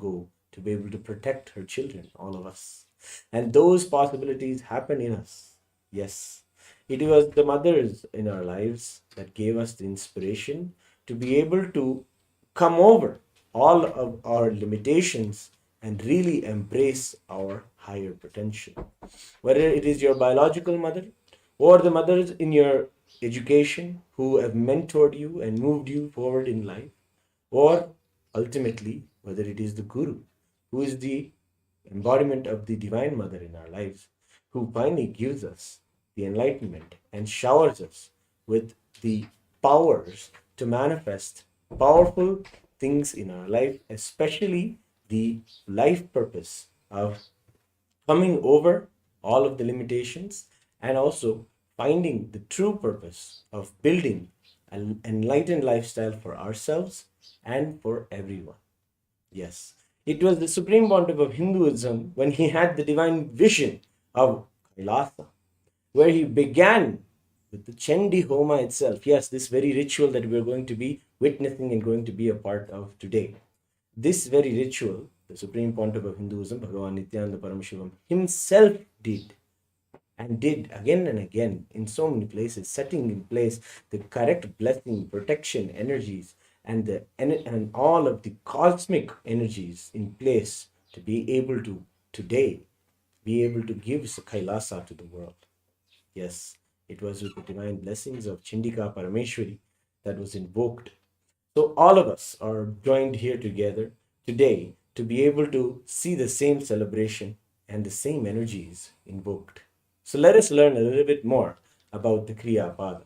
go to be able to protect her children, all of us. And those possibilities happen in us. Yes, it was the mothers in our lives that gave us the inspiration to be able to come over all of our limitations and really embrace our higher potential. Whether it is your biological mother or the mothers in your education who have mentored you and moved you forward in life, or ultimately, whether it is the Guru, who is the embodiment of the Divine Mother in our lives, who finally gives us the enlightenment and showers us with the powers to manifest powerful things in our life, especially the life purpose of coming over all of the limitations and also finding the true purpose of building an enlightened lifestyle for ourselves and for everyone. Yes, it was the supreme pontiff of Hinduism when he had the divine vision of Kailasa, where he began with the Chandi Homa itself. Yes, this very ritual that we're going to be witnessing and going to be a part of today. This very ritual, the supreme pontiff of Hinduism, Bhagavan Nithyananda Paramashivam, himself did and did again and again in so many places, setting in place the correct blessing, protection energies, and all of the cosmic energies in place to be able to today be able to give Kailasa to the world. Yes, it was with the divine blessings of Chandika Parameshwari that was invoked. So all of us are joined here together today to be able to see the same celebration and the same energies invoked. So let us learn a little bit more about the Kriya Pada.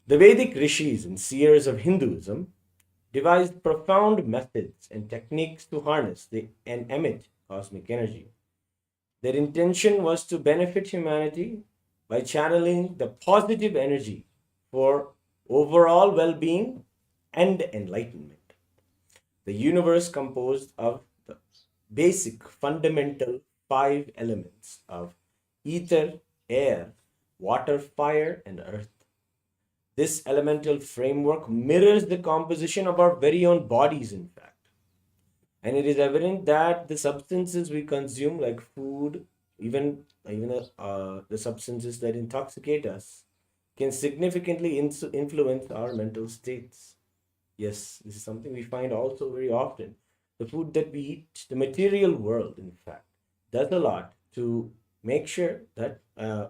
The Vedic rishis and seers of Hinduism devised profound methods and techniques to harness and emit cosmic energy. Their intention was to benefit humanity by channeling the positive energy for overall well being and enlightenment. The universe composed of the basic fundamental five elements of ether, air, water, fire, and earth. This elemental framework mirrors the composition of our very own bodies, in fact. And it is evident that the substances we consume, like food, even the substances that intoxicate us, can significantly influence our mental states. Yes, this is something we find also very often. The food that we eat, the material world, in fact, does a lot to make sure that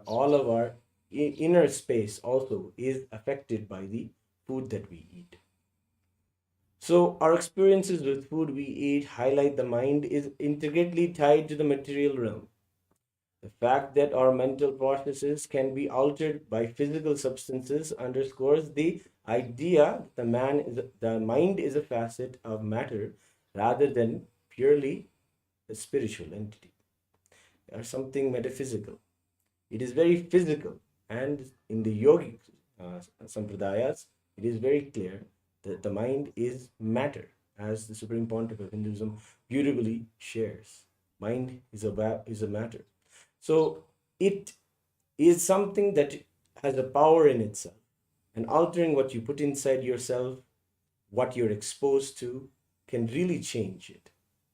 all of our inner space also is affected by the food that we eat. So, our experiences with food we eat highlight the mind is intricately tied to the material realm. The fact that our mental processes can be altered by physical substances underscores the idea that the mind is a facet of matter rather than purely a spiritual entity or something metaphysical. It is very physical, and in the yogic sampradayas, it is very clear that the mind is matter, as the Supreme Pontiff of Hinduism beautifully shares. Mind is a matter. So it is something that has a power in itself, and altering what you put inside yourself, what you're exposed to, can really change it.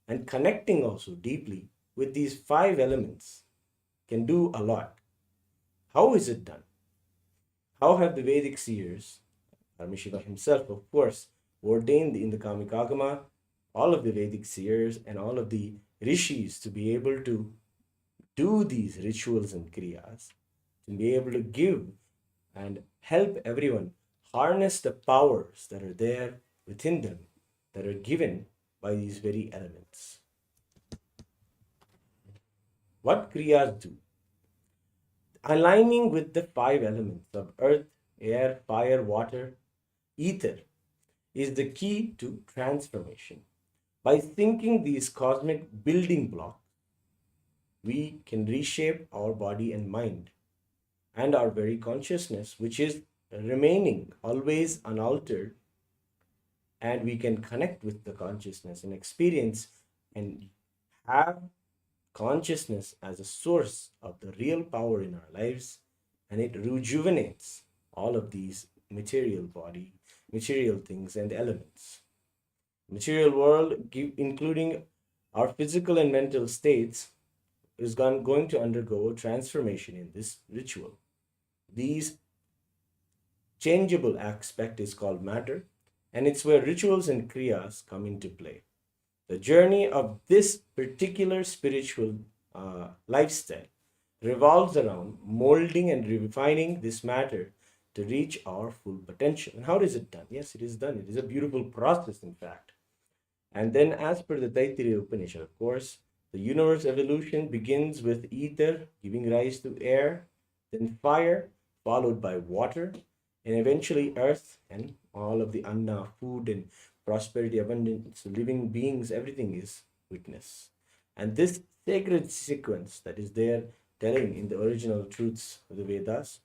And connecting also deeply with these five elements can do a lot. How is it done? How have the Vedic seers, Paramashiva himself, of course, ordained in the Kamikagama, all of the Vedic seers and all of the rishis to be able to do these rituals and kriyas, to be able to give and help everyone harness the powers that are there within them, that are given by these very elements. What kriyas do? Aligning with the five elements of earth, air, fire, water, ether is the key to transformation. By thinking these cosmic building blocks, we can reshape our body and mind and our very consciousness, which is remaining always unaltered, and we can connect with the consciousness and experience and have consciousness as a source of the real power in our lives, and it rejuvenates all of these material body material things and elements. Material world, including our physical and mental states, is going to undergo a transformation in this ritual. These changeable aspect is called matter, and it's where rituals and kriyas come into play. The journey of this particular spiritual lifestyle revolves around molding and refining this matter to reach our full potential. And how is it done? Yes, it is done. It is a beautiful process, in fact. And then, as per the Taittiriya Upanishad, of course, the universe evolution begins with ether giving rise to air, then fire, followed by water, and eventually earth and all of the anna, food and prosperity, abundance, living beings, everything is witness. And this sacred sequence that is there telling in the original truths of the Vedas,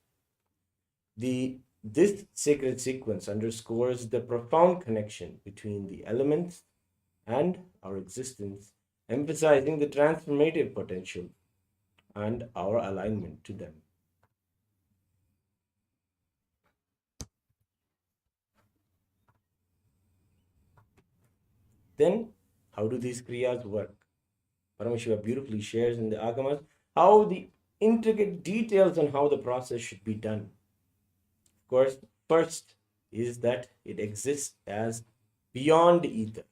this sacred sequence underscores the profound connection between the elements and our existence, emphasizing the transformative potential and our alignment to them. Then, how do these kriyas work? Paramashiva beautifully shares in the Agamas how the intricate details on how the process should be done. Of course, first is that it exists as beyond ether.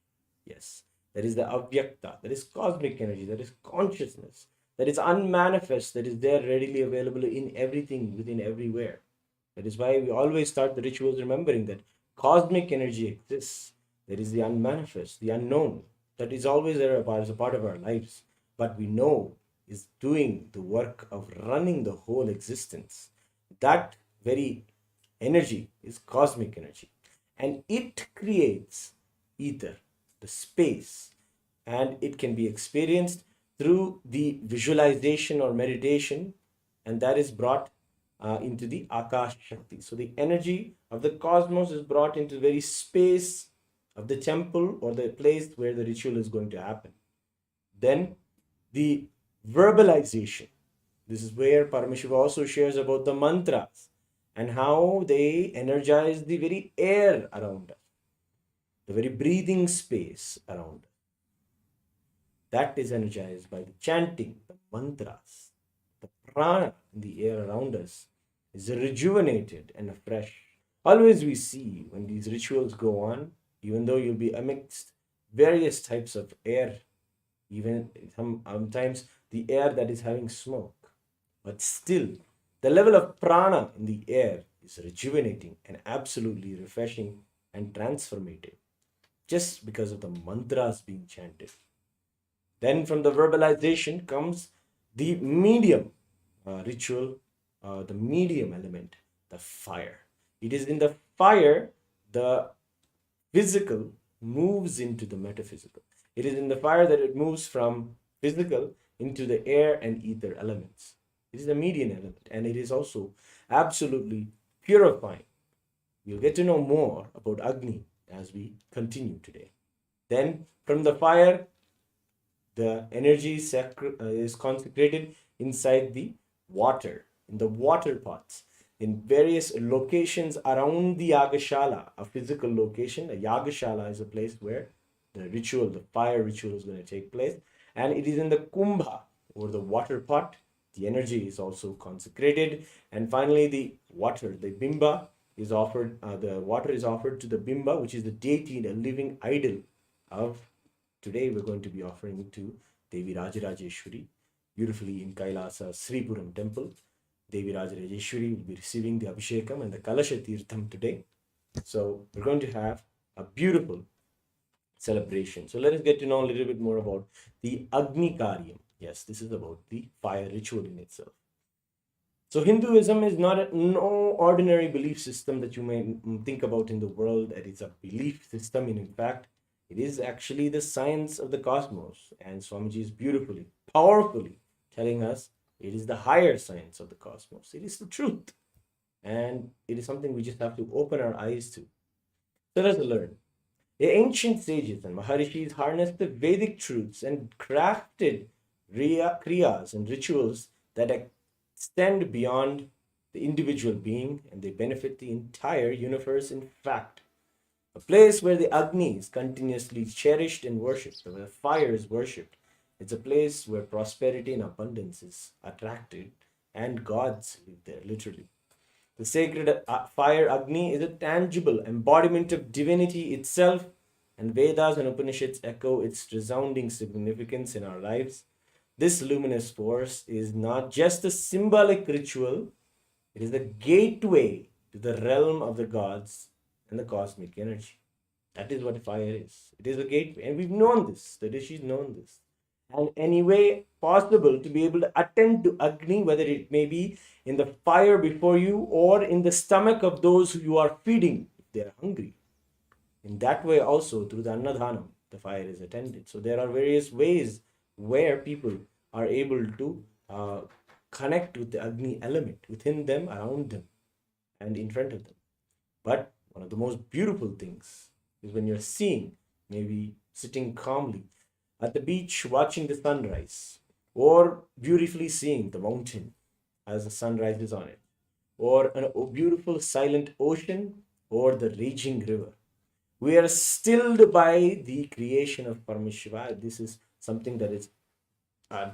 Yes, that is the avyakta, that is cosmic energy, that is consciousness, that is unmanifest, that is there readily available in everything, within everywhere. That is why we always start the rituals remembering that cosmic energy exists. There is the unmanifest, the unknown, that is always there as a part of our lives, but we know is doing the work of running the whole existence. That very energy is cosmic energy, and it creates ether, the space, and it can be experienced through the visualization or meditation, and that is brought into the Akash Shakti. So the energy of the cosmos is brought into the very space of the temple or the place where the ritual is going to happen. Then the verbalization. This is where Paramashiva also shares about the mantras and how they energize the very air around us, the very breathing space around us. That is energized by the chanting, the mantras, the prana in the air around us is rejuvenated and afresh. Always we see when these rituals go on, even though you'll be amidst various types of air, even sometimes the air that is having smoke, but still the level of prana in the air is rejuvenating and absolutely refreshing and transformative just because of the mantras being chanted. Then from the verbalization comes the medium ritual, the medium element, the fire. It is in the fire the physical moves into the metaphysical. It is in the fire that it moves from physical into the air and ether elements. It is the median element, and it is also absolutely purifying. We'll get to know more about Agni as we continue today. Then from the fire, the energy is consecrated inside the water, in the water pots, in various locations around the Yagashala, a physical location. A Yagashala is a place where the ritual, the fire ritual is going to take place. And it is in the kumbha, or the water pot. The energy is also consecrated. And finally, the water, the bimba, is offered, the water is offered to the bimba, which is the deity, the living idol of, today we're going to be offering to Devi Rajarajeshwari, beautifully in Kailasa, Sripuram temple. Devi Rajarajeshwari will be receiving the Abhishekam and the Kalasha Tirtham today. So we're going to have a beautiful celebration. So let us get to know a little bit more about the Agni Karyam. Yes, this is about the fire ritual in itself. So Hinduism is not no ordinary belief system that you may think about in the world. It is a belief system, and in fact, it is actually the science of the cosmos. And Swamiji is beautifully, powerfully telling us it is the higher science of the cosmos. It is the truth. And it is something we just have to open our eyes to. So let's learn. The ancient sages and Maharishis harnessed the Vedic truths and crafted kriyas and rituals that extend beyond the individual being, and they benefit the entire universe. In fact, A place where the Agni is continuously cherished and worshipped, where fire is worshipped. It's a place where prosperity and abundance is attracted and gods live there, literally. The sacred fire Agni is a tangible embodiment of divinity itself, and Vedas and Upanishads echo its resounding significance in our lives. This luminous force is not just a symbolic ritual, it is the gateway to the realm of the gods and the cosmic energy. That is what fire is. It is a gateway. And we've known this. The rishis known this. And any way possible to be able to attend to Agni, whether it may be in the fire before you or in the stomach of those who you are feeding if they are hungry. In that way also, through the Annadhanam, the fire is attended. So there are various ways where people are able to connect with the Agni element within them, around them, and in front of them. But one of the most beautiful things is when you're seeing, maybe sitting calmly at the beach watching the sunrise, or beautifully seeing the mountain as the sun rises on it, or a beautiful silent ocean, or the raging river. We are stilled by the creation of Parameshwara. This is something that is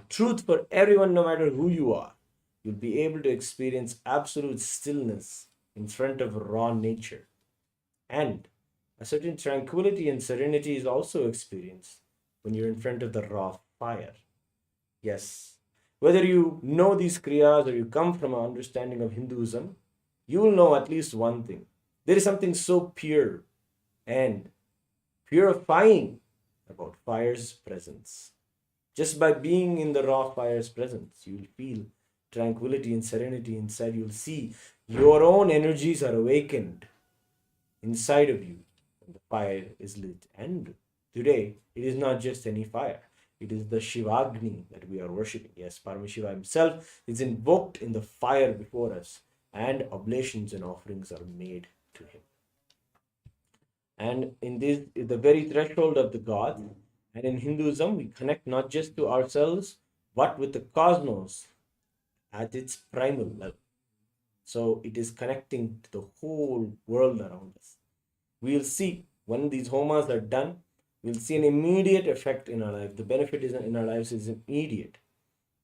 truth for everyone, no matter who you are. You'll be able to experience absolute stillness in front of raw nature. And a certain tranquility and serenity is also experienced when you're in front of the raw fire. Yes, whether you know these kriyas or you come from an understanding of Hinduism, you will know at least one thing. There is something so pure and purifying about fire's presence. Just by being in the raw fire's presence, you'll feel tranquility and serenity inside. You'll see your own energies are awakened inside of you when the fire is lit. And today, it is not just any fire. It is the Shivagni that we are worshipping. Yes, Paramashiva himself is invoked in the fire before us, and oblations and offerings are made to him. And in this is the very threshold of the God. And in Hinduism, we connect not just to ourselves, but with the cosmos at its primal level. So it is connecting to the whole world around us. We'll see when these homas are done, we'll see an immediate effect in our life. The benefit is in our lives is immediate.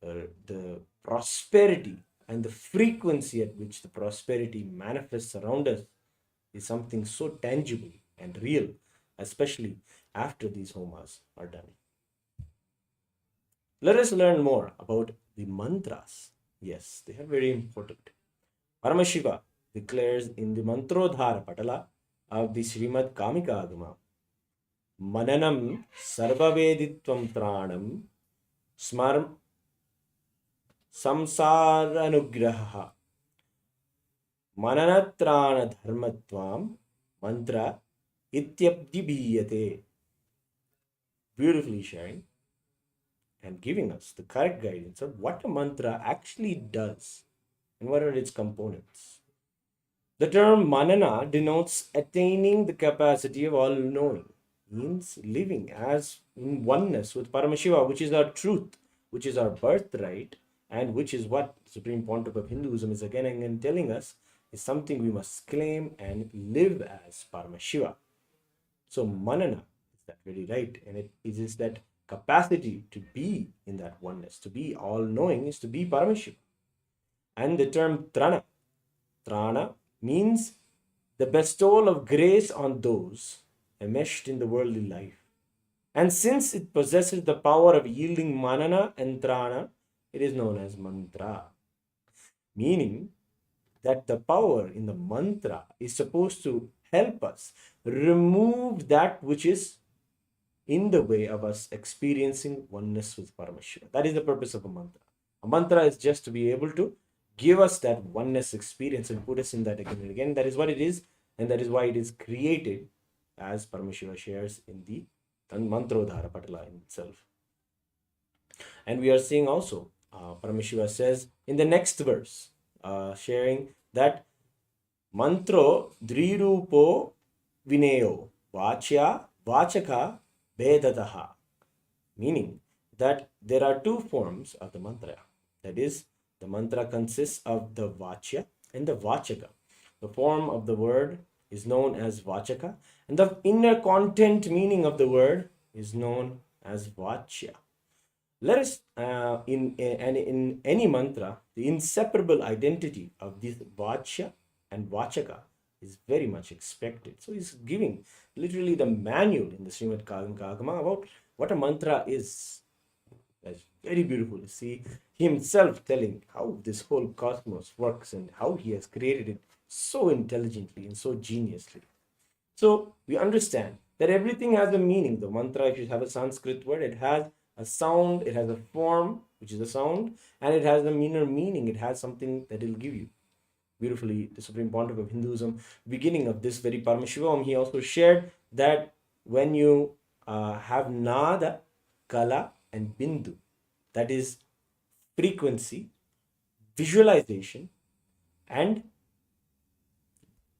The prosperity and the frequency at which the prosperity manifests around us is something so tangible and real, especially after these homas are done. Let us learn more about the mantras. Yes, they are very important. Paramashiva declares in the Mantrodhara Patala of the Srimad Kamika Agama, Mananam Sarvaveditvam Tranam Smarm Samsaranugraha Mananatrana Dharmatvam Mantra Ityabdibhiyate. Beautifully sharing and giving us the correct guidance of what a mantra actually does and what are its components. The term manana denotes attaining the capacity of all knowing, means living as in oneness with Paramashiva, which is our truth, which is our birthright, and which is what Supreme Pontiff of Hinduism is again and again telling us is something we must claim and live as Paramashiva. So manana is that very right, and it is that capacity to be in that oneness, to be all-knowing, is to be Paramashiva. And the term trana means the bestowal of grace on those enmeshed in the worldly life. And since it possesses the power of yielding manana and trana, it is known as mantra. Meaning that the power in the mantra is supposed to help us remove that which is in the way of us experiencing oneness with Paramashiva. That is the purpose of a mantra. A mantra is just to be able to give us that oneness experience and put us in that again and again. That is what it is, and that is why it is created, as Paramashiva shares in the Mantrodhara Patala in itself. And we are seeing also, Paramashiva says in the next verse, sharing that mantro drirupo vineo vachya vachaka vedataha, meaning that there are two forms of the mantra. That is, the mantra consists of the vachya and the vachaka. The form of the word is known as vachaka, And the inner content meaning of the word is known as Vachya. Let us, in any mantra, the inseparable identity of this Vachya and Vachaka is very much expected. So he's giving literally the manual in the Srimad Kagama about what a mantra is. That's very beautiful to see himself telling how this whole cosmos works and how he has created it so intelligently and so geniusly. So we understand that everything has a meaning. The mantra, if you have a Sanskrit word, it has a sound, it has a form, which is a sound, and it has a inner meaning. It has something that it'll give you. Beautifully, the Supreme Pontiff of Hinduism, beginning of this very Paramashivam, he also shared that when you have Nada, Kala, and Bindu, that is frequency, visualization, and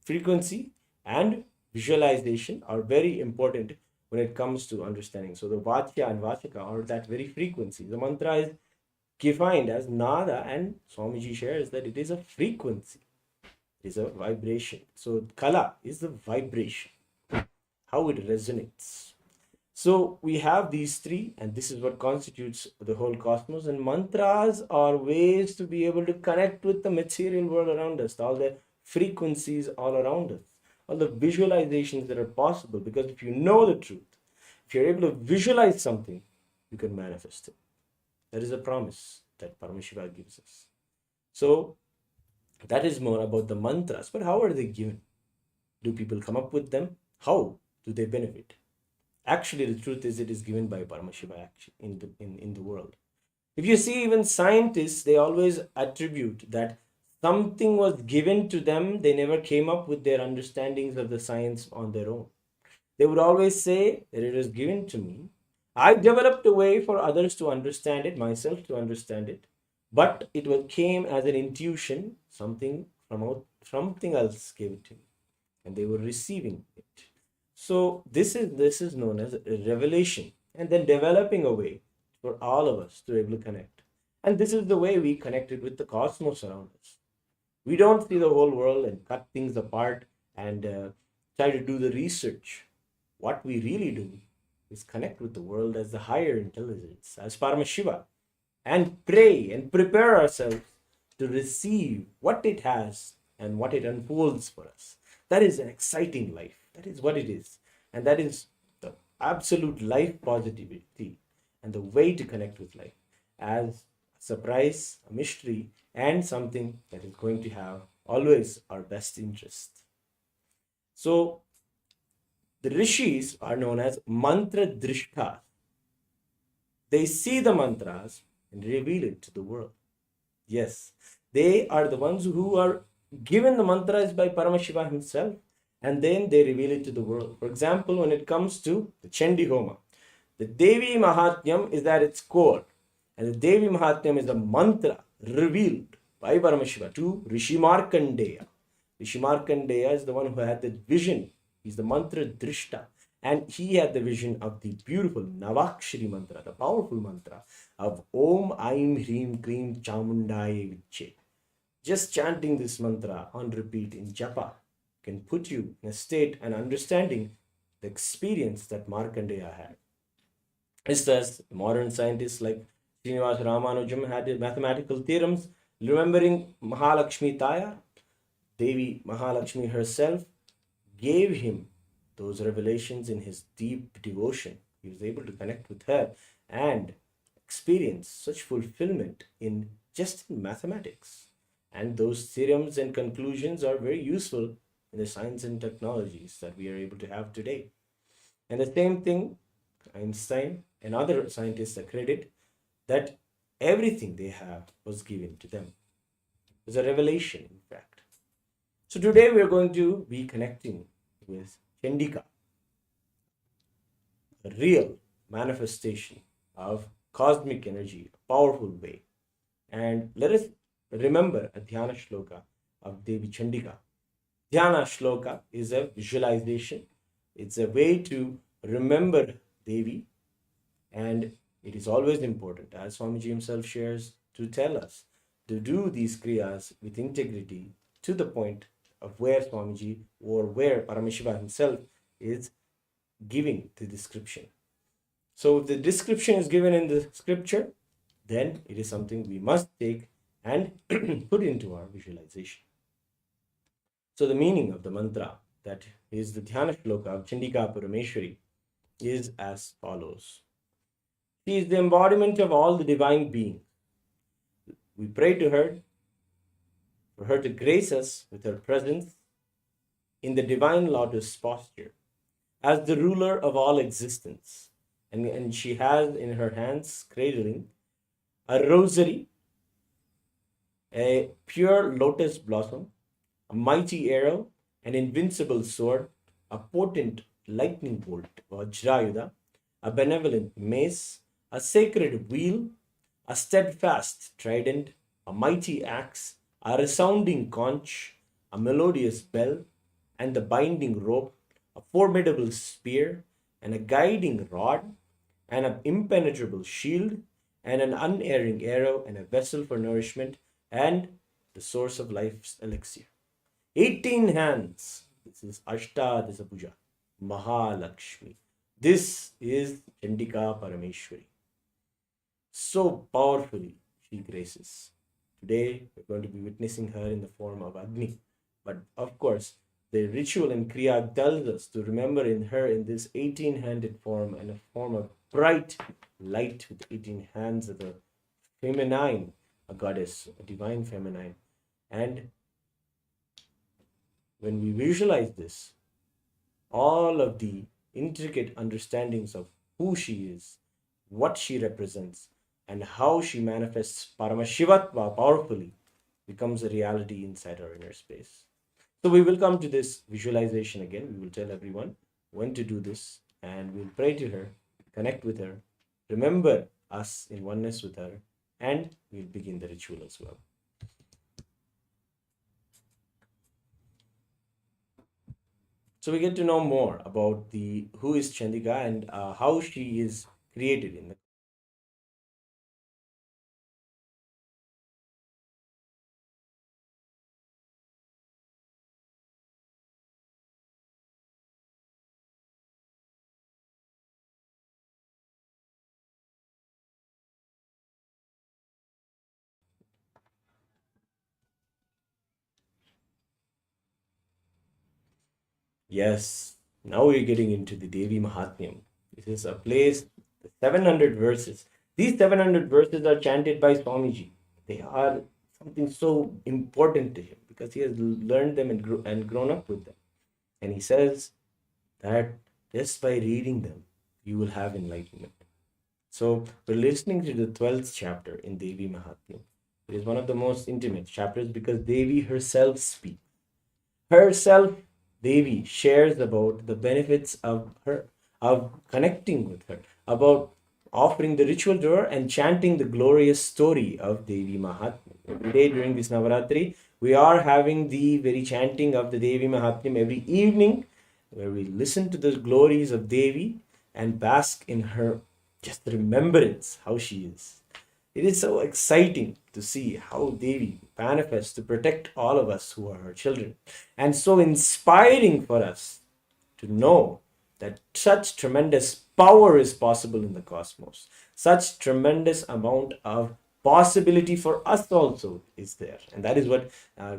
frequency and visualization are very important when it comes to understanding. So the Vachya and Vachaka are that very frequency. The mantra is defined as Nada, and Swamiji shares that it is a frequency. It is a vibration. So Kala is the vibration, how it resonates. So we have these three, and this is what constitutes the whole cosmos. And mantras are ways to be able to connect with the material world around us, all the frequencies all around us, all the visualizations that are possible. Because if you know the truth, if you're able to visualize something, you can manifest it. That is a promise that Paramashiva gives us. So that is more about the mantras. But how are they given? Do people come up with them? How do they benefit? Actually, the truth is it is given by Paramashiva actually in the world. If you see, even scientists, they always attribute that something was given to them. They never came up with their understandings of the science on their own. They would always say that it was given to me. I developed a way for others to understand it, myself to understand it, but came as an intuition. Something else gave it to me, and they were receiving it. So this is known as a revelation, and then developing a way for all of us to be able to connect. And this is the way we connected with the cosmos around us. We don't see the whole world and cut things apart and try to do the research. What we really do is connect with the world as the higher intelligence, as Paramashiva, and pray and prepare ourselves to receive what it has and what it unfolds for us. That is an exciting life. That is what it is. And that is the absolute life positivity and the way to connect with life as a surprise, a mystery, and something that is going to have always our best interest. So the rishis are known as mantra drishtas. They see the mantras and reveal it to the world. Yes, they are the ones who are given the mantras by Paramashiva himself, and then they reveal it to the world. For example, when it comes to the Chandi Homa, the Devi Mahatmyam is at its core, and the Devi Mahatmyam is a mantra revealed by Paramashiva to Rishi Markandeya. Rishi Markandeya is the one who had the vision. He's the mantra drishta, and he had the vision of the beautiful Navakshari mantra, the powerful mantra of Om Aim Hrim Krim Chamundaye Viche. Just chanting this mantra on repeat in japa can put you in a state and understanding the experience that Markandeya had. Just as modern scientists like Srinivas Ramanujam had mathematical theorems, remembering Mahalakshmi Taya, Devi Mahalakshmi herself gave him those revelations in his deep devotion. He was able to connect with her and experience such fulfillment in just mathematics. And those theorems and conclusions are very useful in the science and technologies that we are able to have today. And the same thing, Einstein and other scientists accredit that everything they have was given to them. It was a revelation, in fact. So today we are going to be connecting with Chandika, a real manifestation of cosmic energy, a powerful way. And let us remember a Dhyana Shloka of Devi Chandika. Dhyana Shloka is a visualization. It's a way to remember Devi, and it is always important, as Swamiji himself shares, to tell us to do these kriyas with integrity to the point of where Swamiji or where Paramashiva himself is giving the description. So if the description is given in the scripture, then it is something we must take and put into our visualization. So the meaning of the mantra, that is the Dhyana Shloka of Chandika Parameshwari, is as follows. She is the embodiment of all the divine beings. We pray to her for her to grace us with her presence in the divine lotus posture as the ruler of all existence. And she has in her hands, cradling, a rosary, a pure lotus blossom, a mighty arrow, an invincible sword, a potent lightning bolt, Vajrayuda, a benevolent mace, a sacred wheel, a steadfast trident, a mighty axe, a resounding conch, a melodious bell, and the binding rope, a formidable spear, and a guiding rod, and an impenetrable shield, and an unerring arrow, and a vessel for nourishment, and the source of life's elixir. 18 hands. This is Ashtadisa Puja. Mahalakshmi. This is Chandika Parameshwari. So powerfully she graces. Today we're going to be witnessing her in the form of Agni. But of course, the ritual in Kriya tells us to remember in her in this 18-handed form and a form of bright light with 18 hands of a feminine, a goddess, a divine feminine. And when we visualize this, all of the intricate understandings of who she is, what she represents, and how she manifests Paramashivatva powerfully becomes a reality inside our inner space. So we will come to this visualization again. We will tell everyone when to do this, and we'll pray to her, connect with her, remember us in oneness with her, and we'll begin the ritual as well. So we get to know more about the who is Chandika and how she is created in the. Yes, now we're getting into the Devi Mahatmyam. This is a place, 700 verses. These 700 verses are chanted by Swamiji. They are something so important to him because he has learned them and grown up with them. And he says that just by reading them, you will have enlightenment. So we're listening to the 12th chapter in Devi Mahatmyam. It is one of the most intimate chapters because Devi herself speaks. Herself, Devi shares about the benefits of her, of connecting with her, about offering the ritual to her and chanting the glorious story of Devi Mahatmyam. Every day during this Navaratri, we are having the very chanting of the Devi Mahatmyam every evening, where we listen to the glories of Devi and bask in her just remembrance how she is. It is so exciting to see how Devi manifests to protect all of us who are her children, and so inspiring for us to know that such tremendous power is possible in the cosmos. Such tremendous amount of possibility for us also is there. And that is what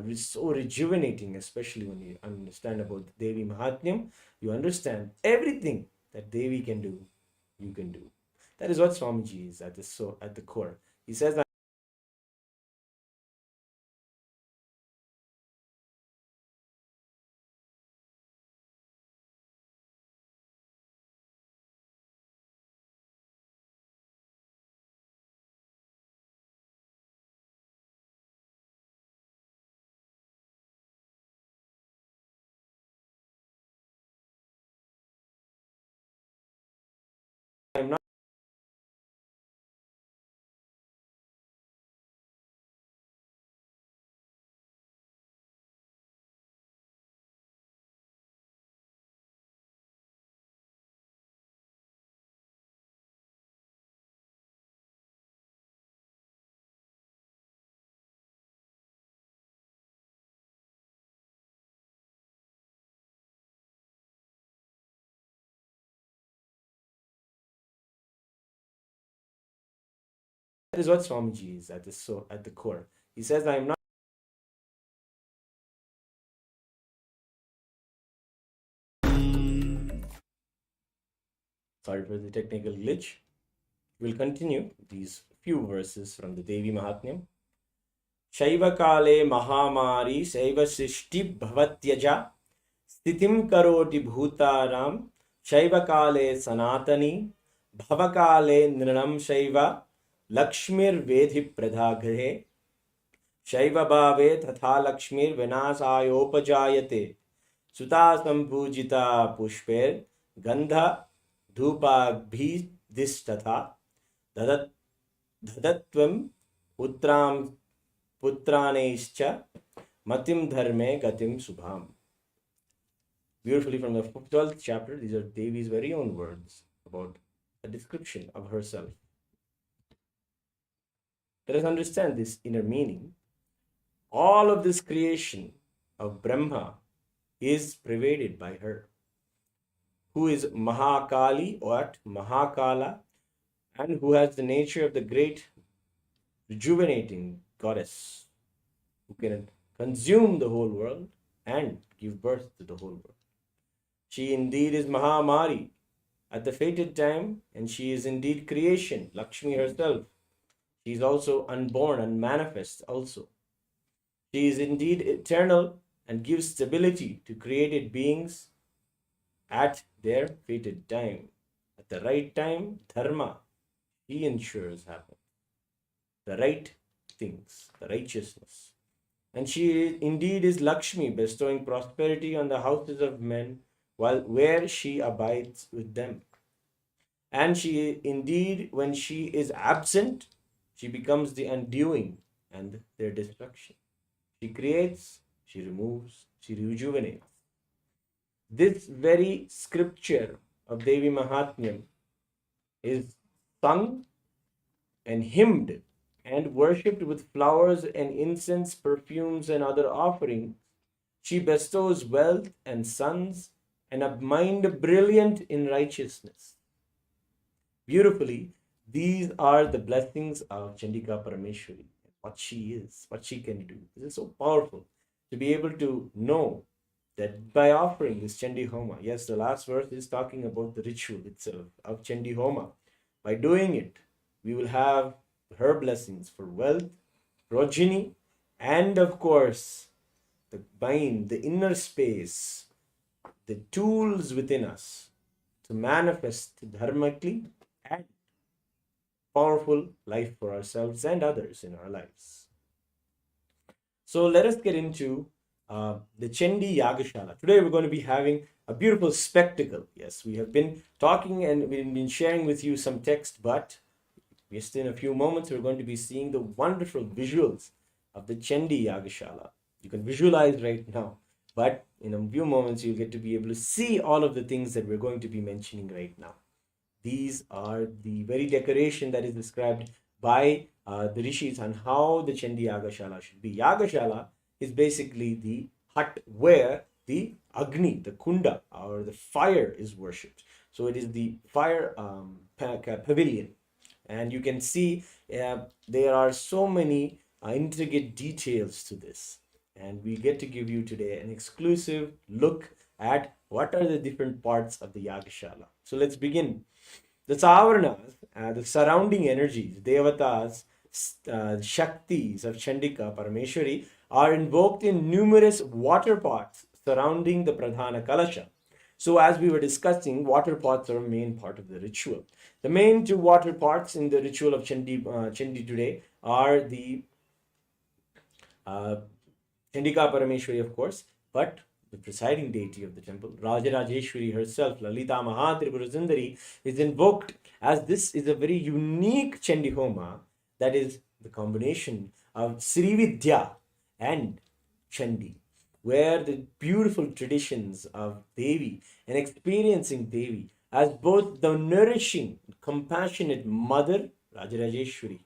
is so rejuvenating, especially when you understand about the Devi Mahatmyam. You understand everything that Devi can do, you can do. That is what Swamiji is at the core. He says that I'm not That is what Swamiji is at the core. He says, I am not. Sorry for the technical glitch. We'll continue these few verses from the Devi Mahatmyam. Shaiva kale mahamari Shaiva srishti bhavatyaja Sthitim karoti bhutaram Shaiva kale sanatani Bhavakale nrinam Shaiva Lakshmir vedhi pradhagre Shaiva bhave tatha Lakshmir vinasayopajayate Suta sambhujita pushper Gandha dhupabhidhistatha Dadatvam putranescha matim dharme gatim subham. Beautifully from the 12th chapter, these are Devi's very own words about a description of herself. Let us understand this inner meaning. All of this creation of Brahma is pervaded by her, who is Mahakali or Mahakala, and who has the nature of the great rejuvenating goddess, who can consume the whole world and give birth to the whole world. She indeed is Mahamari at the fated time, and she is indeed creation, Lakshmi herself. She is also unborn and manifest also. She is indeed eternal and gives stability to created beings at their fated time. At the right time, dharma, she ensures happen. The right things, the righteousness. And she indeed is Lakshmi, bestowing prosperity on the houses of men, while where she abides with them. And she indeed, when she is absent, she becomes the undoing and their destruction. She creates, she removes, she rejuvenates. This very scripture of Devi Mahatmyam is sung and hymned and worshipped with flowers and incense, perfumes, and other offerings. She bestows wealth and sons and a mind brilliant in righteousness. Beautifully, these are the blessings of Chandika Parameshwari. What she is, what she can do. This is so powerful to be able to know that by offering this Chandi Homa, yes, the last verse is talking about the ritual itself of Chandi Homa. By doing it, we will have her blessings for wealth, progeny, and of course, the mind, the inner space, the tools within us to manifest dharmically and powerful life for ourselves and others in our lives. So let us get into the Chandi Yagashala. Today we're going to be having a beautiful spectacle. Yes, we have been talking and we've been sharing with you some text, but just in a few moments we're going to be seeing the wonderful visuals of the Chandi Yagashala. You can visualize right now, but in a few moments you'll get to be able to see all of the things that we're going to be mentioning right now. These are the very decoration that is described by the rishis on how the Chandi Yagashala should be. Yagashala is basically the hut where the Agni, the Kunda, or the fire is worshipped. So it is the fire pavilion. And you can see there are so many intricate details to this. And we get to give you today an exclusive look at what are the different parts of the Yagashala. So let's begin. The Savaranas, the surrounding energies, Devatas, Shaktis of Chandika Parameshwari are invoked in numerous water pots surrounding the Pradhana Kalasha. So as we were discussing, water pots are a main part of the ritual. The main two water pots in the ritual of Chandi today are the Chandika Parameshwari, of course, but the presiding deity of the temple, Rajarajeshwari herself, Lalita Mahatripura Sundari, is invoked, as this is a very unique Chandi Homa, that is the combination of Sri Vidya and Chandi, where the beautiful traditions of Devi and experiencing Devi as both the nourishing, compassionate mother, Rajarajeshwari,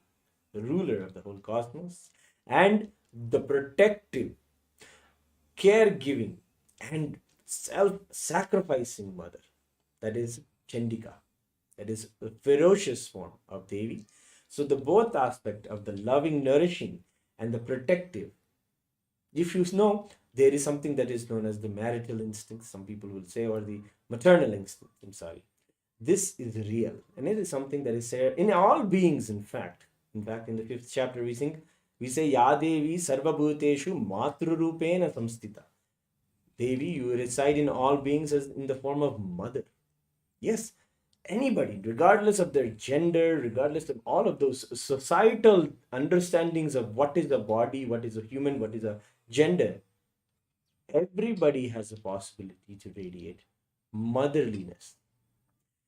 the ruler of the whole cosmos, and the protective, caregiving, and self-sacrificing mother, that is Chandika, that is the ferocious form of Devi, So the both aspect of the loving, nourishing, and the protective. If you know, there is something that is known as the marital instinct, some people will say, or the maternal instinct. I'm sorry. This is real, and it is something that is there in all beings. In fact, in the fifth chapter, we say, Ya Devi Sarvabhuteshu Matrurupena Samstita. Devi, you reside in all beings as in the form of mother. Yes, anybody, regardless of their gender, regardless of all of those societal understandings of what is a body, what is a human, what is a gender, everybody has a possibility to radiate motherliness.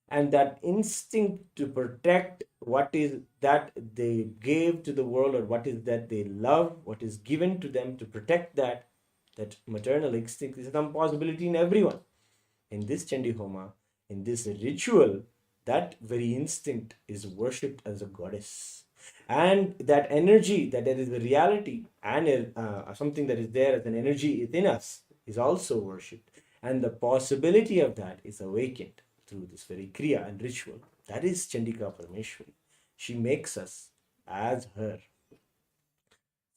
And that instinct to protect what is that they gave to the world, or what is that they love, what is given to them, to protect that maternal instinct is some possibility in everyone. In this Chandi Homa, in this ritual, that very instinct is worshipped as a goddess. And that energy, that there is a reality and something that is there as an energy within us, is also worshipped. And the possibility of that is awakened through this very Kriya and ritual. That is Chandika Parameshwari. She makes us as her.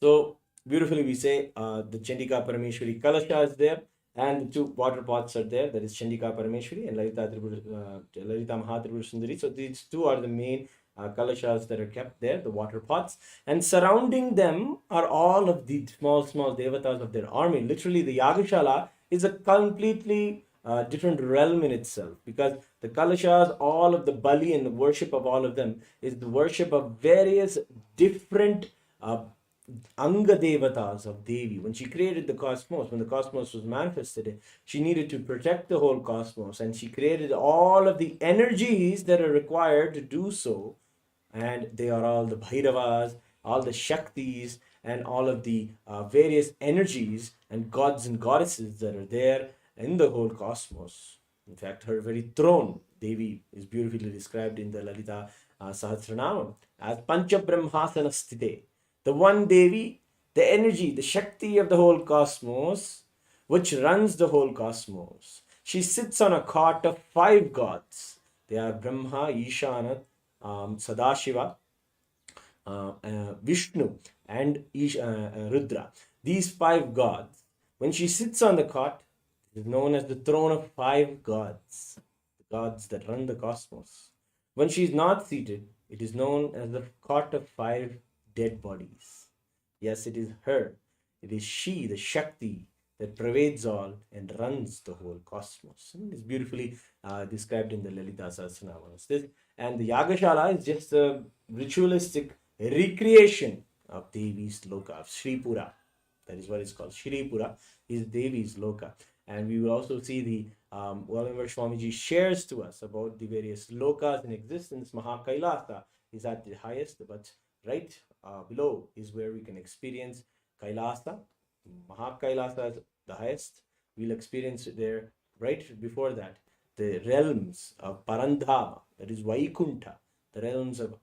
So beautifully we say the Chandika Parameshwari Kalasha is there, and the two water pots are there. That is Chandika Parameshwari and Lalita Mahatribhur Sundari. So these two are the main kalashas that are kept there, the water pots. And surrounding them are all of the small, small devatas of their army. Literally, the Yagashala is a completely different realm in itself, because the kalashas, all of the Bali and the worship of all of them is the worship of various different Anga Devatas of Devi. When she created the cosmos, when the cosmos was manifested, she needed to protect the whole cosmos, and she created all of the energies that are required to do so. And they are all the Bhairavas, all the Shaktis, and all of the various energies and gods and goddesses that are there in the whole cosmos. In fact, her very throne, Devi, is beautifully described in the Lalita Sahasranamam as Pancha Brahmasana Sthite. The one Devi, the energy, the Shakti of the whole cosmos, which runs the whole cosmos. She sits on a cot of 5 gods. They are Brahma, Ishana, Sadashiva, Vishnu, and Rudra. These 5 gods. When she sits on the cot, it is known as the throne of 5 gods, the gods that run the cosmos. When she is not seated, it is known as the cot of 5 dead bodies. Yes, it is her. It is she, the Shakti, that pervades all and runs the whole cosmos. And it is beautifully described in the Lalita Sahasranama. And the Yagashala is just a ritualistic recreation of Devi's Loka, of Shripura. That is what it's called. Shripura is Devi's Loka. And we will also see the whenever Swamiji shares to us about the various lokas in existence, Kailasa is at the highest, but right below is where we can experience Kailasa. Kailasa is the highest. We'll experience it there. Right before that, the realms of Parandhama, that is Vaikunta, the realms of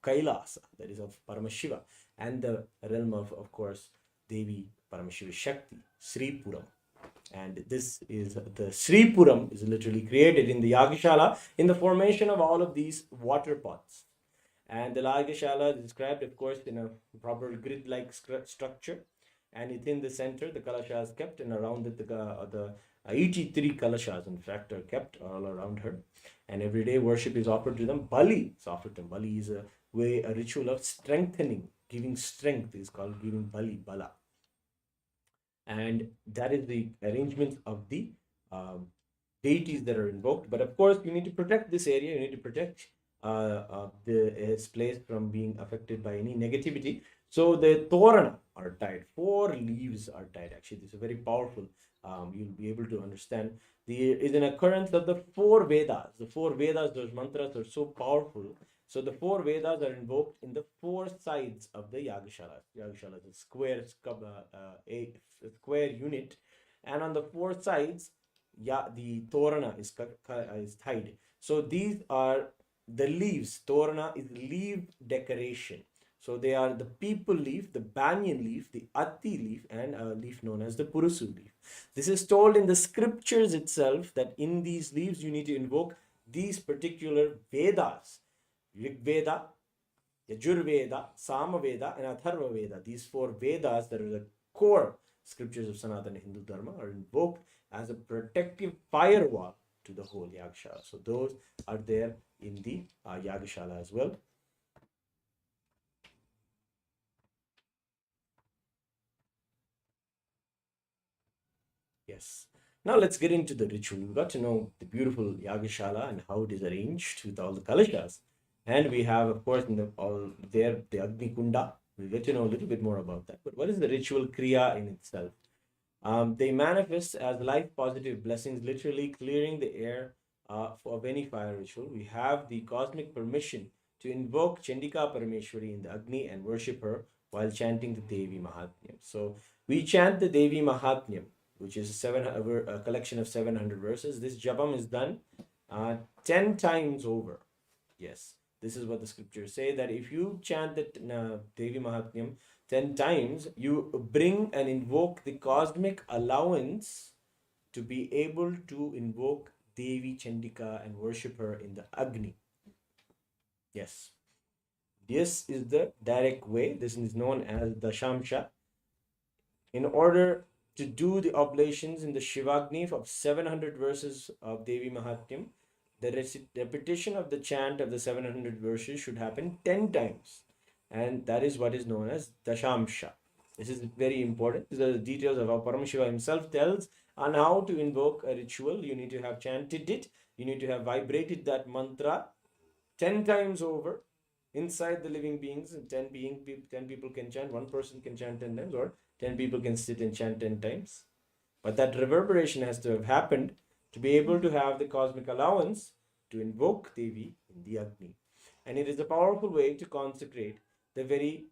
Kailasa, that is of Paramashiva, and the realm of course, Devi Paramashiva Shakti, Sripuram. And this is the Sripuram is literally created in the Yagashala in the formation of all of these water pots. And the Yagashala is described, of course, in a proper grid-like structure. And within the center, the Kalasha is kept, and around it, the 83 Kalashas, in fact, are kept all around her. And every day worship is offered to them. Bali is offered to them. Bali is a ritual of strengthening, giving strength is called giving Bali, Bala. And that is the arrangement of the deities that are invoked. But of course, you need to protect this area. You need to protect this place from being affected by any negativity. So the Torana are tied. 4 leaves are tied. Actually, this is very powerful. You'll be able to understand. There is an occurrence of the 4 Vedas. The 4 Vedas, those mantras are so powerful. So the 4 Vedas are invoked in the 4 sides of the Yagashala. Yagashala is a square unit, and on the 4 sides, the Torana is tied. So these are the leaves. Torana is leaf decoration. So they are the people leaf, the banyan leaf, the atti leaf, and a leaf known as the purusu leaf. This is told in the scriptures itself that in these leaves you need to invoke these particular Vedas. Rig Veda, Yajurveda, Samaveda, and Atharva Veda. These 4 Vedas that are the core scriptures of Sanatana Hindu Dharma are invoked as a protective firewall to the whole Yagashala. So those are there in the Yagashala as well. Yes. Now let's get into the ritual. We got to know the beautiful Yagashala and how it is arranged with all the kalashas. And we have, of course, in the all there the Agni Kunda. We'll get to know a little bit more about that. But what is the ritual Kriya in itself? They manifest as life positive blessings, literally clearing the air of any fire ritual. We have the cosmic permission to invoke Chandika Parameshwari in the Agni and worship her while chanting the Devi Mahatmyam. So we chant the Devi Mahatmyam, which is a collection of 700 verses. This japam is done 10 times over. Yes, this is what the scriptures say, that if you chant the Devi Mahatmyam 10 times, you bring and invoke the cosmic allowance to be able to invoke Devi Chandika and worship her in the Agni. Yes. This is the direct way. This is known as the Shamsha. In order to do the oblations in the Shivagni of 700 verses of Devi Mahatmyam, the repetition of the chant of the 700 verses should happen 10 times. And that is what is known as Dashamsha. This is very important. These are the details of how Paramashiva himself tells on how to invoke a ritual. You need to have chanted it. You need to have vibrated that mantra 10 times over inside the living beings. And 10 people can chant. One person can chant 10 times, or 10 people can sit and chant 10 times. But that reverberation has to have happened to be able to have the cosmic allowance to invoke Devi in the Agni. And it is a powerful way to consecrate the very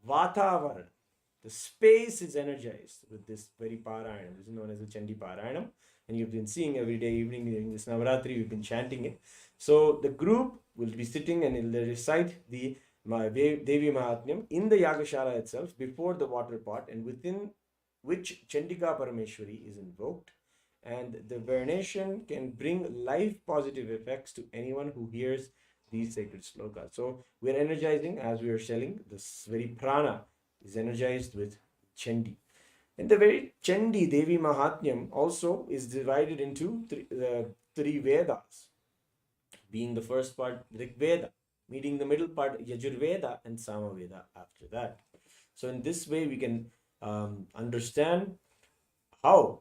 Vatavaran. The space is energized with this very Parayanam. This is known as the Chandi Parayanam. And you've been seeing every day evening during this Navaratri, we've been chanting it. So the group will be sitting and they'll recite the Devi Mahatmyam in the Yagashala itself before the water pot, and within which Chandika Parameshwari is invoked. And the veneration can bring life positive effects to anyone who hears these sacred slokas. So we're energizing as we are selling. This very prana is energized with Chandi. And the very Chandi Devi Mahatmyam also is divided into three Vedas, being the first part Rig Veda, meeting the middle part Yajurveda, and Samaveda after that. So in this way we can understand how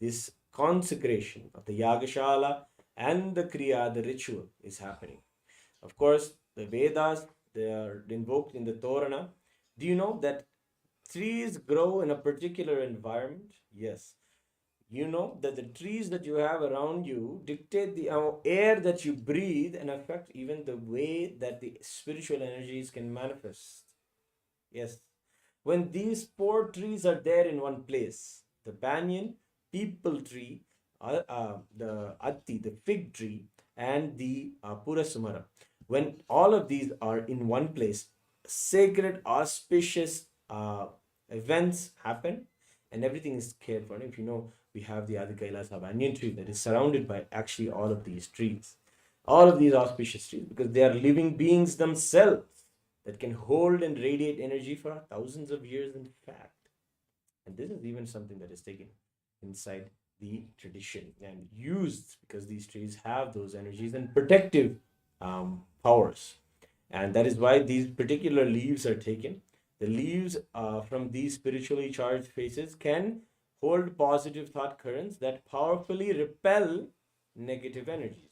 this consecration of the Yagashala and the Kriya, the ritual, is happening. Of course, the Vedas, they are invoked in the Torana. Do you know that trees grow in a particular environment? Yes. You know that the trees that you have around you dictate the air that you breathe and affect even the way that the spiritual energies can manifest. Yes. When these 4 trees are there in one place, the banyan, people tree, the atti, the fig tree, and the purasumara, when all of these are in one place, sacred, auspicious events happen and everything is cared for. And if you know, we have the Adi Kailasa banyan tree that is surrounded by actually all of these trees, all of these auspicious trees, because they are living beings themselves that can hold and radiate energy for thousands of years, in fact. And this is even something that is taken inside the tradition and used because these trees have those energies and protective powers. And that is why these particular leaves are taken. The leaves from these spiritually charged faces can hold positive thought currents that powerfully repel negative energies.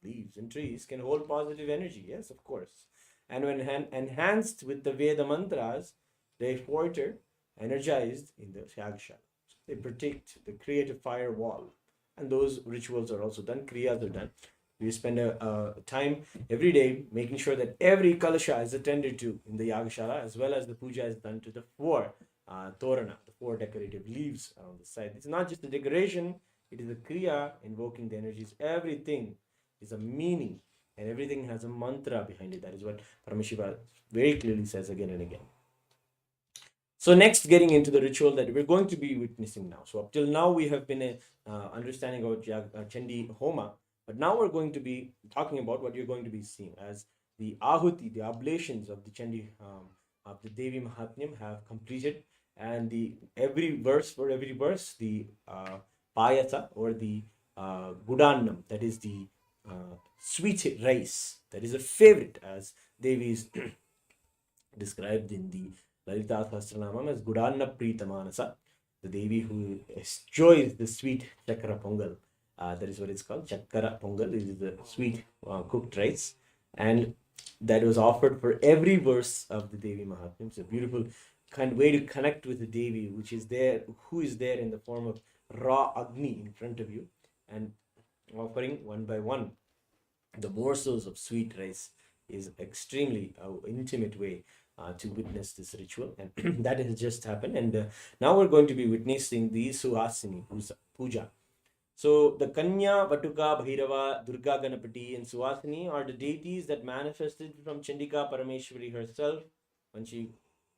Leaves and trees can hold positive energy, yes, of course. And when enhanced with the Veda mantras, they foiter energized in the Yagashala. They protect the creative firewall. And those rituals are also done, kriyas are done. We spend a time every day making sure that every kalasha is attended to in the Yagashala, as well as the puja is done to the 4 torana, the 4 decorative leaves around the side. It's not just a decoration, it is a kriya invoking the energies. Everything is a meaning and everything has a mantra behind it. That is what Paramashiva very clearly says again and again. So next, getting into the ritual that we're going to be witnessing now. So up till now, we have been understanding about Chandi Homa, but now we're going to be talking about what you're going to be seeing as the ahuti, the oblations of the Chandi of the Devi Mahatmyam have completed, and the every verse for every verse, the payasa or the gudannam, that is the sweet rice, that is a favorite, as Devi is described in the Lalita Sahasranamam as Gudanna Pritamanasa, the Devi who enjoys the sweet chakra pongal. That is what it's called. Chakra pongal is the sweet cooked rice, and that was offered for every verse of the Devi Mahatmya. It's a beautiful kind of way to connect with the Devi, which is there, who is there in the form of raw Agni in front of you, and offering one by one the morsels of sweet rice is extremely intimate way to witness this ritual, and that has just happened. And now we're going to be witnessing the Suhasini Puja. So the Kanya, Vatuka, Bhairava, Durga Ganapati, and Suhasini are the deities that manifested from Chandika Parameshwari herself when she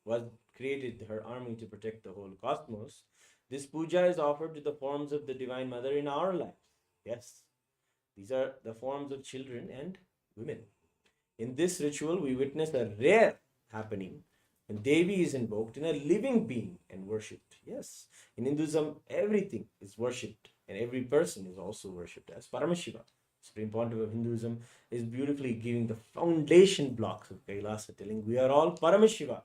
was created her army to protect the whole cosmos. This puja is offered to the forms of the Divine Mother in our lives. Yes, these are the forms of children and women. In this ritual, we witness a rare happening when Devi is invoked in a living being and worshipped. Yes, in Hinduism, everything is worshipped and every person is also worshipped as Paramashiva. Supreme Pontiff of Hinduism is beautifully giving the foundation blocks of Kailasa, telling we are all Paramashiva,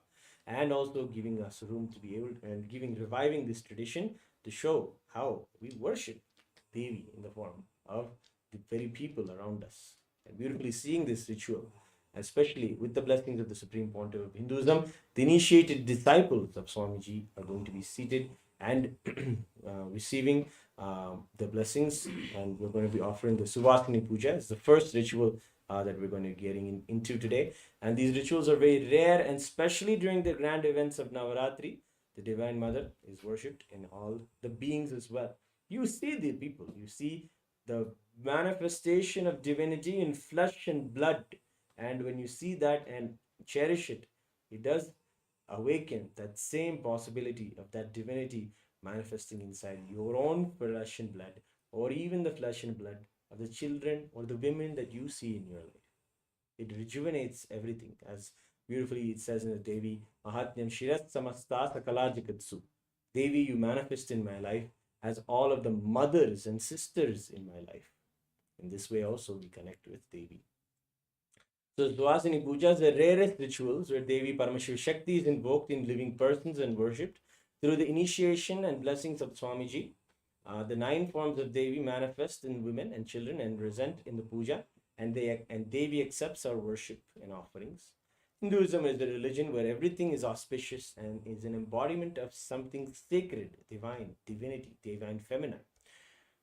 and also giving us room to be able and reviving this tradition to show how we worship Devi in the form of the very people around us. And beautifully seeing this ritual, especially with the blessings of the Supreme Pontiff of Hinduism, the initiated disciples of Swamiji are going to be seated and receiving the blessings, and we're going to be offering the Suvasini Puja. It's the first ritual that we're going to be getting into today. And these rituals are very rare, and especially during the grand events of Navaratri, the Divine Mother is worshipped in all the beings as well. You see the people, you see the manifestation of divinity in flesh and blood. And when you see that and cherish it, it does awaken that same possibility of that divinity manifesting inside your own flesh and blood, or even the flesh and blood of the children or the women that you see in your life. It rejuvenates everything, as beautifully it says in the Devi Mahatmyam Shiras Samasta Sakala Jagatsu. Devi, you manifest in my life as all of the mothers and sisters in my life. In this way also we connect with Devi. So Suhasini Puja is the rarest rituals where Devi Parameshwari Shakti is invoked in living persons and worshipped through the initiation and blessings of Swamiji. The 9 forms of Devi manifest in women and children and present in the puja, and Devi accepts our worship and offerings. Hinduism is a religion where everything is auspicious and is an embodiment of something sacred, divine, divinity, divine feminine.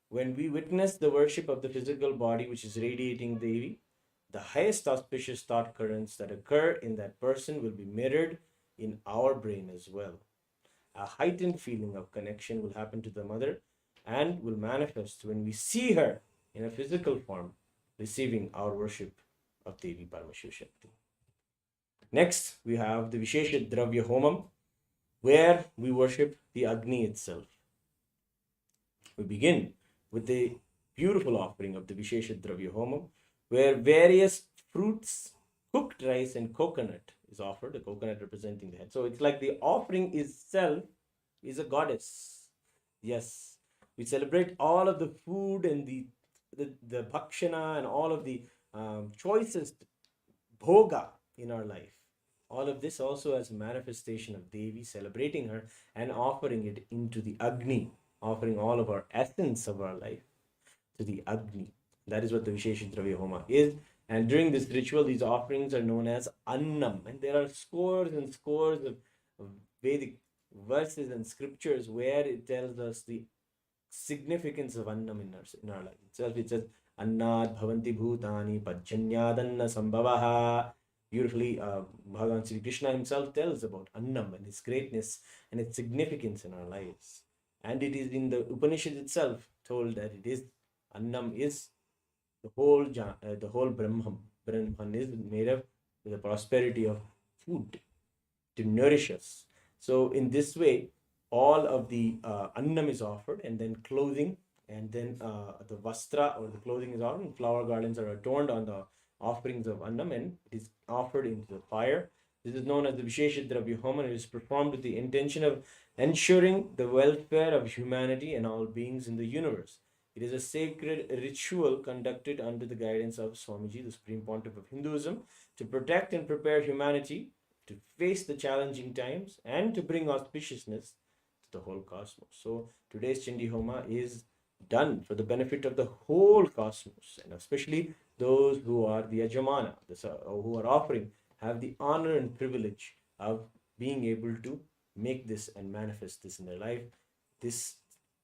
When we witness the worship of the physical body which is radiating Devi, the highest auspicious thought currents that occur in that person will be mirrored in our brain as well. A heightened feeling of connection will happen to the mother and will manifest when we see her in a physical form receiving our worship of Devi Parameshwari Shakti. Next, we have the Vishesha Dravya Homam, where we worship the Agni itself. We begin with the beautiful offering of the Vishesha Dravya Homam, where various fruits, cooked rice, and coconut is offered, the coconut representing the head. So it's like the offering itself is a goddess. Yes, we celebrate all of the food and the bhakshana and all of the choicest bhoga in our life. All of this also as a manifestation of Devi, celebrating her and offering it into the Agni, offering all of our essence of our life to the Agni. That is what the Vishesha Dravya Homa is. And during this ritual, these offerings are known as Annam. And there are scores and scores of Vedic verses and scriptures where it tells us the significance of Annam in our life itself. It says, Annad Bhavanti Bhutani Pajanyadanna Sambhavaha. Beautifully, Bhagavan Sri Krishna himself tells about Annam and its greatness and its significance in our lives. And it is in the Upanishad itself told that it is Annam is the whole Brahman. Brahman is made of the prosperity of food to nourish us. So in this way, all of the Annam is offered, and then clothing, and then the Vastra or the clothing is offered, and flower gardens are adorned on the offerings of annam, and it is offered into the fire. This is known as the Vishesha Dravya Homa, and it is performed with the intention of ensuring the welfare of humanity and all beings in the universe. It is a sacred ritual conducted under the guidance of Swamiji, the Supreme Pontiff of Hinduism, to protect and prepare humanity to face the challenging times and to bring auspiciousness to the whole cosmos. So today's Chandi Homa is done for the benefit of the whole cosmos, and especially those who are the Ajamana, who are offering, have the honor and privilege of being able to make this and manifest this in their life. This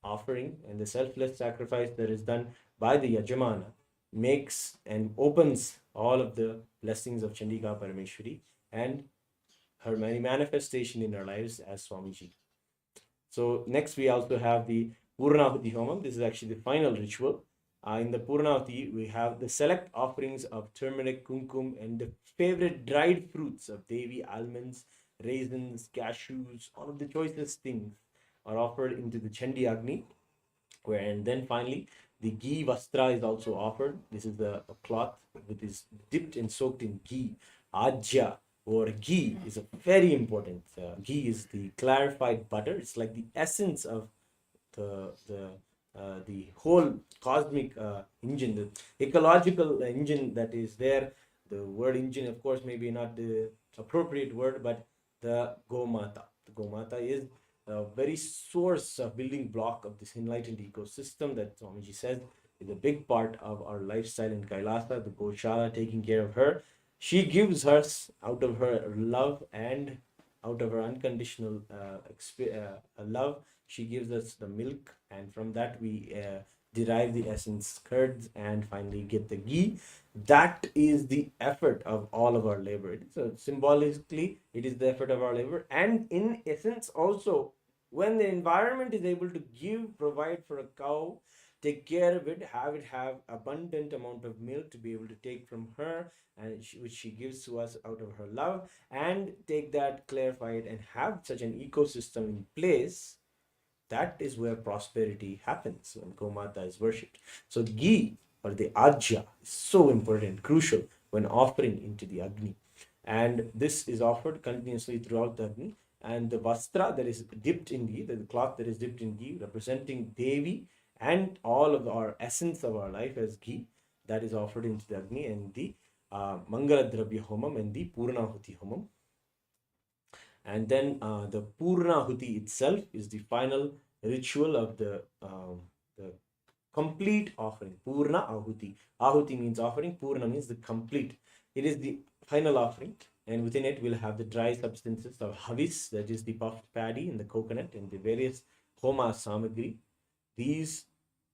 offering and the selfless sacrifice that is done by the Yajamana makes and opens all of the blessings of Chandika Parameshwari and her many manifestation in our lives as Swamiji. So next we also have the Purnahuti Homam. This is actually the final ritual. In the Purnahuti, we have the select offerings of turmeric, kumkum, and the favorite dried fruits of Devi, almonds, raisins, cashews, all of the choicest things are offered into the Chandi Agni. And then finally, the ghee vastra is also offered. This is a cloth which is dipped and soaked in ghee. Ajya or ghee is a very important. Ghee is the clarified butter. It's like the essence of the whole cosmic engine, the ecological engine that is there. The word engine, of course, maybe not the appropriate word, but the Gomata. The Gomata is the very source of building block of this enlightened ecosystem that Swamiji says is a big part of our lifestyle in Kailasa, the Goshala, taking care of her. She gives us out of her love and out of her unconditional love. She gives us the milk, and from that we derive the essence, curds, and finally get the ghee. That is the effort of all of our labor. So symbolically, it is the effort of our labor, and in essence also, when the environment is able to provide for a cow, take care of it, have abundant amount of milk to be able to take from her, and which she gives to us out of her love, and take that, clarify it, and have such an ecosystem in place. That is where prosperity happens when Gomata is worshipped. So ghee or the ajya is so important, crucial when offering into the Agni. And this is offered continuously throughout the Agni. And the vastra that is dipped in ghee, the cloth that is dipped in ghee, representing Devi and all of our essence of our life as ghee, that is offered into the Agni, and the Mangala Dravya Homam and the Purnahuti Homam. And then the Purnahuti itself is the final ritual of the complete offering. Purna Ahuti. Ahuti means offering. Purna means the complete. It is the final offering, and within it we'll have the dry substances of Havis, that is the puffed paddy and the coconut and the various Homa Samagri. These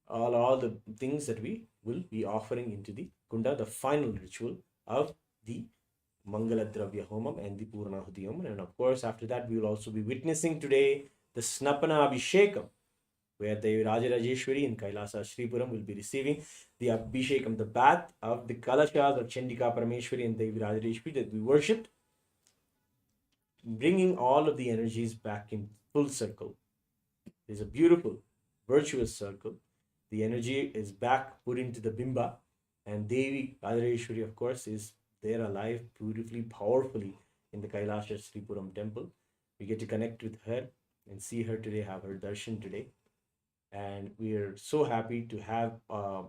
are all the things that we will be offering into the Kunda, the final ritual of the Mangala Dravya Homam and the Purnahuti Homam. And of course, after that, we will also be witnessing today the Snapana Abhishekam, where the Rajarajeshwari in Kailasa Shripuram will be receiving the Abhishekam, the bath of the Kalashas of Chandika Parameshwari and Devi Rajarajeshwari that we worshipped, bringing all of the energies back in full circle. It is a beautiful, virtuous circle. The energy is back put into the Bimba, and Devi Rajarajeshwari, of course, is there alive beautifully, powerfully in the Kailasa Shripuram temple. We get to connect with her and see her today, have her darshan today. And we are so happy to have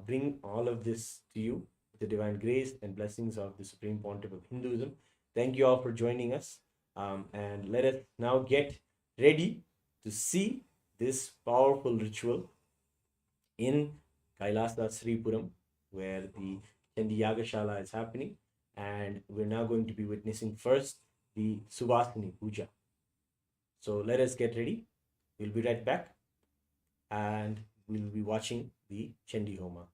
bring all of this to you, the divine grace and blessings of the Supreme Pontiff of Hinduism. Thank you all for joining us. And let us now get ready to see this powerful ritual in Kailasa Sripuram, where the Chandi Yagashala is happening. And we're now going to be witnessing first the Subhasini Puja. So let us get ready. We'll be right back, and we'll be watching the Chandi Homa.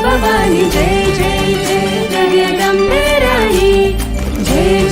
Bhavani जय जय जय जगदम्बे रानी जय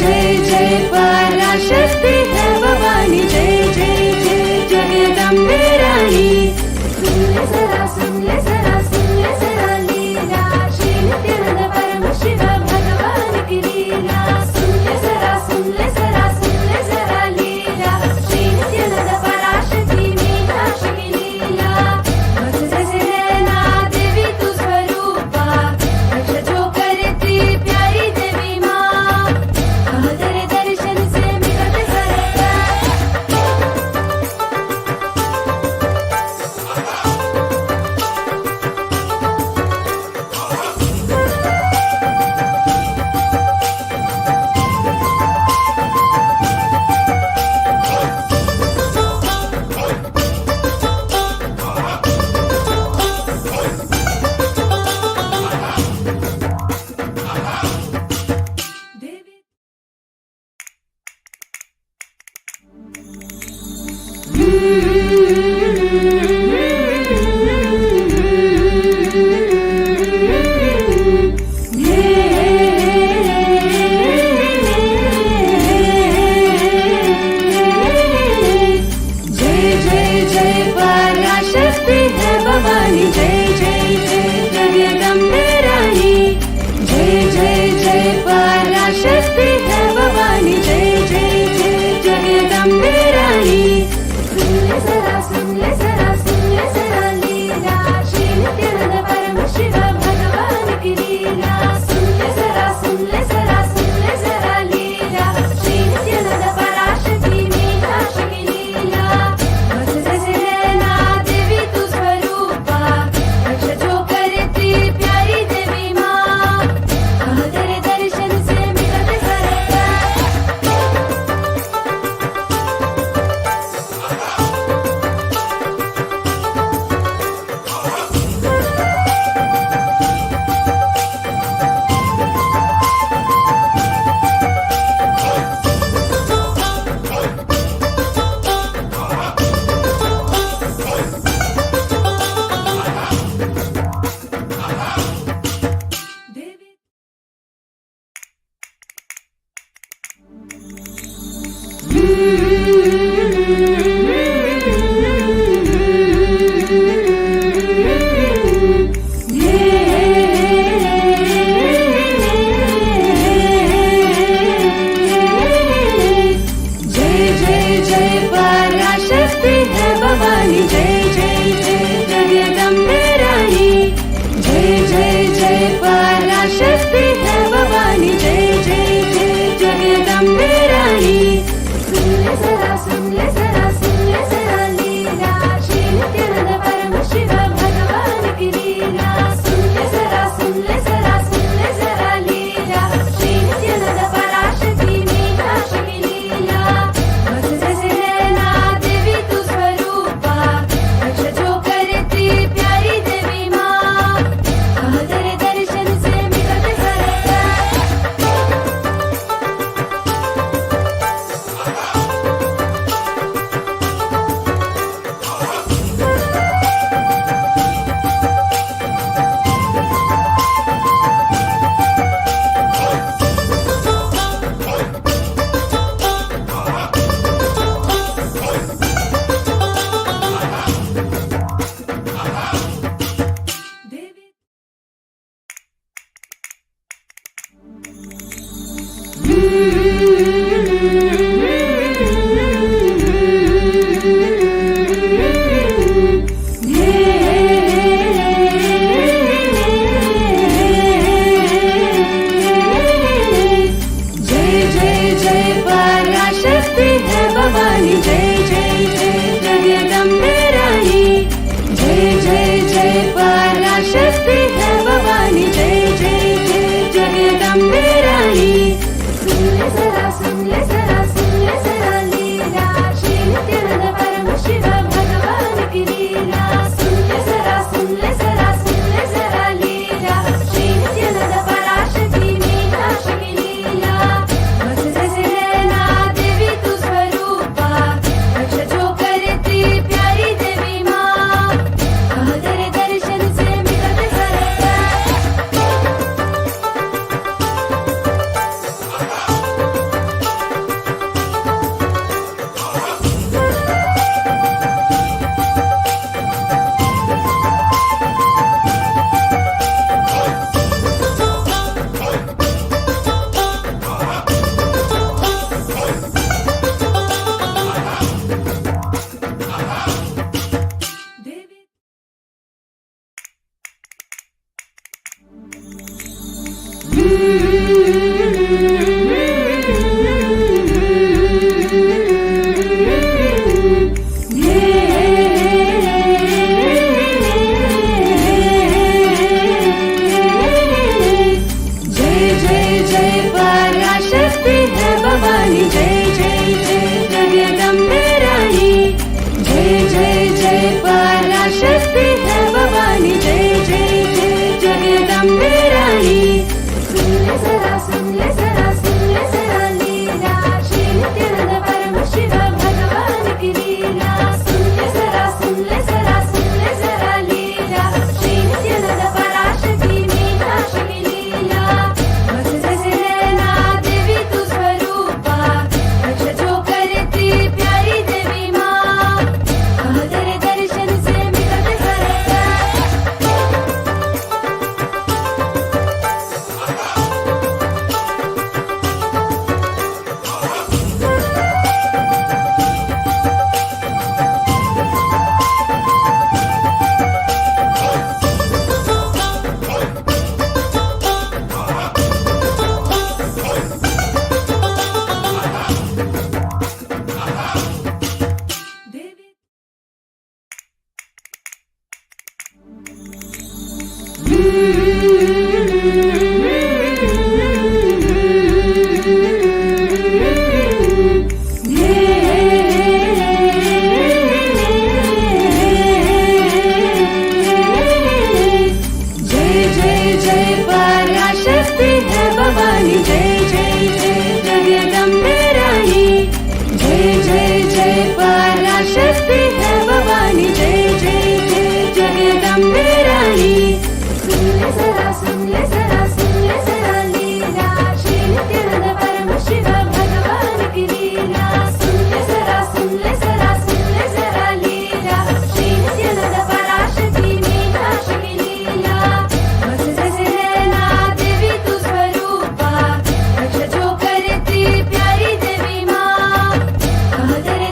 जय पराशक्ति है भवानी, जय जय जय जगदम्बे रानी। जय जय जय पराशक्ति है भवानी, जय जय जय जगदम्बे रानी। सुन ले जरा, सुन ले जरा, सुन ले जरा लीला, श्री नित्यानंद परमशिव भगवान की लीला। सुन ले जरा, सुन ले जरा, सुन ले जरा लीला, श्री नित्यानंद पराशक्ति मीनाक्षी की लीला। बस जैसे नैना देवी तू स्वरूपा, रक्षा जो करती प्यारी देवी माँ। तेरे दर्शन से मिलत सरता। जय जय जय पराशक्ति है भवानी, जय जय जय जगदम्बे रानी। जय जय जय पराशक्ति है भवानी, जय जय जय जगदम्बे रानी। सुन ले जरा, सुन ले जरा, सुन ले जरा लीला, श्री नित्यानंद परमशिव भगवान की लीला। सुन ले जरा, सुन ले जरा, सुन ले जरा लीला, श्री नित्यानंद पराशक्ति मीनाक्षी की लीला। बस जैसे नैना देवी तू स्वरूपा, रक्षा जो करती प्यारी देवी माँ। तेरे दर्शन से मिलत सरता। जय जय जय पराशक्ति है भवानी, जय जय जय जगदम्बे रानी। जय जय जय पराशक्ति है भवानी, जय जय जय जगदम्बे रानी। सुन ले जरा, सुन ले जरा, सुन ले जरा लीला, श्री नित्यानंद परमशिव भगवान की लीला। सुन ले जरा, सुन ले जरा, सुन ले जरा लीला, श्री नित्यानंद पराशक्ति मीनाक्षी की लीला। बस जैसे नैना देवी तू स्वरूपा, रक्षा जो करती प्यारी देवी माँ। तेरे दर्शन से मिलत सरता। जय जय जय पराशक्ति है भवानी, जय जय जय जगदम्बे रानी। जय जय जय पराशक्ति है भवानी, जय जय जय जगदम्बे रानी। सुन ले जरा, सुन ले जरा, सुन ले जरा लीला, श्री नित्यानंद परमशिव भगवान की लीला। सुन ले जरा, सुन ले जरा, सुन ले जरा लीला, श्री नित्यानंद पराशक्ति मीनाक्षी की लीला। बस जैसे नैना देवी तू स्वरूपा, रक्षा जो करती प्यारी देवी माँ। तेरे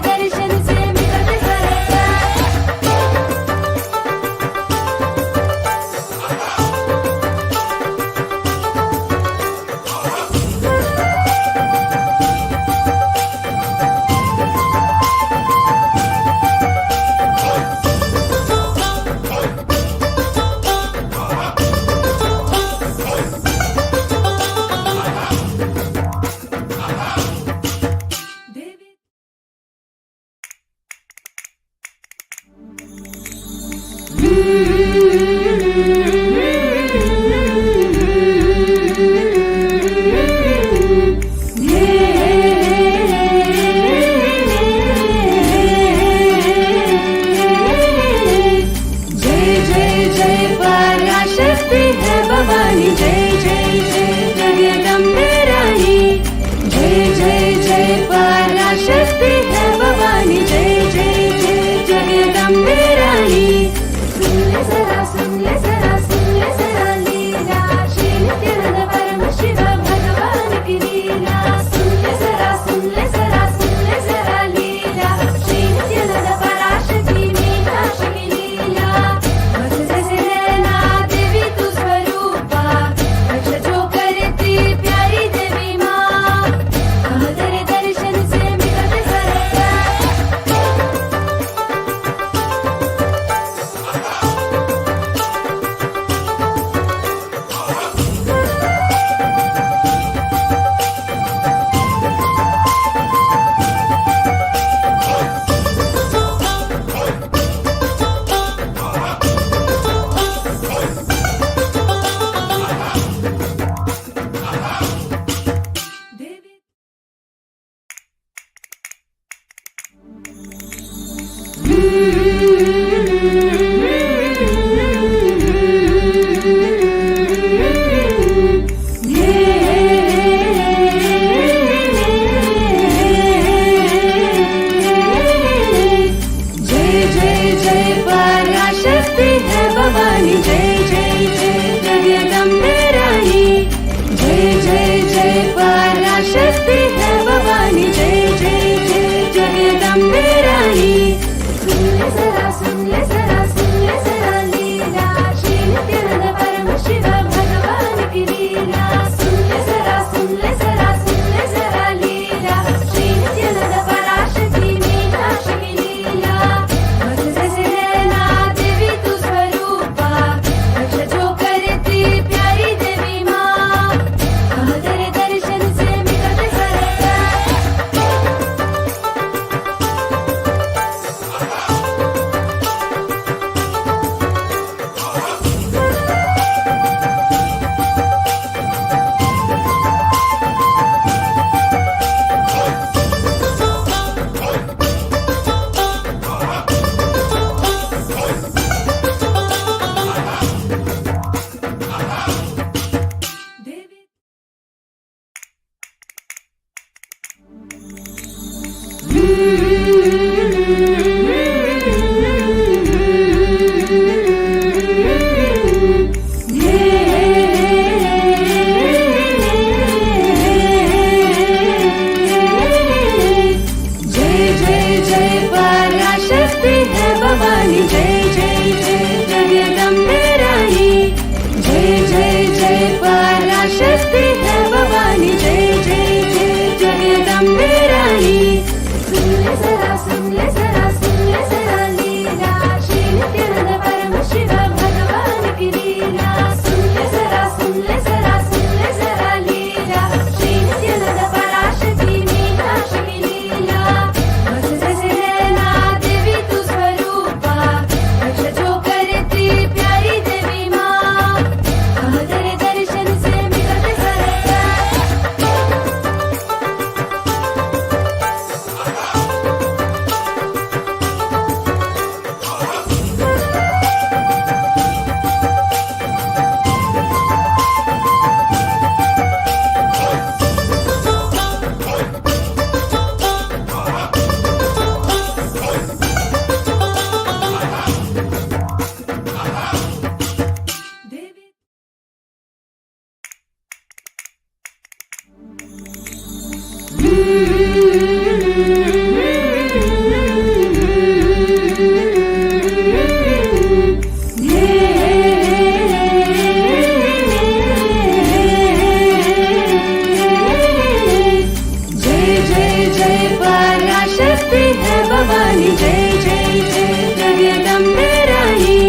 भवानी जय जय जय जगदम्बे रानी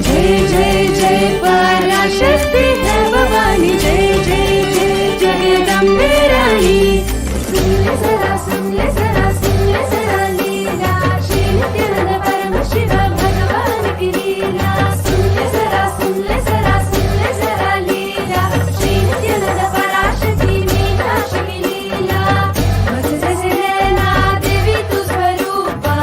जय जय जय पराशक्ति है भवानी जय जय जय जगदम्बे रानी सुन ले जरा लीला श्री नित्यानंद परमशिव भगवान की लीला सुन ले जरा लीला श्री नित्यानंद पराशक्ति मीनाक्षी की लीला मत जैसे नैना देवी तू स्वरूपा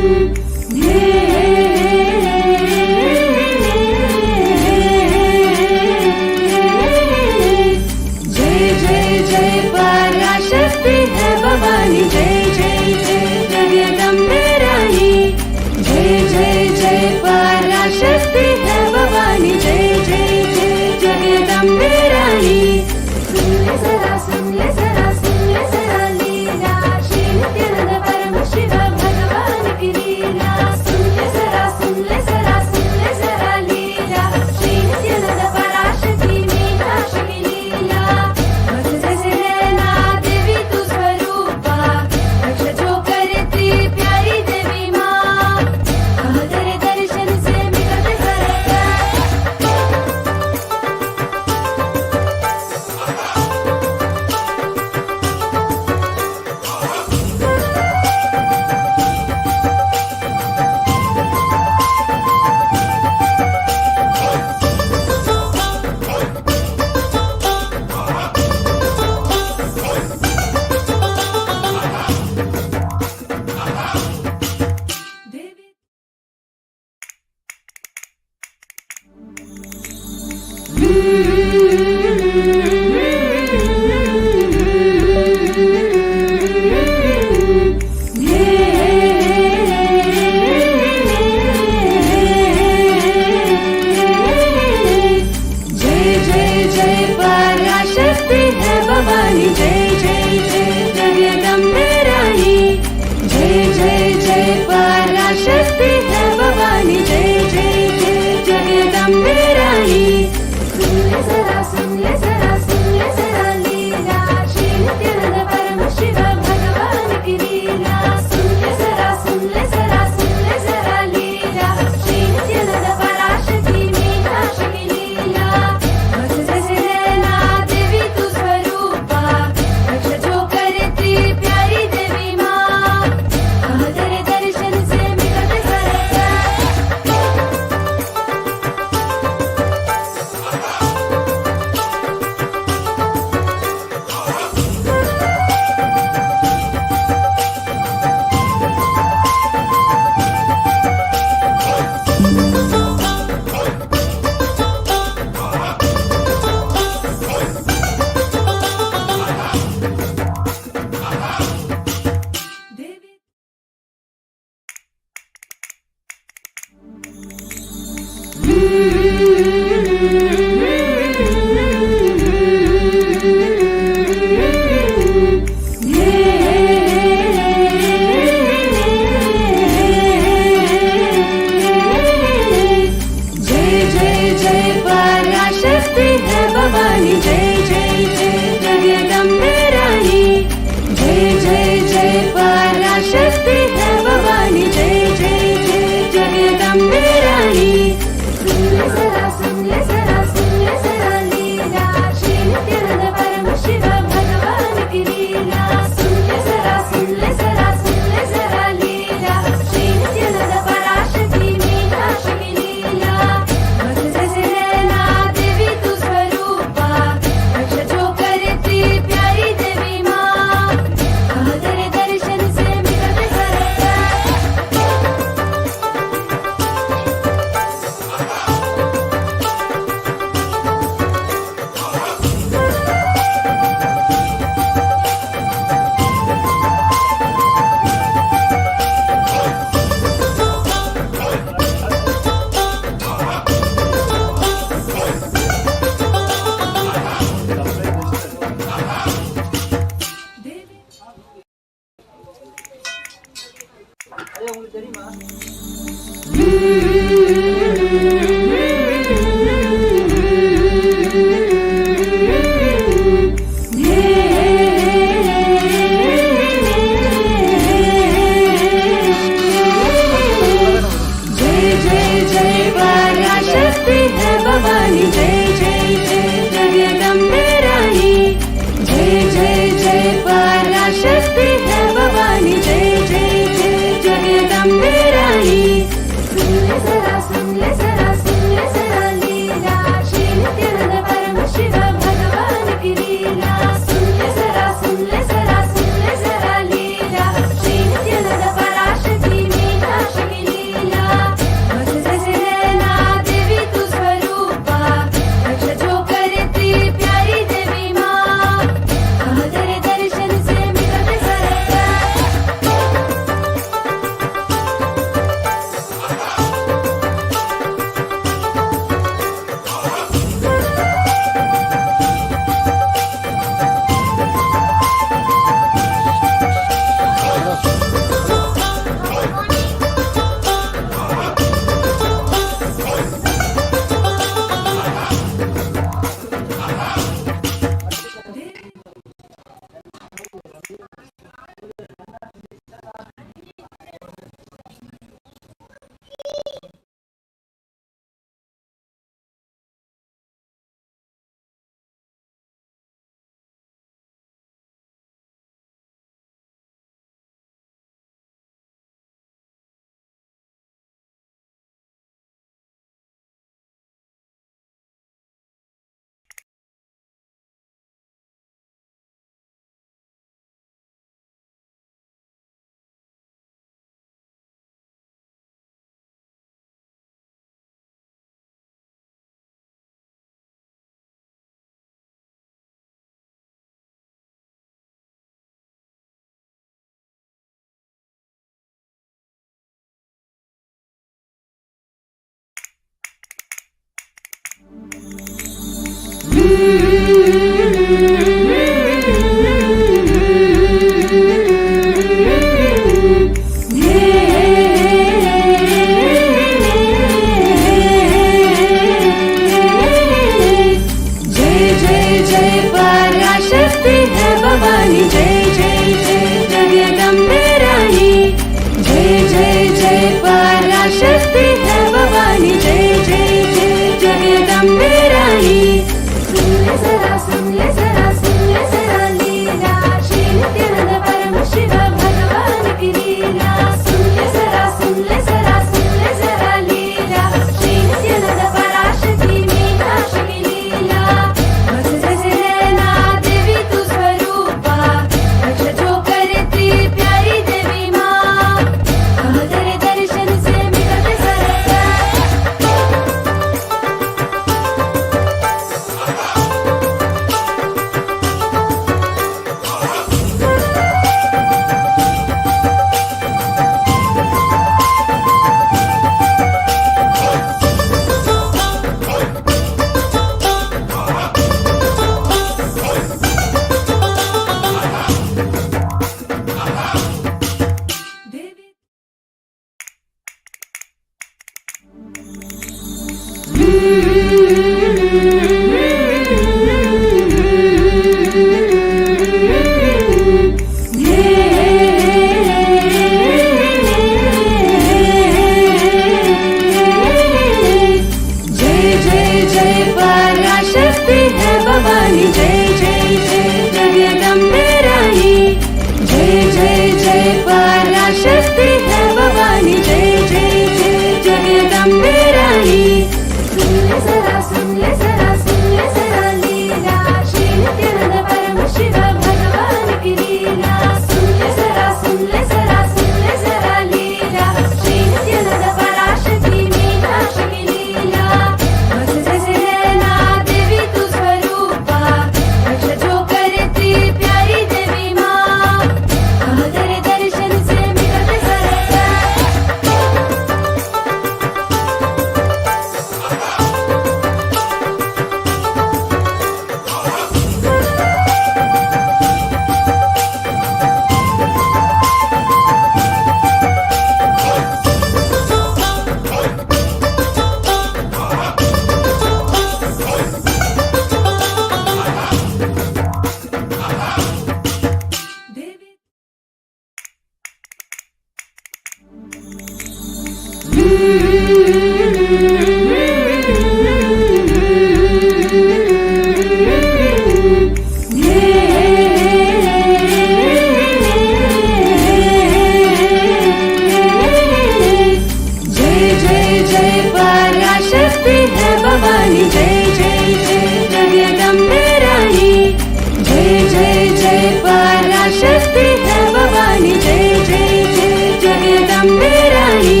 जगदम्बे रानी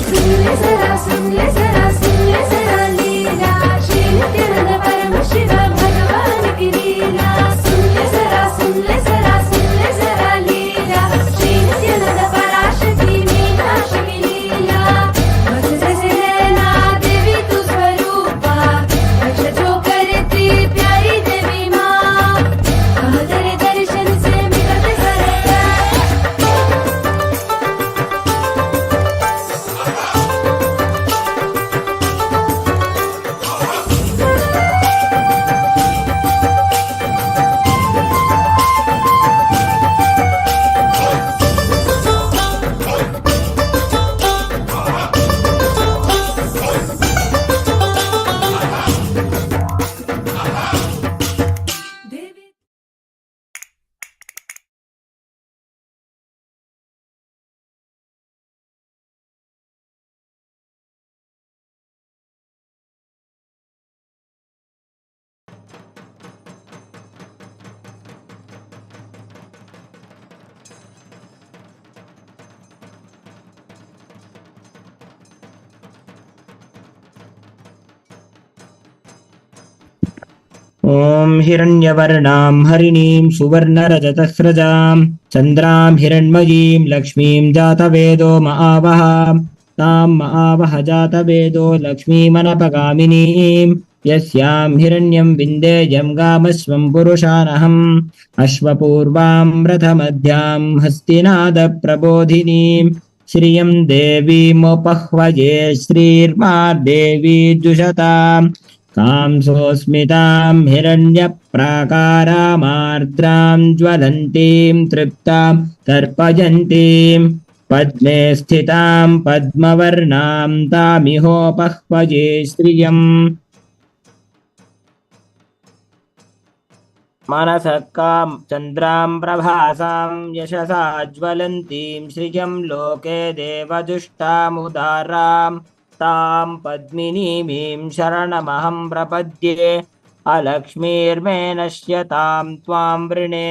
सुन ले जरा सुन ले जरा सुन ले जरा लीला श्री नित्यानंद परमशिव भगवान की लीला सुन ले जरा सुन ले जरा सुन ले जरा लीला श्री नित्यानंद पराशक्ति मीनाक्षी की लीला मत जैसे नैना देवी तू स्वरूपा रक्ष जो करती प्यारी देवी माँ कहाँ तेरे दर्शन से मिलते सरकार ॐ हिरण्यवर्णां हरिणीं सुवर्णरजतस्रजां चन्द्रां हिरण्मयीं लक्ष्मीं जातवेदो महावः तां महावः जातवेदो लक्ष्मीमनपगामिनीं यस्यां हिरण्यं विन्देयं गामस्वं पुरुषानहम् अश्वपूर्वां रथमध्यां हस्तिनादप्रबोधिनीं श्रियं देवीमुपह्वये श्रीर्मादेवी जुषताम् कांसोऽस्मितां हिरण्यप्राकारामार्द्रां ज्वलन्तीं तृप्तां तर्पयन्तीं पद्मे स्थितां पद्मवर्णां तामिहोपह्वये श्रियम् मनसः कां चन्द्रां प्रभासां यशसा ज्वलन्तीं श्रियं लोके देवदुष्टामुदारां तां पद्मिनीमीं शरणमहं प्रपद्ये अलक्ष्मीर्मे नश्यतां त्वां वृणे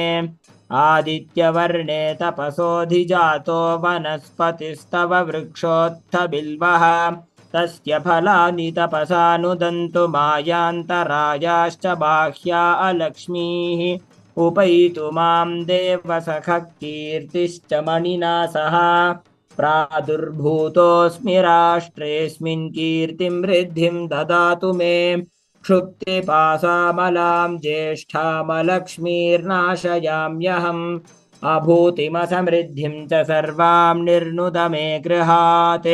आदित्यवर्णे तपसोऽधिजातो वनस्पतिस्तव वृक्षोत्थबिल्वः तस्य फलानि तपसानुदन्तु मायान्तरायाश्च बाह्या अलक्ष्मीः उपैतु मां देवसखः कीर्तिश्च मणिना सह प्रादुर्भूतोऽस्मि राष्ट्रेऽस्मिन् कीर्तिं वृद्धिं ददातु मे क्षुप्तिपासामलां ज्येष्ठामलक्ष्मीर्नाशयाम्यहम् अभूतिमसमृद्धिं च सर्वां निर्नुद मे गृहात्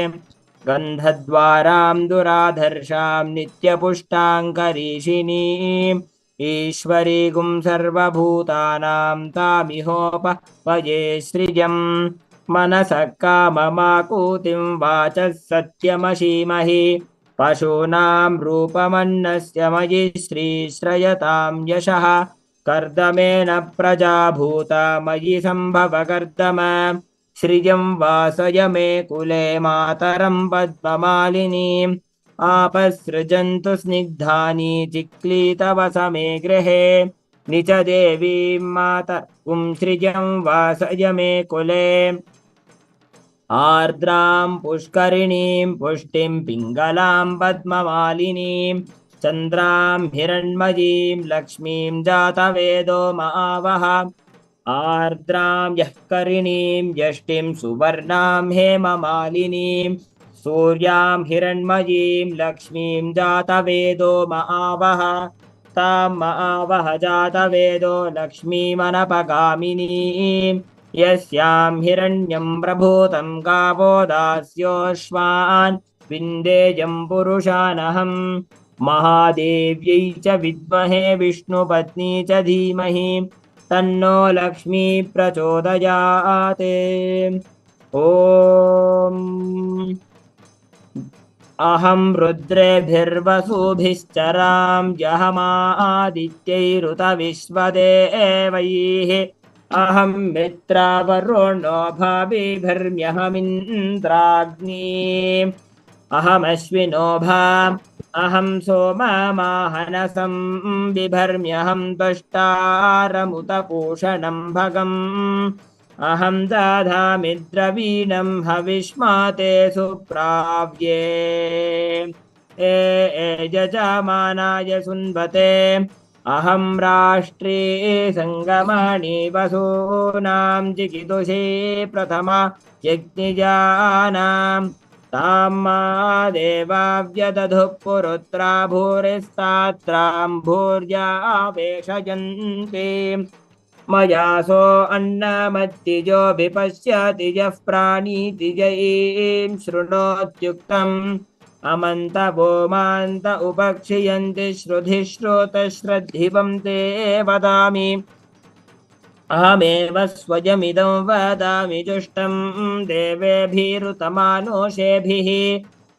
गन्धद्वारां दुराधर्षां नित्यपुष्टाङ्करीषिणीम् ईश्वरीगुं सर्वभूतानां तामिहोपह्वये श्रियम् मनसः काममाकूतिं वाचः सत्यमशीमहि पशूनां रूपमन्नस्य मयि श्रीश्रयतां यशः कर्दमेन प्रजा भूता मयि सम्भव कर्दम श्रियं वासय मे कुले मातरं पद्ममालिनीम् आपसृजन्तु स्निग्धानि चिक्लीतवस मे गृहे निच देवीं मातरं श्रियं वासय मे कुले आर्द्रां पुष्करिणीं पुष्टिं पिङ्गलां पद्ममालिनीं चन्द्रां हिरण्मयीं लक्ष्मीं जातवेदो महावः आर्द्रां यः करिणीं यष्टिं सुवर्णां हेममालिनीं सूर्यां हिरण्मयीं लक्ष्मीं जातवेदो महावः तां महावः जातवेदो लक्ष्मीमनपगामिनीं यस्यां हिरण्यं प्रभूतं गावो दास्योऽश्वान् विन्देयं पुरुषानहम् महादेव्यै च विद्महे विष्णुपत्नी च धीमहि तन्नो लक्ष्मी प्रचोदयात् ॐ अहं रुद्रेभिर्वसुभिश्चरां जहमादित्यैरुत विश्वदेवैः अहं मित्रावरुणो भाविभिर्म्यहमिन्द्राग्नी अहमश्विनो भाम् अहं सोममाहनसं बिभर्म्यहं त्वष्टारमुतपूषणं भगम् अहं दधामि द्रवीणं हविष्माते सुप्राव्ये यजमानाय सुन्वते अहं राष्ट्रे सङ्गमणि वसूनां चिकितुषे प्रथमा यज्ञजानां तां मा देवा व्यदधुः पुरुत्रा भूरिस्तात्रां भूर्यावेशयन्ति मयासो अन्नमत्तिजो विपश्यति यः प्राणीतिजयीं शृणोत्युक्तम् अमन्तवो मान्त उपक्षियन्ति श्रुधि श्रोतश्रद्धिवं ते वदामि अहमेव स्वयमिदं वदामि जुष्टं देवेभिरुतमानुषेभिः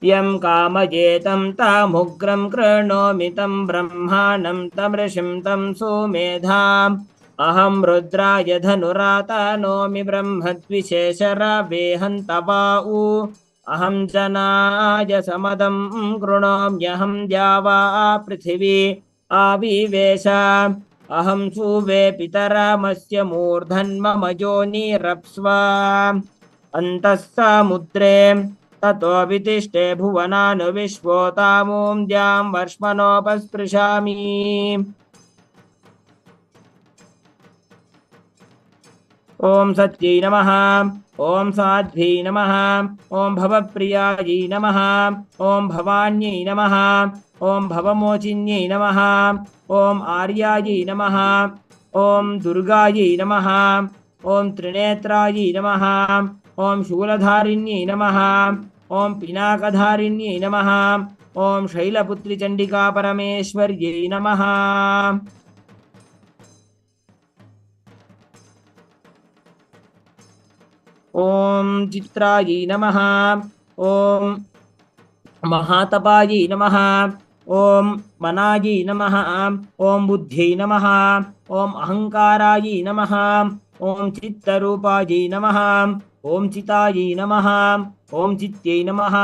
यं कामयेतं तमुग्रं कृणोमि तं ब्रह्माणं तमृषिं तं सुमेधाम् अहं रुद्राय धनुरातनोमि ब्रह्मद्विशेषरवेहन्तवाउ अहं जनाय समदं कृणोम्यहं द्यावा पृथिवी आविवेश अहं सुवे पितरमस्य मूर्धन्मम योनिरप्स्व अन्तः समुद्रे ततो वितिष्ठे भुवनानि विश्वोतामुं द्यां वर्ष्मणोपस्पृशामि ॐ सत्यै नमः ॐ साध्वी नमः ॐ भवप्रियायै नमः ॐ भवान्यै नमः ॐ भवमोचिन्यै नमः ॐ आर्यायै नमः ॐ दुर्गायै नमः ॐ त्रिनेत्रायै नमः ॐ शूलधारिण्यै नमः ॐ पिनाकधारिण्यै नमः ॐ शैलपुत्री चण्डिका परमेश्वर्यै नमः ॐ चित्रायै नमः ॐ महातपायै नमः ॐ मनायै नमः ॐ बुद्ध्यै नमः ॐ अहङ्कारायै नमः ॐ चित्तरूपायै नमः ॐ चितायै नमः ॐ चित्यै नमः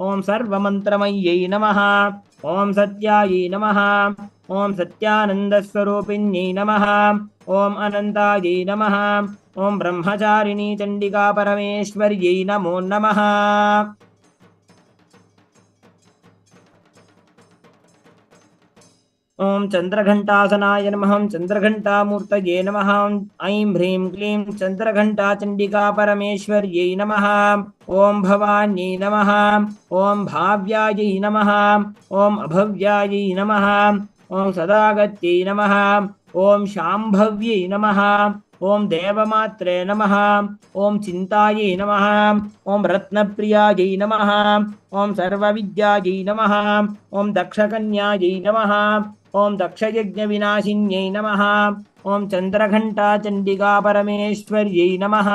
ॐ सर्वमन्त्रमय्यै नमः ॐ सत्यायै नमः ॐ सत्यानन्दस्वरूपिण्यै नमः ॐ अनन्तायै नमः ॐ ब्रह्मचारिणी चण्डिका परमेश्वर्यै नमो नमः ॐ चन्द्रघण्टासनाय नमः चन्द्रघण्टामूर्तये नमः ऐं ह्रीं क्लीं चन्द्रघण्टा चण्डिका परमेश्वर्यै नमः ॐ भवान्यै नमः ॐ भाव्यायै नमः ॐ अभव्यायै नमः ॐ सदागत्यै नमः ॐ शाम्भव्यै नमः ॐ देवमात्रे नमः ॐ चिन्तायै नमः ॐ रत्नप्रियायै नमः ॐ सर्वविद्यायै नमः ॐ दक्षकन्यायै नमः ॐ दक्षयज्ञविनाशिन्यै नमः ॐ चन्द्रघण्टा चण्डिका परमेश्वर्यै नमः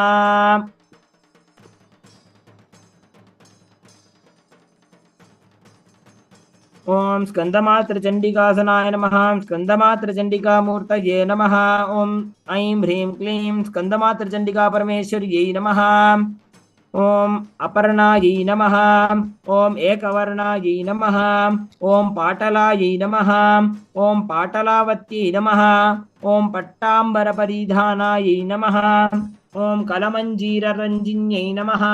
ॐ स्कन्दमातृचण्डिकासनाय नमः स्कन्दमातृचण्डिकामूर्तये नमः ॐ ऐं ह्रीं क्लीं स्कन्दमातृचण्डिका परमेश्वर्यै नमः ॐ अपर्णायै नमः ॐ एकवर्णायै नमः ॐ पाटलायै नमः ॐ पाटलावत्यै नमः ॐ पट्टाम्बरपरिधानायै नमः ॐ कलमञ्जीररञ्जिन्यै नमः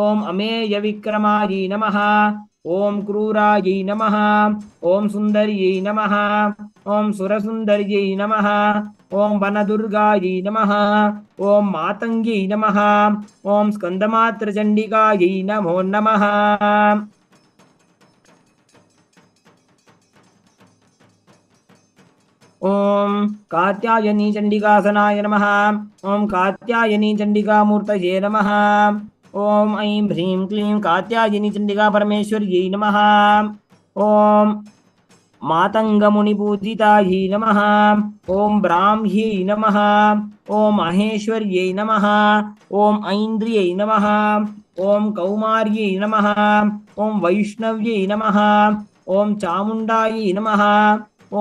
ॐ अमेयविक्रमायै नमः ॐ क्रूरायै नमः ॐ सुन्दर्यै नमः ॐ सुरसुन्दर्यै नमः ॐ वनदुर्गायै नमः ॐ मातङ्ग्यै नमः ॐ स्कन्दमातृचण्डिकायै नमो नमः ॐ कात्यायनी चण्डिकासनाय नमः ॐ कात्यायनी चण्डिकामूर्तये नमः ॐ ऐं ह्रीं क्लीं कात्यायनी चण्डिका परमेश्वर्यै नमः ॐ मातङ्गमुनिपूजितायै नमः ॐ ब्राह्म्यै नमः ॐ महेश्वर्यै नमः ॐ ऐन्द्रियै नमः ॐ कौमार्यै नमः ॐ वैष्णव्यै नमः ॐ चामुण्डायै नमः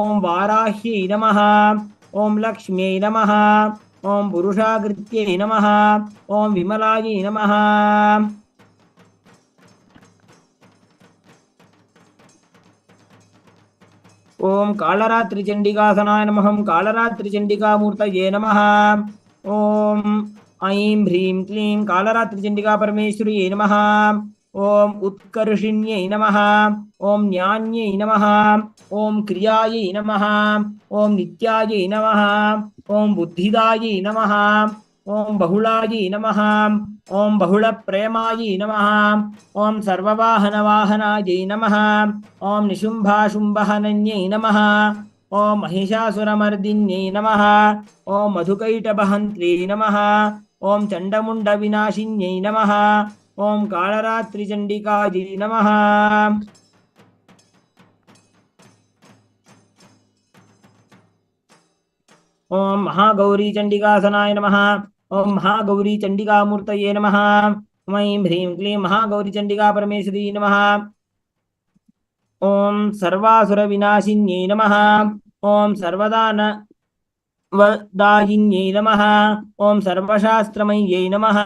ॐ वाराह्यै नमः ॐ लक्ष्म्यै नमः ॐ पुरुषाकृत्यै नमः ॐ विमलायै नमः ॐ कालरात्रिचण्डिकासनाय नमः कालरात्रिचण्डिकामूर्तये नमः ॐ ऐं ह्रीं क्लीं कालरात्रि चंडिका परमेश्वर्यै नमः। ओम उत्कर्षिण्यै नमः। ओम ज्ञान्यै नमः। ओम क्रियायै नमः। ओम नित्यायै नमः। ओम बुद्धिदायै नमः। ओम बहुलायै नमः। ओम बहुलप्रेमायै नमः। ओम सर्ववाहनवाहनायै नमः। ओम निशुम्भाशुम्भहनन्यै नमः। ओम महिषासुरमर्दिन्यै नमः। ओम मधुकैटभहन्त्यै नमः। ओम चण्डमुण्डविनाशिन्यै नमः। ओम कालरात्रि चंडिकायै नमः। ओम महागौरी चंडिकासनाय नमः। ओम महागौरी चंडिकामूर्तये नमः। ऐं ह्रीं क्लीं महागौरी चंडिका परमेश्वरी नमः। ओम सर्वासुरविनाशिन्यै नमः। ओम सर्वदानवदायिन्यै नमः। ओम सर्वशास्त्रमय्यै नमः।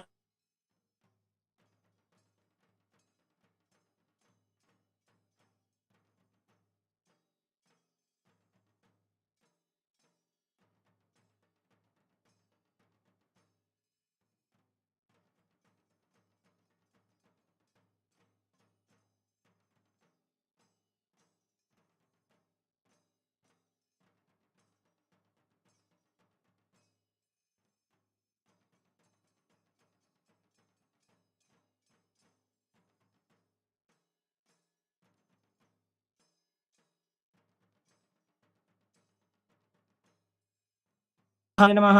नमः।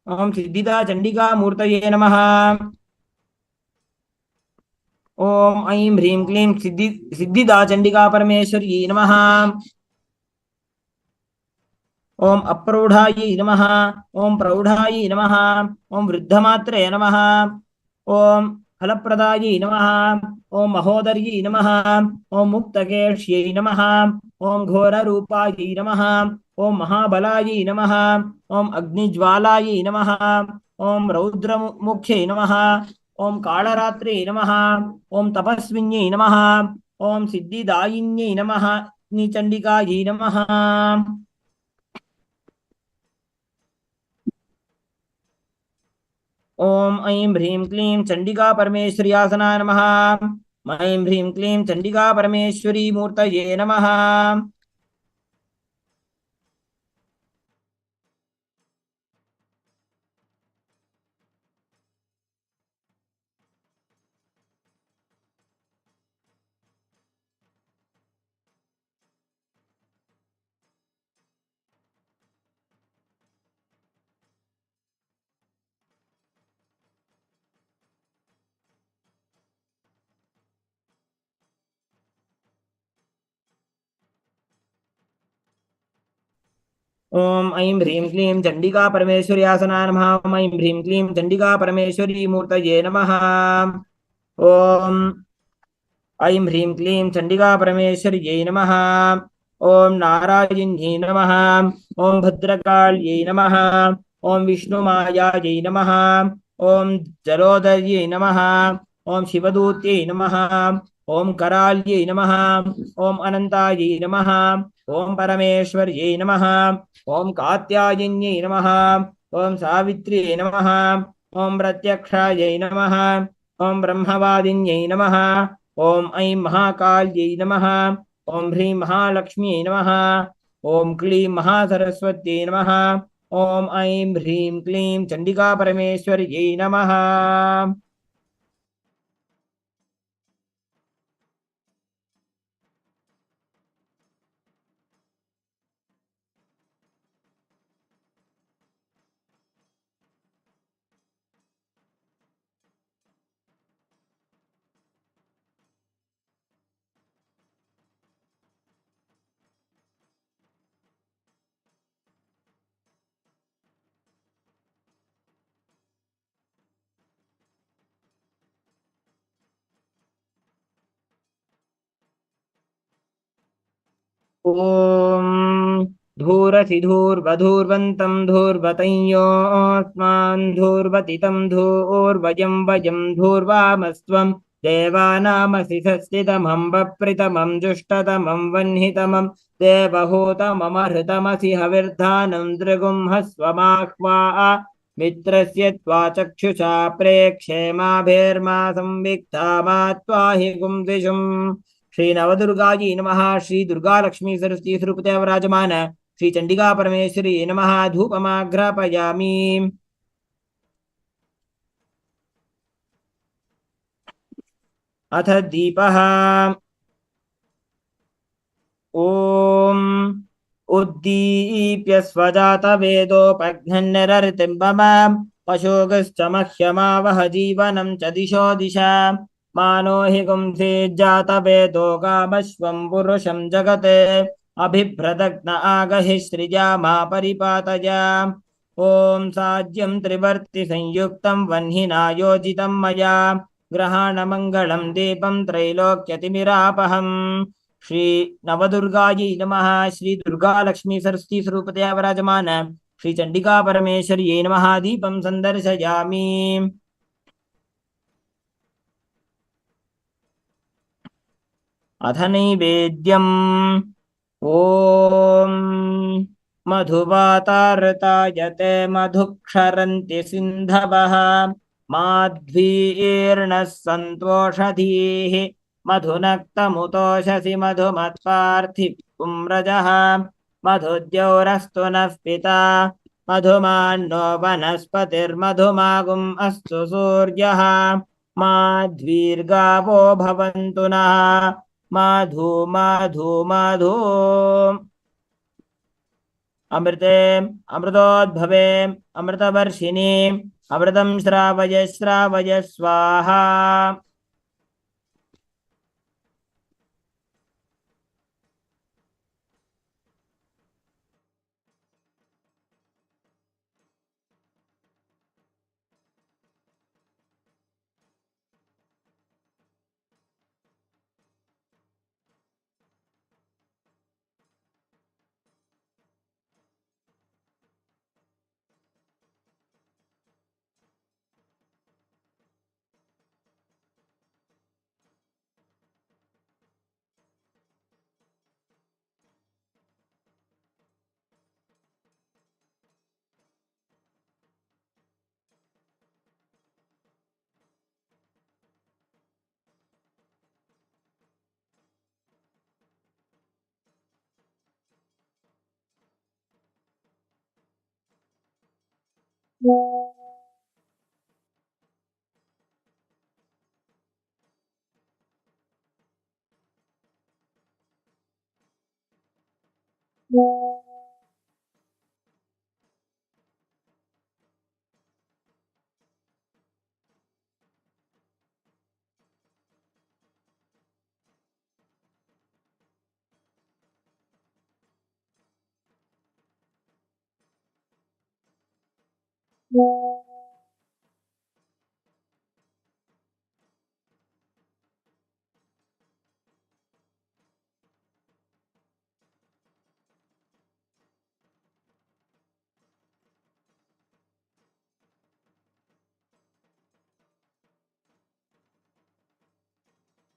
ओम सिद्धिदा चंडिका मूर्तये नमः। ओम ऐं ह्रीं क्लीं सिद्धिदा चंडिका परमेश्वर्यै नमः। ओम अप्रौढायै नमः। ओम प्रौढायै नमः। ओम वृद्धमात्रे नमः। ओम फलप्रदायै नमः। ओम महोदर्यै नमः। ओम मुक्तकेश्यै नमः। ओम घोररूपायै नमः। ओम महाबलायै नमः। ओम अग्निज्वालायै नमः। ओम रौद्रमुख्यै नमः। ओम कालरात्रे नमः। ओम तपस्विन्यै नमः। ओम सिद्धिदायिन्यै नमः। निचंडिकायै नमः। ओम ऐं ह्रीं क्लीं चंडिका परमेश्वरी आसनाय नमः। ऐं ह्रीं क्लीं चंडिका परमेश्वरी मूर्तये नमः। ओम ऐं ह्रीं क्लीं चंडिका परमेश्वरी आसनाय नमः। ऐं ह्रीं क्लीं चंडिका परमेश्वरी मूर्तये नमः। ओम ऐं ह्रीं क्लीं चंडिका परमेश्वर्यै नमः। ओम नारायण्यै नमः। ओम भद्रकाल्यै नमः। ओम विष्णुमायायै नमः। ओम जलोदर्यै नमः। ओम शिवदूत्यै नमः। ओम कराल्यै नमः। ओम अनन्तायै नमः। ओम परमेश्वर्यै नमः। ओम कात्यायन्यै नमः। ओम सावित्र्यै नमः। ओम प्रत्यक्षायै नमः। ओम ब्रह्मवादिन्यै नमः। ओम ऐं महाकाल्यै नमः। ओम ह्रीं महालक्ष्म्यै नमः। ओम क्लीं महासरस्वत्यै नमः। ओम ऐं ह्रीं क्लीं चंडिका परमेश्वर्यै नमः। ओम धूरसिधूर्वधूर्वन्तं धूर्वतञ्योऽस्मान् धूर्वतितं धूर्वयं वयं धूर्वामस्त्वं देवानामसि संस्थितमं वप्रितमं जुष्टतमं वह्नितमं देवहूतममहृतमसि हविर्धानं दृगुं हस्वमाह्वा मित्रस्य त्वा चक्षुषा प्रेक्षेमाभिर्मा संविक्ता मा त्वा हि गुंदिशुम्। श्री नवदुर्गायै नमः। श्री दुर्गा लक्ष्मी सरस्वती स्वरूपतया विराजमान श्री चंडिका परमेश्वरी नमः। धूपमाघ्रापयामि। अथ दीपः। ॐ उद्दीप्य स्वजातवेदोपघ्नन्निरृतिं मम पशोगश्च मह्यमावह जीवनं च दिशो दिशा मानो हि गुंसेज्जातवेदो गामश्वं पुरुषं जगत् अभिभ्रदग्न आगहि श्रिया मा परिपातय। ॐ साज्यं त्रिवर्तिसंयुक्तं वह्निना योजितं मया ग्रहाणमङ्गलं दीपं त्रैलोक्यतिमिरापहम्। श्री नवदुर्गायै नमः। श्री दुर्गा लक्ष्मी सरस्वती स्वरूपतया विराजमान श्री चंडिका परमेश्वर्यै नमः। दीपं संदर्शयामि। अथ नैवेद्यम्। ॐ मधुवातारतायते मधुक्षरन्ति सिन्धवः माध्वीर्णः सन्तोषधीः मधुनक्तमुतोषसि मधुमत्पार्थिपुंरजः मधुद्यौरस्तु नः पिता मधुमान्नो वनस्पतिर्मधुमागुम् अस्तु सूर्यः माध्वीर्गावो भवन्तु नः माधु माधु माधु। अमृते अमृतोद्भवे अमृतवर्षिणि अमृतं श्रावय श्रावय स्वाहा।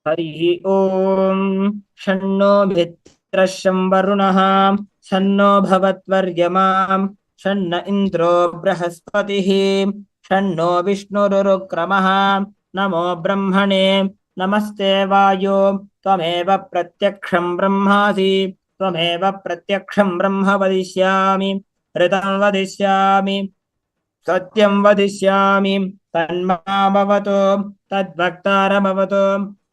हरिः ॐ शन्नो मित्रः शं वरुणः शन्नो भवत्वर्यमां शन्न इन्द्रो बृहस्पतिः शन्नो विष्णुरुक्रमः नमो ब्रह्मणे नमस्ते वायो त्वमेव प्रत्यक्षं ब्रह्मासि त्वमेव प्रत्यक्षं ब्रह्म वदिष्यामि ऋतं वदिष्यामि सत्यं वदिष्यामि तन्मामवतु तद्भक्तारमवतु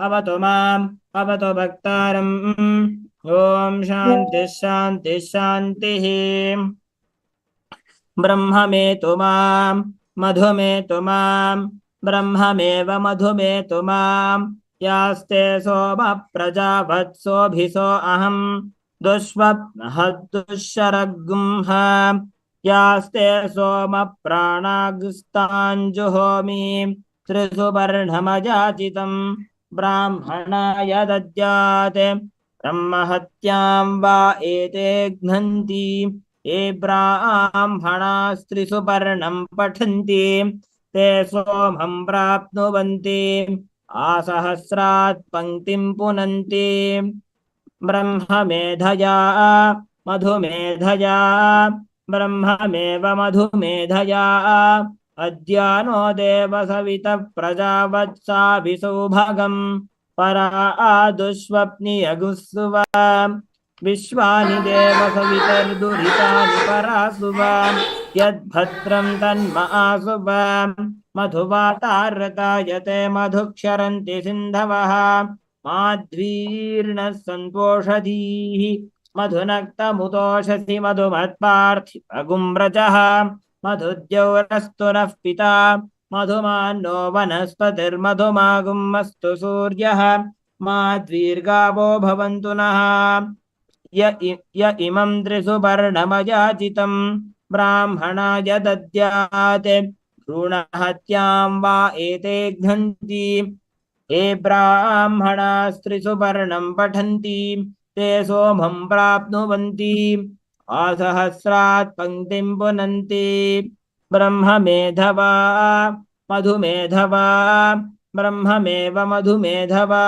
अवतु माम् अवतु भक्तारम्। ॐ शान्तिः शान्तिः शान्तिः। ब्रह्ममेतु माम् मधुमेतु माम् ब्रह्ममेव मधुमेतु माम् यास्ते सोम प्रजावत्सोऽभिसो अहम् दुष्वप्नः दुःशरगुंह यास्ते सोम प्राणागस्ताञ्जुहोमि त्रिसुवर्णमजाचितम् ब्राह्मणाय दद्यात् ब्रह्महत्यां वा एते घ्नन्ति ये ब्राह्मणास्त्रिसुपर्णं पठन्ति ते सोमं प्राप्नुवन्ति आसहस्रात् पङ्क्तिं पुनन्ति ब्रह्ममेधया मधुमेधया ब्रह्ममेव मधुमेधया अद्यानो देवसवितः प्रजावत्साभिसौभगम् परा दुष्वप्नियगुस्सुव विश्वानि देवसवितर्दुरितानि परासुव यद्भद्रं तन्म आसुव मधुवातारतायते मधुक्षरन्ति सिन्धवः माध्वीर्णः सन्तोषधीः मधुनक्तमुतोषसि मधुमत्पार्थिवगुम्रजः मधुद्यौरस्तु नः पिता मधुमान्नो वनस्पतिर्मधुमागुमस्तु सूर्यः माद्वीर्गावो भवन्तु नः य इमं त्रिसुपर्णमयाचितं ब्राह्मणाय दद्यात् भ्रूणहत्यां वा एते घ्नन्ति ये ब्राह्मणास्त्रिसुपर्णं पठन्ति ते सोमं प्राप्नुवन्ति आसहस्रात् पङ्क्तिं पुनन्ति ब्रह्ममेधवा मधुमेधवा ब्रह्ममेव मधुमेधवा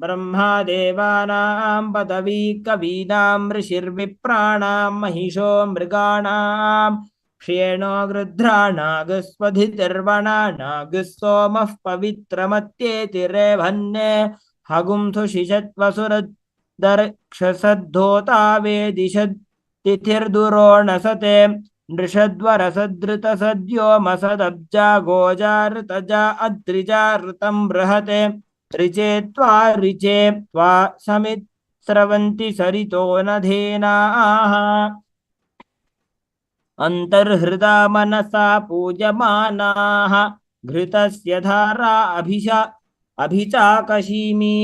ब्रह्मा देवानां पदवी कवीनां ऋषिर्विप्राणां महिषो मृगाणां क्षेणो गृध्राणागस्वधितिर्वणानागस्सोमः पवित्रमत्येतिरेभन्ने हगुंसुषिषत्वसुरदर्क्षसद्धोता वेदिषद् तिथिर्दुरोणसते नृषद्वरसदृतसद्योमसदब्जा गोजाऋतजा अद्रिजा ऋतं बृहते ऋचेत्वा ऋचे त्वा समित्स्रवन्ति सरितो नधेनाः अन्तर्हृदा मनसा पूजमानाः घृतस्य धारा अभिचाकशीमि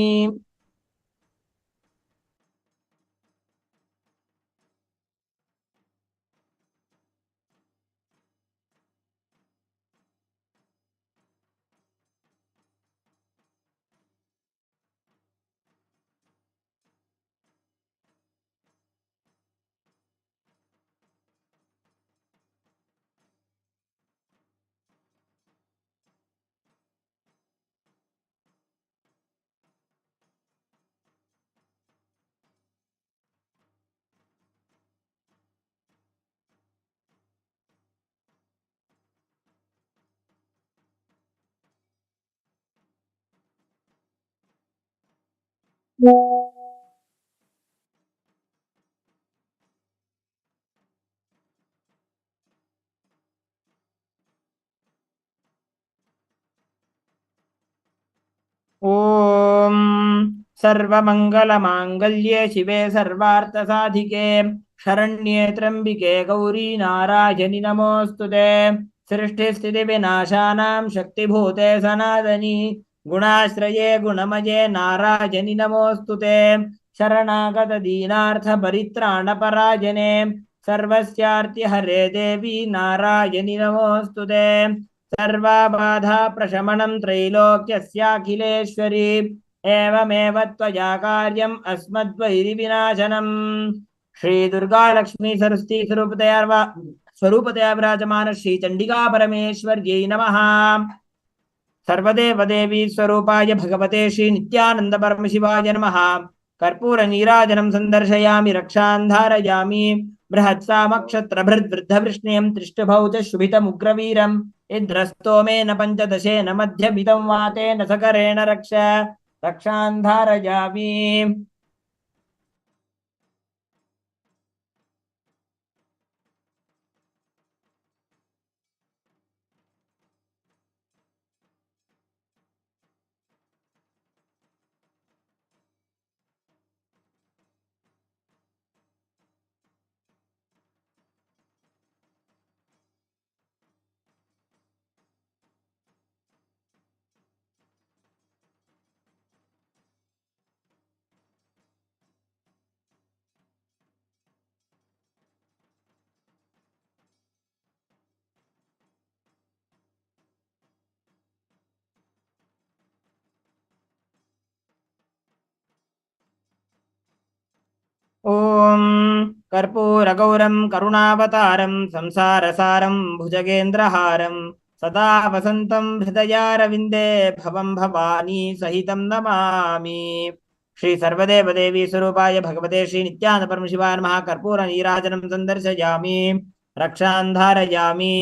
ॐ सर्वमङ्गलमाङ्गल्ये शिवे सर्वार्थसाधिके शरण्ये त्र्यम्बिके गौरी नारायणि नमोऽस्तु ते सृष्टिस्थितिविनाशानां शक्तिभूते सनातनी गुणाश्रये गुणमये नारायणि नमोऽस्तु ते शरणागतदीनार्थपरित्राणपरायणे सर्वस्यार्तिहरे देवी नारायणि नमोऽस्तु ते सर्वबाधा प्रशमनं त्रैलोक्यस्याखिलेश्वरी एवमेव त्वया कार्यम् अस्मद्वैरिविनाशनम् श्री दुर्गा लक्ष्मी सरस्वती स्वरूपतया विराजमान श्री चंडिका परमेश्वर्यै नमः सर्वदेव देवी स्वरूपाय भगवते श्री नित्यानंद परमशिवाय नमः कर्पूर नीराजनं संदर्शयामि रक्षान् धारयामि बृहत्सामक्षत्रभृद्वृद्धवृष्णेयं त्रिष्टभौ च शुभितमुग्रवीरम् इन्द्रस्तोमेन पञ्चदशेन मध्यमिदं वातेन सकरेण रक्षान् धारयामि ॐ कर्पूरगौरं करुणावतारं संसारसारं भुजगेन्द्रहारं सदा वसन्तं हृदयारविन्दे भवं भवानी सहितं नमामि श्री सर्वदेव देवी स्वरूपाय भगवते श्री नित्यानंद परमशिवाय नमः। कर्पूर नीराजनं संदर्शयामि, रक्षां धारयामि।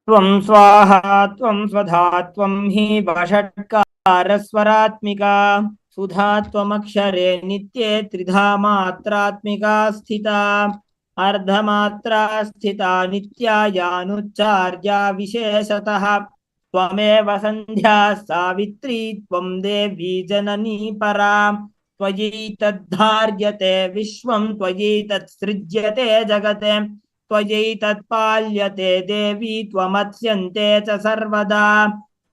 त्वं स्वाहा त्वं स्वधा त्वं हि वषट्कारस्वरात्मिका सुधा त्वमक्षरे नित्ये त्रिधा मात्रात्मिका स्थिता अर्धमात्रा स्थिता नित्यायानुच्चार्या विशेषतः त्वमेव सन्ध्या सावित्री त्वं देवी जननी परा त्वयि तद्धार्यते विश्वं त्वयि तत्सृज्यते जगते त्वयैतत्पाल्यते देवी त्वमत्स्यन्ते च सर्वदा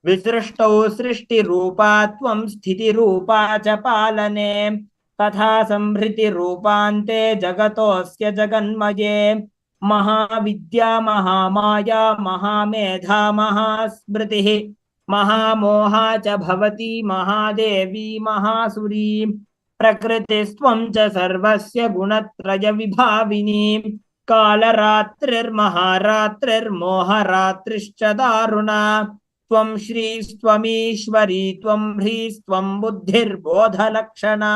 विसृष्टौ सृष्टिरूपा त्वं स्थितिरूपा च पालने तथा संहृतिरूपान्ते जगतोऽस्य जगन्मये महाविद्या महामाया महामेधा महास्मृतिः महामोहा च भवती महादेवी महासुरी प्रकृतिस्त्वं च सर्वस्य गुणत्रयविभाविनी कालरात्रिर्महारात्रिर्मोहरात्रिश्च दारुणा त्वं श्रीस्त्वमीश्वरी त्वं ह्रीस्त्वं बुद्धिर्बोधलक्षणा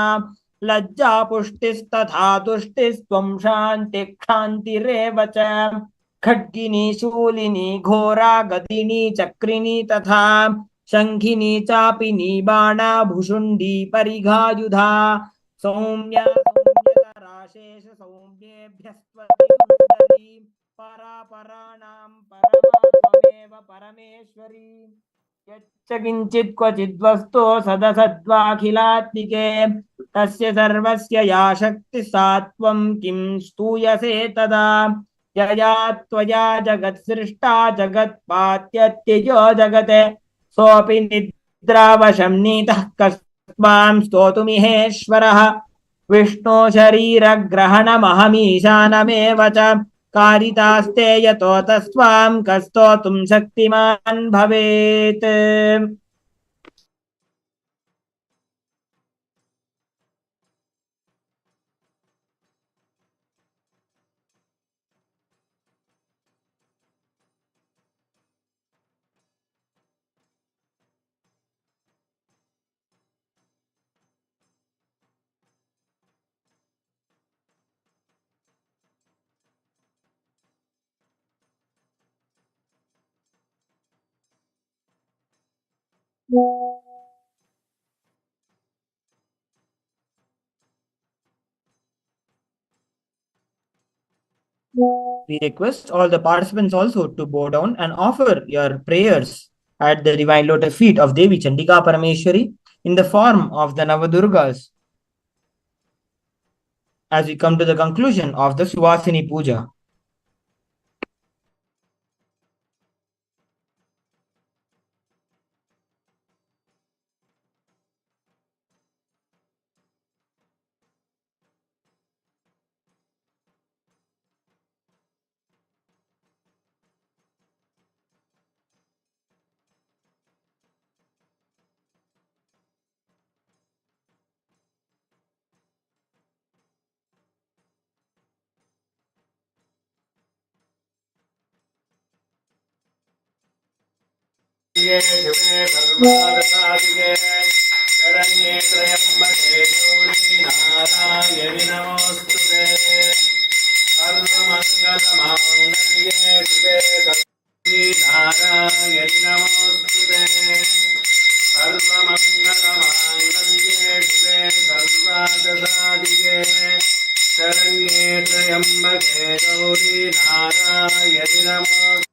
लज्जापुष्टिस्तथा तुष्टिस्त्वं शान्तिक्षान्तिरेव च खड्गिनी शूलिनी घोरा गदिनी चक्रिणी तथा शङ्खिनी चापिनी बाणा भुषुण्डी परिघायुधा सौम्या सौम्यतराशेष सौम्येभ्यस्त्वति परापराणां परमा त्वमेव परमेश्वरी यच्च किञ्चित् क्वचिद्वस्तु सदसद्वाखिलात्मिके तस्य सर्वस्य या शक्तिः सा त्वं किं स्तूयसे तदा यया त्वया जगत्सृष्टा जगत्पात्यत्यजो जगते सोऽपि निद्रावशं नीतः कस्मां स्तोतुमिहेश्वरः विष्णो शरीरग्रहणमहमीशानमेव च कारितास्ते यतो तस्त्वां कस्तोतुं शक्तिमान् भवेत्। We request all the participants also to bow down and offer your prayers at the divine lotus feet of Devi Chandika Parameshwari in the form of the Navadurgas as we come to the conclusion of the Suvasini Puja. शरण्ये त्र्यम्बके गौरी नारायणि नमोऽस्तुते सर्वमङ्गलमाङ्गल्ये शिवे सर्वै नारायणि नमोऽस्तुते सर्वमङ्गलमाङ्गल्ये शिवे सर्वार्थसाधिके शरण्ये त्र्यम्बके गौरी नारायणि नमोऽस्तुते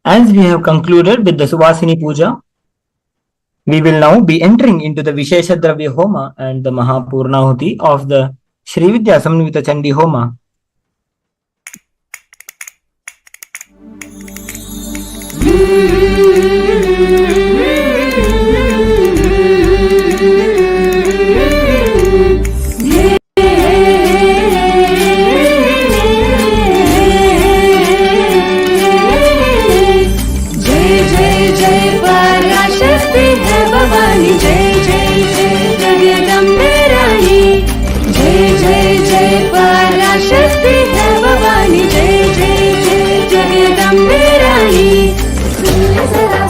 As we have concluded with the Suvasini Puja, we will now be entering into the Vishesha Dravya Homa and the Mahapurnahuti of the Sri Vidya Samanvita Chandi Homa. जय जय जय जगदम्बे रानी जय जय जय पराशक्ति है भवानी जय जय जय जगदम्बे रानी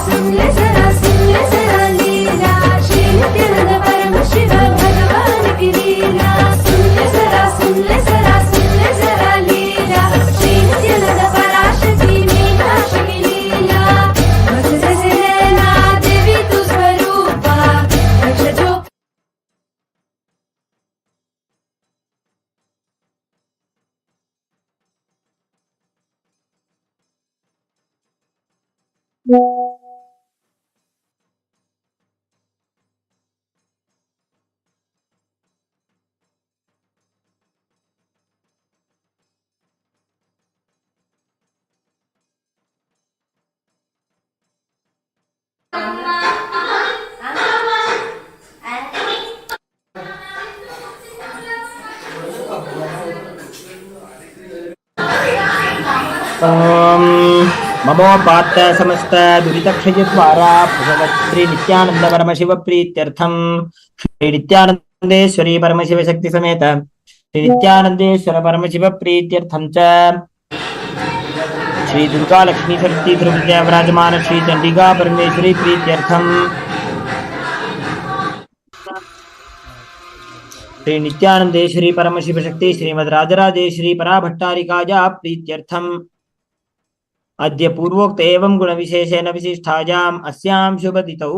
सुन ले जरा लीला श्री नित्यानंद परमशिव भगवान की लीला सुन ले जरा लीला श्री नित्यानंद पराशक्ति मीनाक्षी की लीला भक्त जैसे नैना देवी तू स्वरूपा रक्ष जो ममोपात्त समस्त दुरितक्षयद्वारा भगवत् श्री नित्यानंद परमशिव प्रीत्यर्थम श्री नित्यानंदेश्वरी परमशिव शक्ति समेत श्री नित्यानंदेश्वर परमशिव प्रीत्यर्थम च श्री दुर्गा लक्ष्मी सरस्वती ध्रुवज्ञा विराजमान श्री चंडिका परमेश्वरी प्रीत्यर्थम श्री नित्यानंदेश्वरी परमशिव शक्ति श्रीमद् राजराजेश्वरी पराभट्टारिकाया प्रीत्यर्थम अद्य पूर्वोक्त एवं गुण विशेषेण विशिष्टायाम् अस्यां शुभतिथौ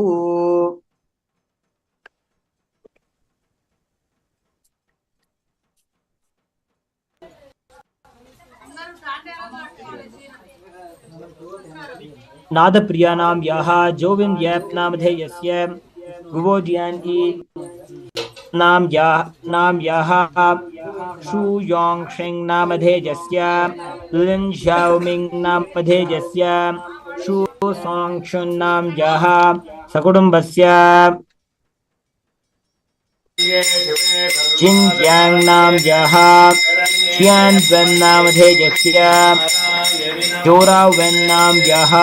नादप्रियाणां याः जोविन् यप् नामधेयस्य गुवोजियान्ति नाम याः शु योंग शेंग नामधेयस्य लिन xiaoming नामधेयस्य शु सोंग शुन नाम याः सकुटुम्बस्य जिन यांग नाम याः xian wen नामधेयस्य जोरा wen नाम याः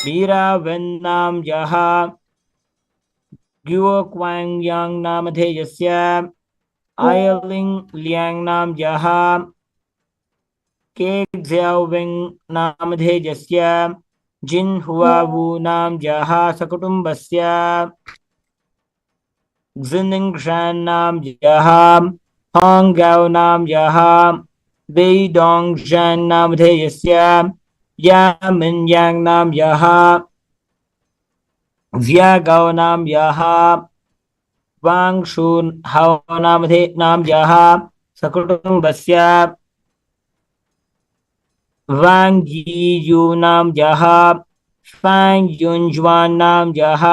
मीरा wen नाम याः Guo Quang Yang नामधेयस्य Ailing Liang नाम याः के Xiaowing नामधेयस्य जिन हुआ वु नाम याः सकुटुम्बस्य Xining Shan नाम याः Hong Gao नाम याः Wei Dong Zhan नामधेयस्य या Min Yang नाम याः Zia Gao नाम याः वांग शून हाओ नाम याः सकुटुम्बस्य वांग यी यू नाम याः फांग युन ज्वान नाम याः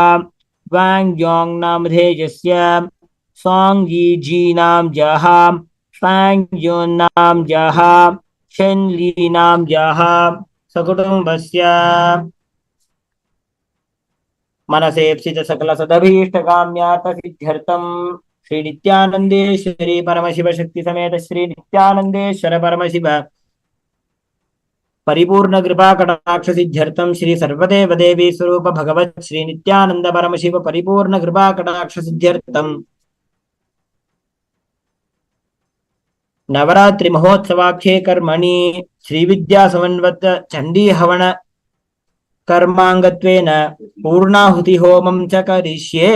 वांग योंग नामधेयस्य सोंग यी जी नाम याः फांग युन नाम याः शन ली नाम याः सकुटुम्बस्य मनसेप्सित सकल सदभीष्टकाम्यार्थ सिद्ध्यर्थम श्री नित्यानंदेश्वरी परमशिव शक्ति समेत श्री नित्यानंदेश्वर परमशिव परिपूर्ण कृपा कटाक्ष सिद्ध्यर्थम श्री सर्वदेव देवी स्वरूप भगवत श्री नित्यानंद परमशिव परिपूर्ण कृपा कटाक्ष सिद्ध्यर्थम नवरात्रि महोत्सवाख्ये कर्मणि श्री विद्या समन्वत चंडी हवन कर्मांगत्वेन पूर्णाहुति होमं च करिष्ये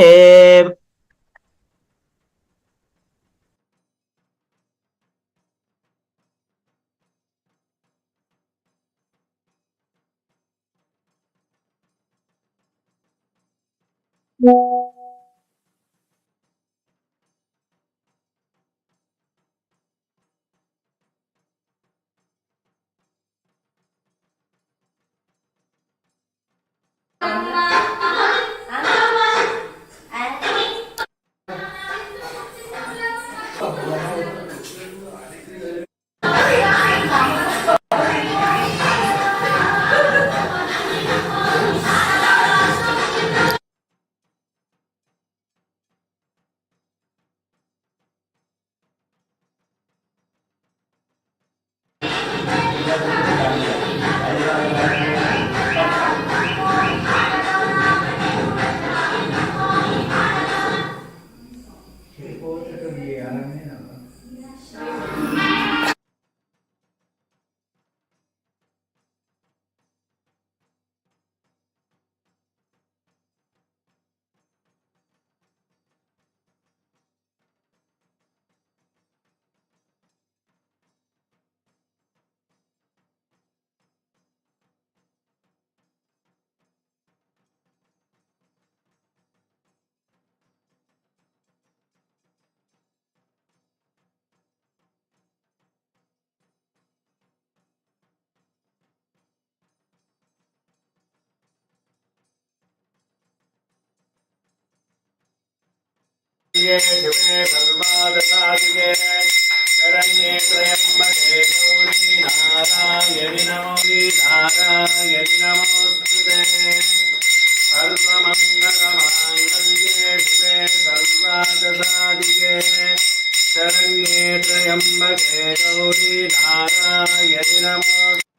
शिवे सर्वादसादिके शरण्ये त्र्यम्बके गौरी नारायणि नमोस्तुते सर्वमङ्गलमाङ्गल्ये शिवे सर्वादसादिके शरण्ये त्र्यम्बके गौरी नारायणि नमोस्तुते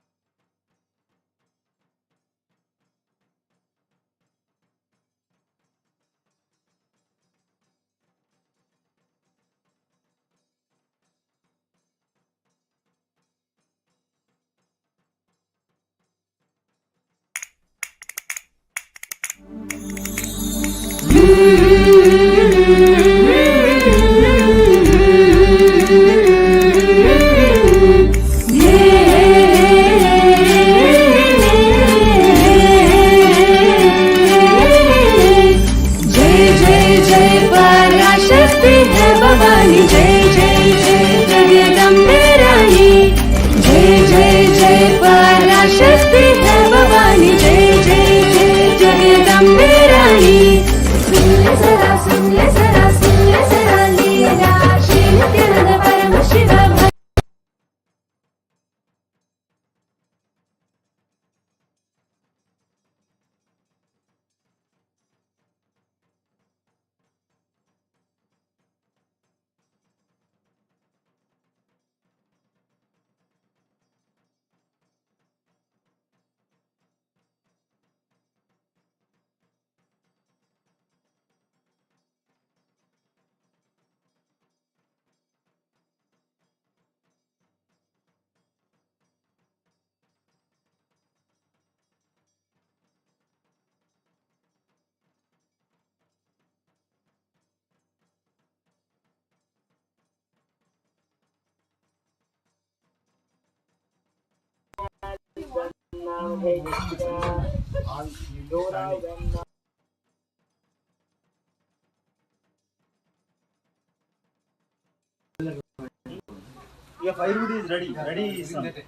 Yeah, firewood is ready. Ready is some. Put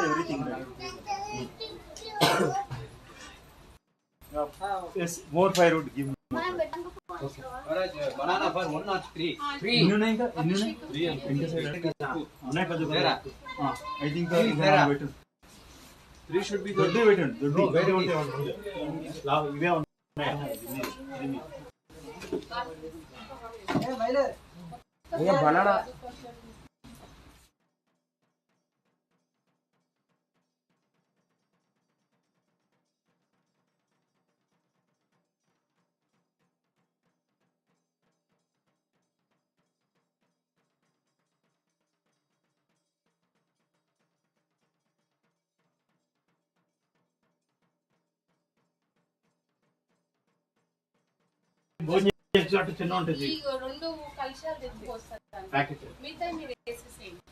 everything ready. Yes, more firewood. Give me. Okay. Banana for 1 or 3. 3. Innuna inka? Innuna? 3. Inka side. Unna kadu. I think so. Better. 3 should be Doddi waited. Doddi. Wait. Ive unnaya. ये बनाना అటు చిన్న ఉంటుంది రెండు కలిశాలు తెచ్చుకొస్తారు packet మిగతా మీరు వేసేసేయండి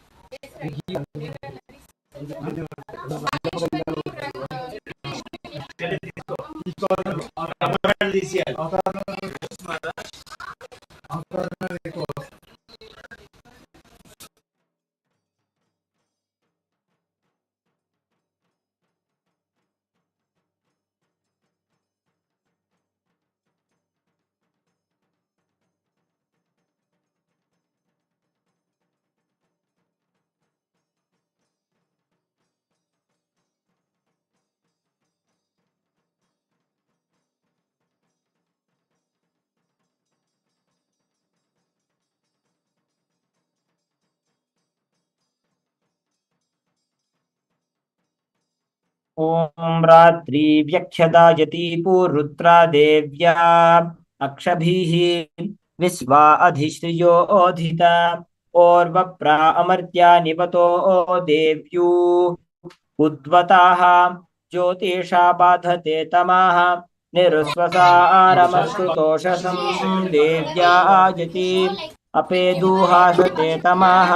ओम रात्रि व्यक्षदायति पूर्रुत्रा देव्या अक्षभिः विश्वा अधिश्रियोधिता और वप्रा अमर्त्या निपतो देव्यू उद्वताः ज्योतिषा बाधते तमाः निरुस्वसारमश्रुतोषसं देव्या आयति अपेदुहासते तमाः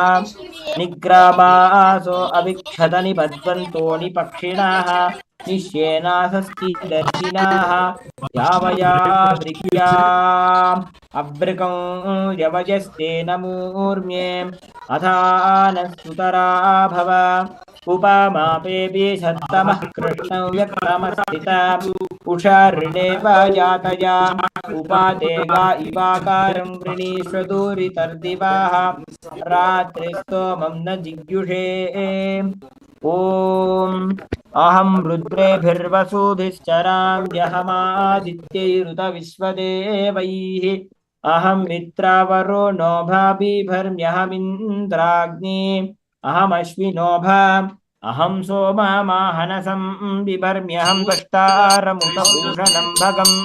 निग्रामासो अभिक्षत निबध्वन्तो निपक्षिणाः निश्येनासस्तिदर्शिनाः यावया वृक्याम् अभृकं यवयस्तेन मूर्म्ये अथानस्तुतरा भव उपमापेऽपि सत्तमः कृष्णं व्यक्तमस्थिता उषा ऋणेव यातया उपाते गा इवाकारं वृणीष्वदूरितर्दिवाः रात्रिस्तोमं न जिज्ञुषे ॐ अहं रुद्रेभिर्वसुभिश्चराम्यहमादित्यैरुत विश्वदेवैः अहं मित्रावरो नो भाभिभर्म्यहमिन्द्राग्नि अहमश्विनोभा अहं सोममाहनसं बिभर्म्यहं त्वष्टारमुत भूषणं भगम्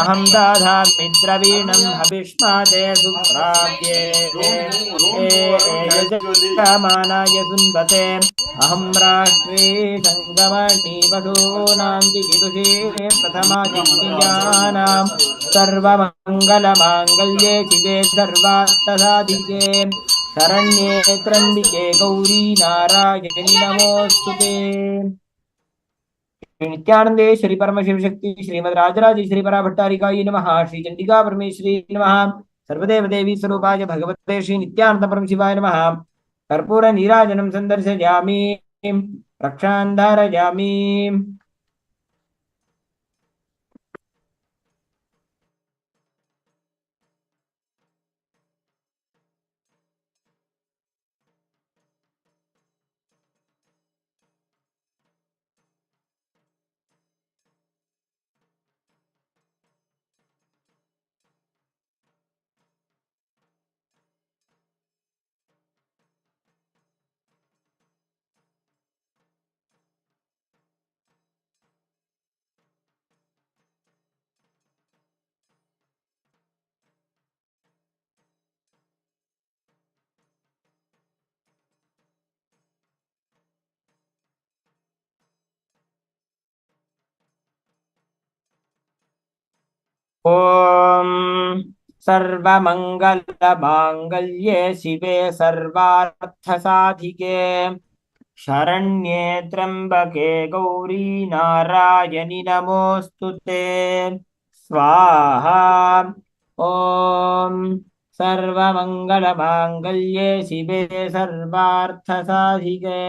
अहं दधामि द्रवीणं हविष्मादे सुप्राप्ये यजमानाय सुन्वते अहं राष्ट्रे सङ्गमणि वधूनां जिगीषे प्रथमादिज्ञानां सर्वमङ्गलमाङ्गल्ये शिवे सर्वार्थसाधिके शरण्ये त्र्यम्बिके गौरी नारायणि नमोस्तुते। नित्यानंदे श्री परम शिव शक्ति श्रीमद राजराजेश्वरी परा भट्टारिकायै नमः। श्री चंडिका परमेश्वरी नमः। सर्वदेव देवी स्वरूपाय भगवते श्री नित्यानंद परम शिवाय नमः। कर्पूर नीराजनं संदर्शयामि रक्षां धारयामि। ॐ सर्वमङ्गलमाङ्गल्ये शिवे सर्वार्थसाधिके शरण्ये त्र्यम्बके गौरी नारायणि नमोस्तुते स्वाहा। ॐ सर्वमङ्गलमाङ्गल्ये शिवे सर्वार्थसाधिके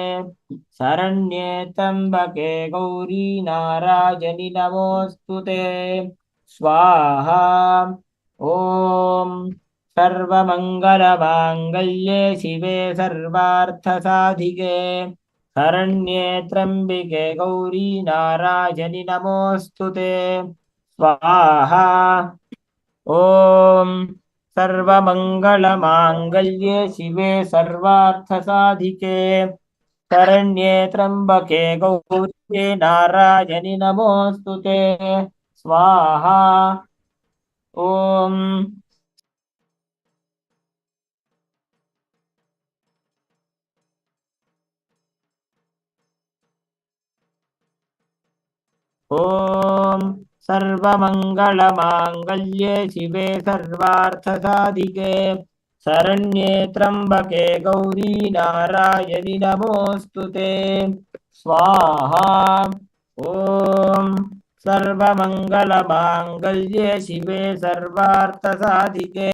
शरण्ये त्र्यम्बके गौरी नारायणि नमोस्तुते स्वाहा। ॐ सर्वमङ्गलमाङ्गल्ये शिवे सर्वार्थसाधिके शरण्ये त्र्यम्बिके गौरी नारायणि नमोस्तुते स्वाहा। ॐ सर्वमङ्गलमाङ्गल्ये शिवे सर्वार्थसाधिके शरण्ये त्र्यम्बके गौरी नारायणि नमोस्तुते स्वाहा। ॐ सर्वमङ्गलमाङ्गल्ये शिवे सर्वार्थसाधिके शरण्ये त्र्यम्बके गौरी नारायणि नमोस्तुते स्वाहा। ॐ सर्वमङ्गलमाङ्गल्ये शिवे सर्वार्थसाधिके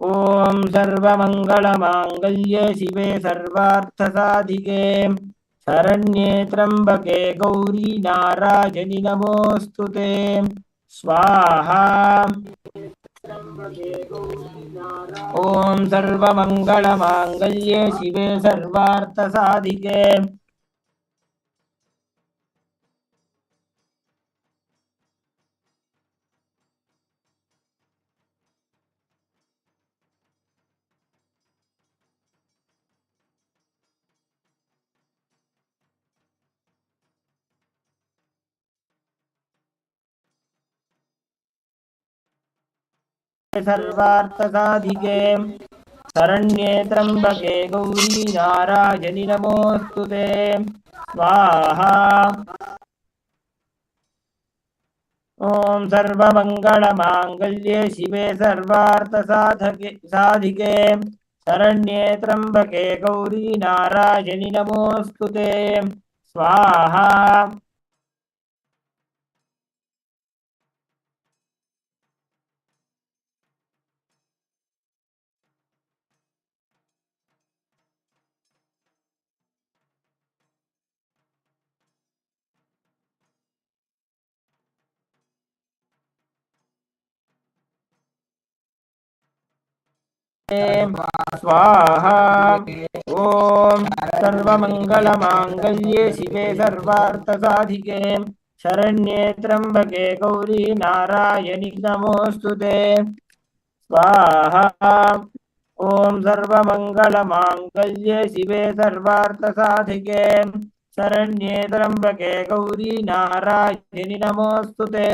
ॐ सर्वमङ्गलमाङ्गल्ये शिवे सर्वार्थसाधिके शरण्ये त्र्यम्बके गौरी नारायणि नमोस्तुते स्वाहा। ॐ सर्वमङ्गलमाङ्गल्ये शिवे सर्वार्थसाधिके सर्वार्थसाधिके शरण्ये त्र्यम्बके गौरी नारायणि नमोस्तुते स्वाहा। ॐ सर्वमङ्गलमाङ्गल्ये शिवे सर्वार्थसाधिके शरण्ये त्र्यम्बके गौरी नारायणि नमोऽस्तु ते स्वाहा स्वाहा ॐ सर्वमङ्गलमाङ्गल्ये शिवे सर्वार्थसाधिके शरण्ये त्र्यम्बके गौरी नारायणि नमोऽस्तु ते स्वाहा ॐ सर्वमङ्गलमाङ्गल्ये शिवे सर्वार्थसाधिके शरण्ये त्र्यम्बके गौरी नारायणि नमोऽस्तु ते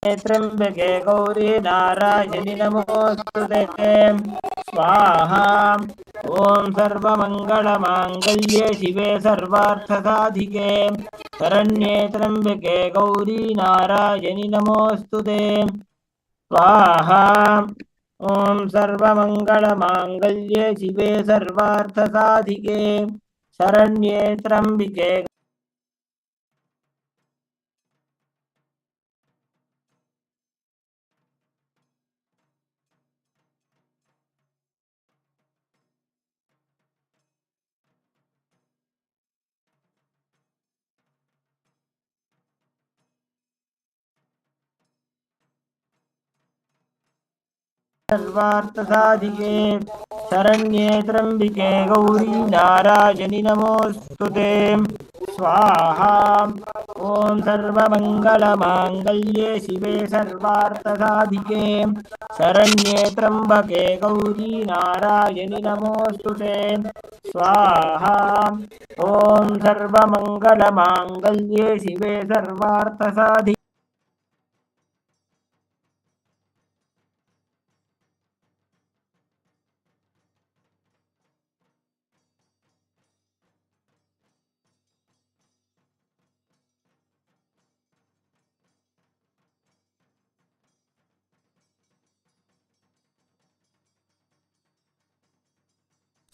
त्र्यम्बके गौरी नारायणि नमोऽस्तु ते स्वाहा ॐ सर्वमङ्गलमाङ्गल्ये शिवे सर्वार्थसाधिके शरण्ये त्र्यम्बके गौरी नारायणि नमोऽस्तु ते स्वाहा ॐ सर्वमङ्गलमाङ्गल्ये शिवे सर्वार्थसाधिके शरण्ये त्र्यम्बिके सर्वार्थसाधिके शरण्ये त्र्यम्बिके गौरी नारायणि नमोऽस्तु ते स्वाहा ॐ सर्वमङ्गलमाङ्गल्ये शिवे सर्वार्थसाधिके शरण्ये त्र्यम्बके गौरी नारायणि नमोऽस्तु ते स्वाहा ॐ सर्वमङ्गलमाङ्गल्ये शिवे सर्वार्थसाधिके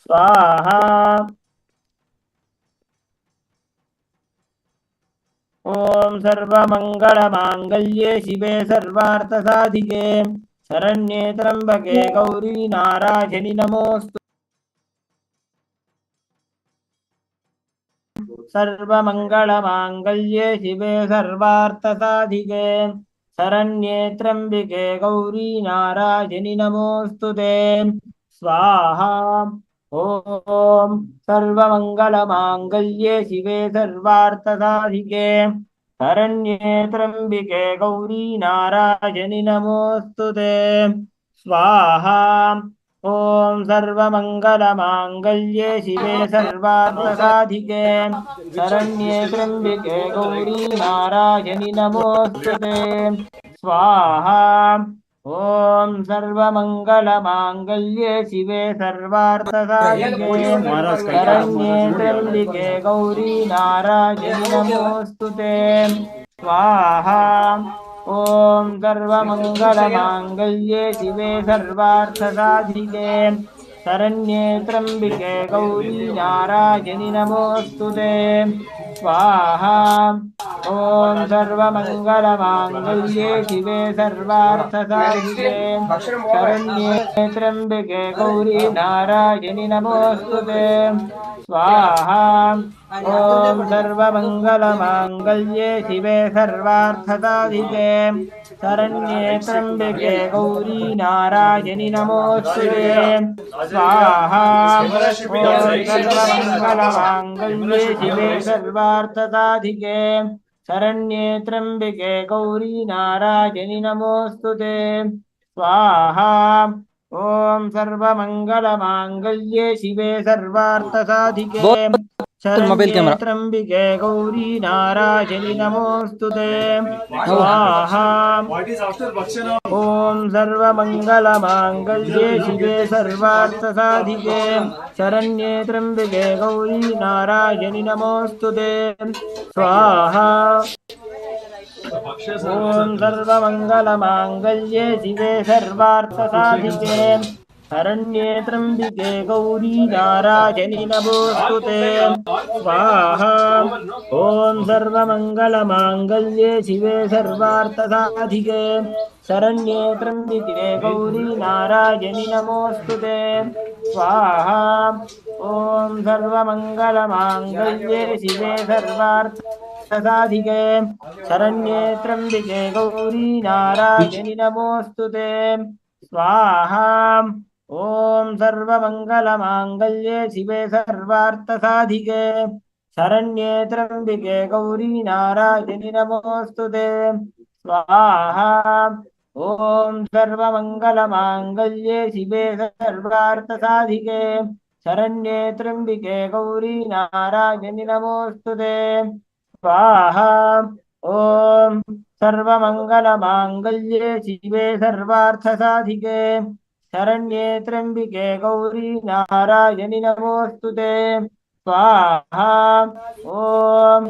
स्वाहा ॐ सर्वमङ्गलमाङ्गल्ये शिवे सर्वार्थसाधिके शरण्ये त्र्यम्बके गौरी नारायणि नमोऽस्तु सर्वमङ्गलमाङ्गल्ये शिवे सर्वार्थसाधिके शरण्ये त्र्यम्बिके गौरी नारायणि नमोऽस्तु ते स्वाहा ॐ सर्वमङ्गलमाङ्गल्ये शिवे सर्वार्थसाधिके शरण्ये त्र्यम्बिके गौरी नारायणि नमोऽस्तु ते स्वाहा ॐ सर्वमङ्गलमाङ्गल्ये शिवे सर्वार्थसाधिके शरण्ये त्र्यम्बिके गौरी नारायणि नमोऽस्तु ते स्वाहा ॐ सर्वमङ्गलमाङ्गल्ये शिवे सर्वार्थसाधिके शरण्ये त्र्यम्बिके गौरी नारायणि नमोऽस्तु ते स्वाहा ॐ सर्वमङ्गलमाङ्गल्ये शिवे सर्वार्थसाधिके शरण्ये त्र्यम्बिके गौरी नारायणि नमोऽस्तु ते स्वाहा ॐ सर्वमङ्गलमाङ्गल्ये शिवे सर्वार्थसाधिके शरण्ये त्र्यम्बिके गौरी नारायणि नमोऽस्तु ते स्वाहा ॐ सर्वमङ्गलमाङ्गल्ये शिवे सर्वार्थसाधिके शरण्ये त्र्यम्बिके गौरी नारायणि नमोऽस्तु ते स्वाहा ॐ सर्वमङ्गलमाङ्गल्ये शिवे सर्वार्थसाधिके शरण्ये त्र्यम्बिके गौरी नारायणि नमोऽस्तु ते स्वाहा ॐ सर्वमङ्गलमाङ्गल्ये शिवे सर्वार्थसाधिके मोबाइल शरण्ये कैमरा त्र्यम्बिके गौरी नारायणि नमोऽस्तु ते स्वाहा What is after Bhakshana? ॐ सर्वमङ्गलमाङ्गल्ये शिवे सर्वार्थसाधिके शरण्ये त्र्यम्बिके गौरी नारायणि नमोऽस्तु ते स्वाहा ॐ सर्वमङ्गलमाङ्गल्ये शिवे सर्वार्थसाधिके शरण्ये त्र्यम्बिके गौरी नारायणि नमोऽस्तु ते स्वाहा ॐ सर्वमङ्गलमाङ्गल्ये शिवे सर्वार्थसाधिके शरण्ये त्र्यम्बिके गौरी नारायणि नमोऽस्तु ते स्वाहा ॐ सर्वमङ्गलमाङ्गल्ये शिवे सर्वार्थसाधिके शरण्ये त्र्यम्बिके गौरी नारायणि नमोऽस्तु ते स्वाहा ॐ सर्वमङ्गलमाङ्गल्ये शिवे सर्वार्थसाधिके शरण्ये त्र्यम्बिके गौरी नारायणि नमोऽस्तु ते स्वाहा ॐ सर्वमङ्गलमाङ्गल्ये शिवे सर्वार्थसाधिके शरण्ये त्र्यम्बिके गौरी नारायणि नमोऽस्तु ते स्वाहा ॐ सर्वमङ्गलमाङ्गल्ये शिवे सर्वार्थसाधिके शरण्ये त्र्यम्बिके गौरी नारायणि नमोऽस्तु ते स्वाहा ॐ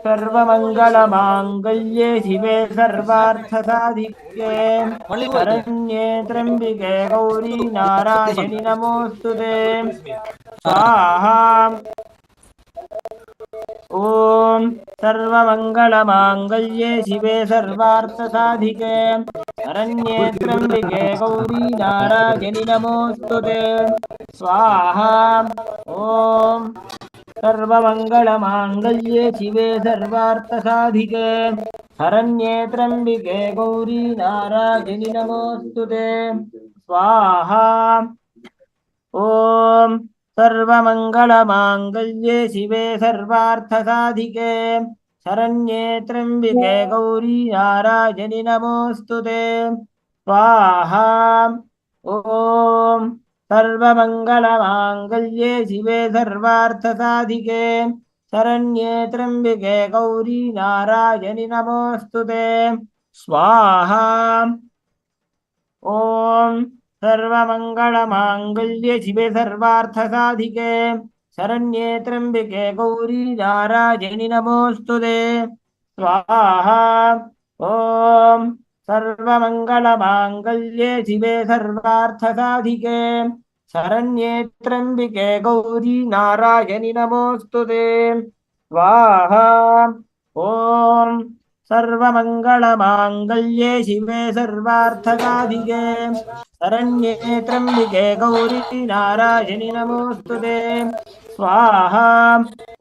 सर्वमङ्गलमाङ्गल्ये शिवे सर्वार्थसाधिके शरण्ये त्र्यम्बिके गौरी नारायणि नमोऽस्तु ते स्वाहा ॐ सर्वमङ्गलमाङ्गल्ये शिवे सर्वार्थसाधिके शरण्ये त्र्यम्बिके गौरी नारायणि नमोऽस्तु ते स्वाहा ॐ सर्वमङ्गलमाङ्गल्ये शिवे सर्वार्थसाधिके शरण्ये त्र्यम्बिके गौरी नारायणि नमोऽस्तु ते स्वाहा ॐ सर्वमङ्गलमाङ्गल्ये शिवे सर्वार्थसाधिके शरण्ये त्र्यम्बिके गौरी नारायणि नमोऽस्तु ते स्वाहा ॐ सर्वमङ्गलमाङ्गल्ये शिवे सर्वार्थसाधिके शरण्ये त्र्यम्बिके गौरी नारायणि नमोऽस्तु ते स्वाहा ॐ सर्वमङ्गलमाङ्गल्ये शिवे सर्वार्थसाधिके शरण्ये त्र्यम्बिके गौरी नारायणि नमोऽस्तु ते स्वाहा ॐ सर्वमङ्गलमाङ्गल्ये शिवे सर्वार्थसाधिके शरण्ये त्र्यम्बिके गौरी नारायणि नमोऽस्तु ते स्वाहा ॐ सर्वमङ्गलमाङ्गल्ये शिवे सर्वार्थसाधिके शरण्ये त्र्यम्बिके गौरी नारायणि नमोऽस्तु ते स्वाहा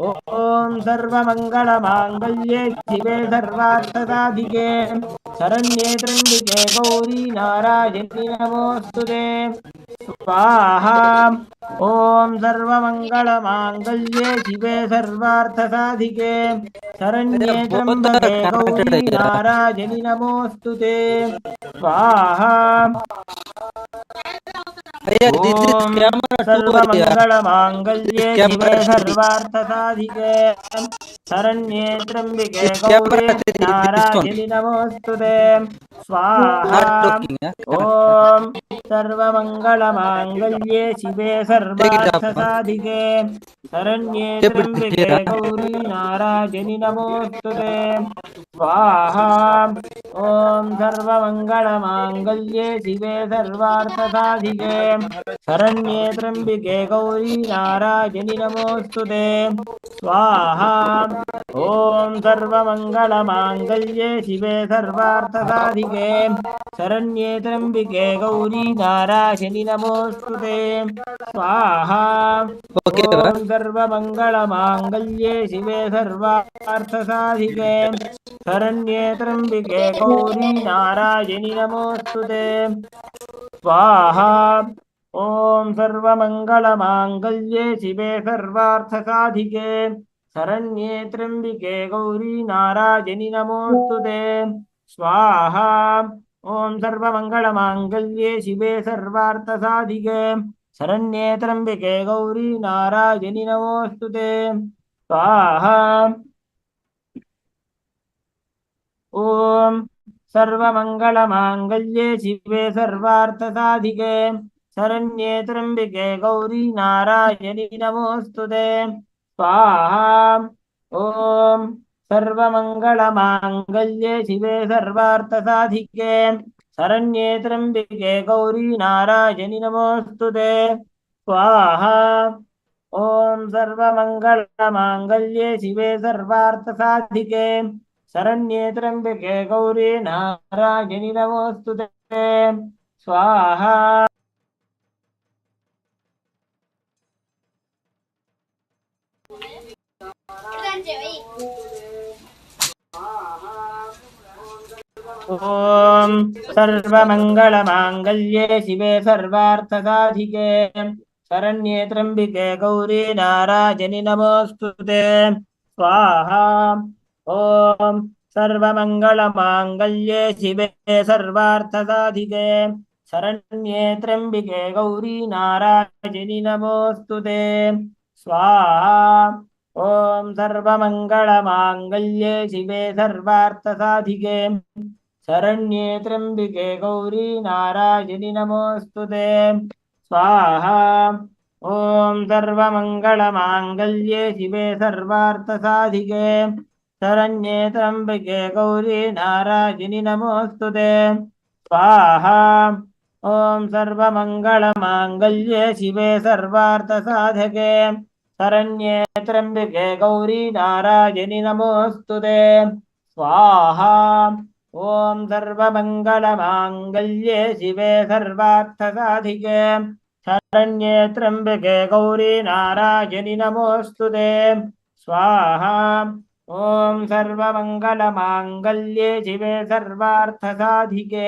ॐ सर्वमङ्गलमाङ्गल्ये शिवे सर्वार्थसाधिके शरण्ये त्र्यम्बिके गौरी नारायणि नमोऽस्तु ते स्वाहा ॐ सर्वमङ्गलमाङ्गल्ये शिवे सर्वार्थसाधिके शरण्ये त्र्यम्बिके गौरी नारायणि नमोऽस्तु ते स्वाहा ॐ सर्वमङ्गलमाङ्गल्ये शिवे सर्वार्थसाधिके शरण्ये त्र्यम्बिके गौरी नारायणि नमोऽस्तु ते स्वाहा ॐ सर्वमङ्गलमाङ्गल्ये शिवे सर्वार्थसाधिके शरण्ये त्र्यम्बिके गौरी नारायणि नमोऽस्तु ते स्वाहा ॐ सर्वमङ्गलमाङ्गल्ये शिवे सर्वार्थसाधिके शरण्ये त्र्यम्बिके गौरी नारायणि नमोऽस्तु ते स्वाहा ॐ सर्वमङ्गलमाङ्गल्ये शिवे सर्वार्थसाधिके शरण्ये त्र्यम्बिके गौरी नारायणि नमोऽस्तु ते स्वाहा ॐ सर्वमङ्गलमाङ्गल्ये शिवे सर्वार्थसाधिके शरण्ये त्र्यम्बिके गौरी नारायणि नमोऽस्तु ते स्वाहा ॐ सर्वमङ्गलमाङ्गल्ये शिवे सर्वार्थसाधिके शरण्ये त्र्यम्बिके गौरी नारायणि नमोऽस्तु ते स्वाहा ओम सर्वमंगलमांगल्ये शिवे सर्वार्थसाधिके शरण्ये त्र्यंबके गौरी नारायणि नमोस्तुते स्वाहा। ओम सर्वमंगलमांगल्ये शिवे सर्वार्थसाधिके शरण्ये त्र्यंबके गौरी नारायणि नमोस्तुते स्वाहा। ओम सर्वमंगलमांगल्ये शिवे सर्वार्थसाधिके शरण्ये त्र्यंबके गौरी नारायणि नमोस्तुते स्वाहा। ओम सर्वमंगलमांगल्ये शिवे सर्वार्थसाधिके शरण्ये त्र्यंबके गौरी नारायणि नमोस्तुते स्वाहा। ओम सर्वमंगलमांगल्ये शिवे सर्वार्थसाधिके शरण्ये त्र्यंबके गौरी नारायणि नमोस्तुते स्वाहा। ओम सर्वमंगलमांगल्ये शिवे सर्वार्थसाधिके शरण्ये त्र्यंबके गौरी नारायणि नमोस्तुते स्वाहा। ओम सर्वमंगलमांगल्ये शिवे सर्वार्थसाधिके शरण्ये त्र्यंबके गौरी नारायणि नमोस्तुते स्वाहा। ओम सर्वमंगलमांगल्ये शिवे सर्वार्थसाधिके शरण्ये त्र्यंबके गौरी नारायणि नमोस्तुते स्वाहा। ओम सर्वमंगलमांगल्ये शिवे सर्वार्थसाधके शरण्ये त्र्यंबके गौरी नारायणि नमोस्तुते स्वाहा। ओम सर्वमंगलमांगल्ये शिवे सर्वार्थसाधिके शरण्ये त्र्यंबके गौरी नारायणि नमोस्तुते स्वाहा। ओम सर्वमंगलमांगल्ये शिवे सर्वार्थसाधिके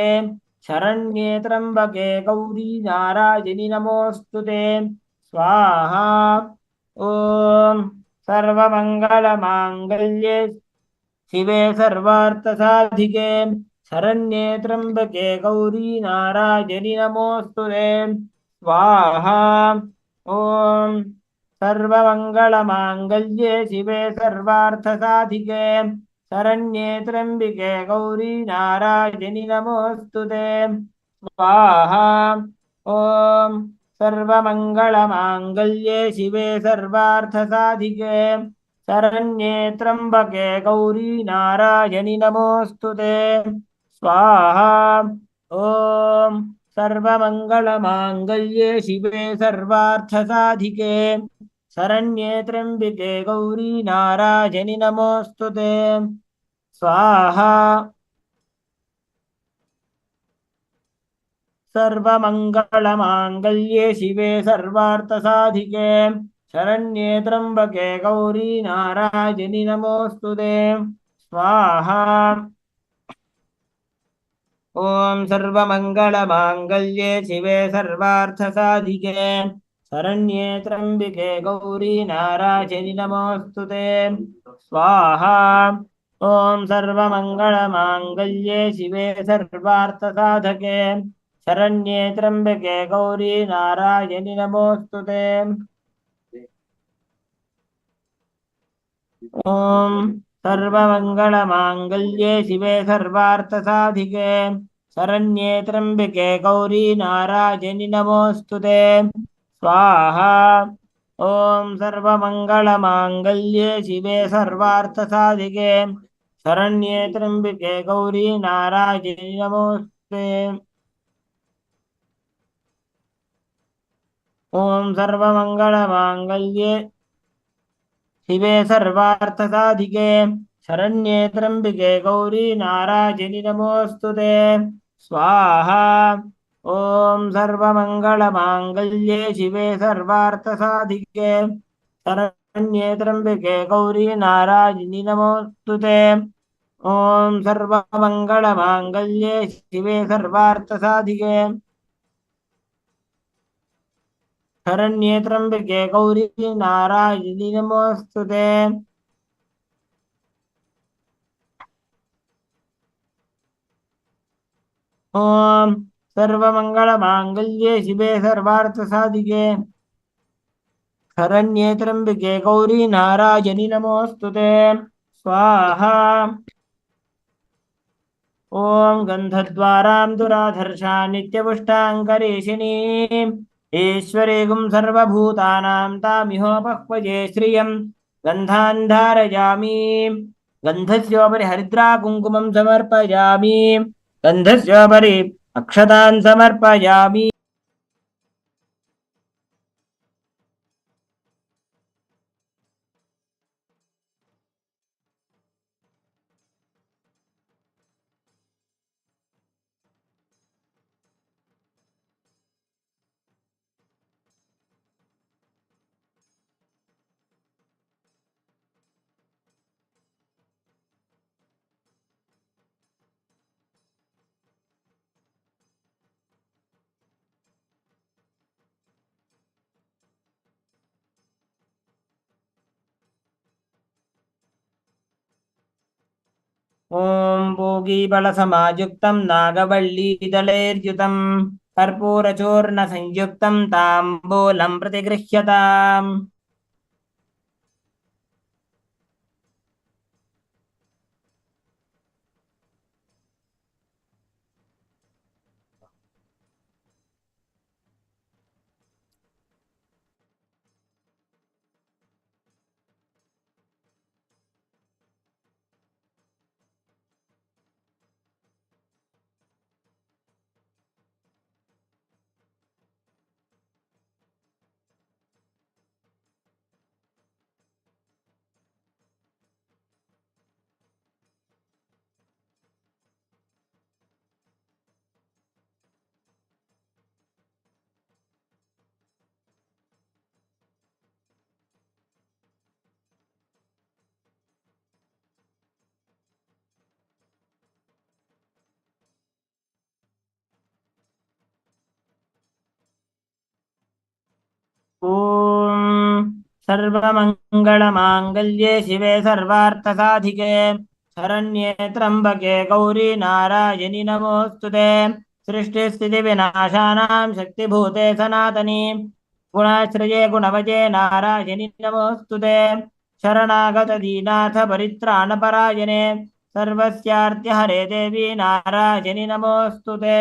शरण्ये त्र्यंबके गौरी नारायणि नमोस्तुते स्वाहा। ओम सर्वमंगलमांगल्ये शिवे सर्वार्थसाधिके शरण्ये त्र्यंबके गौरी नारायणि नमोस्तुते स्वाहा। ओम सर्वमंगलमांगल्ये शिवे सर्वार्थसाधिके शरण्ये त्र्यंबके गौरी नारायणि नमोस्तुते स्वाहा। ओम सर्वमंगलमांगल्ये शिवे सर्वार्थसाधिके शरण्ये त्र्यंबके गौरी नारायणि नमोस्तुते स्वाहा। ओम सर्वमंगलमांगल्ये शिवे सर्वार्थसाधिके शरण्ये त्र्यंबके गौरी नारायणि नमोस्तुते स्वाहा। सर्वमंगलमांगल्ये शिवे सर्वार्थसाधिके शरण्ये त्र्यंबके गौरी नारायणि नमोस्तुते स्वाहा। ओम सर्वमंगलमांगल्ये शिवे सर्वार्थसाधिके शरण्ये त्र्यंबके गौरी नारायणि नमोस्तुते स्वाहा। ओम सर्वमंगलमांगल्ये शिवे सर्वार्थसाधके शरण्ये त्र्यंबके गौरी नारायणि नमोस्तुते। ओम सर्वमंगलमांगल्ये शिवे सर्वार्थसाधिके शरण्ये त्र्यंबके गौरी नारायणि नमोस्तुते स्वाहा। ओम सर्वमंगलमांगल्ये शिवे सर्वार्थसाधिके शरण्ये त्र्यंबके गौरी नारायणि नमोस्तुते। ओम सर्वमंगलमांगल्ये शिवे सर्वार्थसाधिके शरण्ये त्र्यंबके गौरी नारायणि नमोस्तुते स्वाहा। ओम सर्वमंगलमांगल्ये शिवे सर्वार्थसाधिके शरण्ये त्र्यंबके गौरी नारायणि नमोस्तुते। ओम सर्वमंगलमांगल्ये शिवे सर्वार्थसाधिके शरण्ये त्र्यंबके गौरी नारायणि नमोस्तुते। ॐ सर्वमङ्गलमाङ्गल्ये शिवे सर्वार्थसाधिके शरण्ये त्र्यम्बिके गौरी नारायणि नमोऽस्तु ते स्वाहा ॐ गन्धद्वारां दुराधर्षा नित्यपुष्टाङ्करेशिनी ईश्वरीगुं सर्वभूतानां तामिहोपह्वये श्रियं गन्धान् धारयामि गन्धस्योपरि हरिद्रा कुङ्कुमं समर्पयामि गन्धस्योपरि अक्षतान् समर्पयामि ॐ भोगीबलसमायुक्तं नागवल्लीदलैर्युतं कर्पूरचूर्णसंयुक्तं ताम्बूलं प्रतिगृह्यताम् ॐ सर्वमङ्गलमाङ्गल्ये शिवे सर्वार्थसाधिके शरण्ये त्र्यम्बके गौरी नारायणि नमोऽस्तु ते सृष्टिस्थितिविनाशानां शक्तिभूते सनातनी गुणाश्रये गुणवजे नारायणि नमोऽस्तु ते शरणागतदीनाथ परित्राणपरायणे सर्वस्यार्त्यहरे देवी नारायणि नमोऽस्तु ते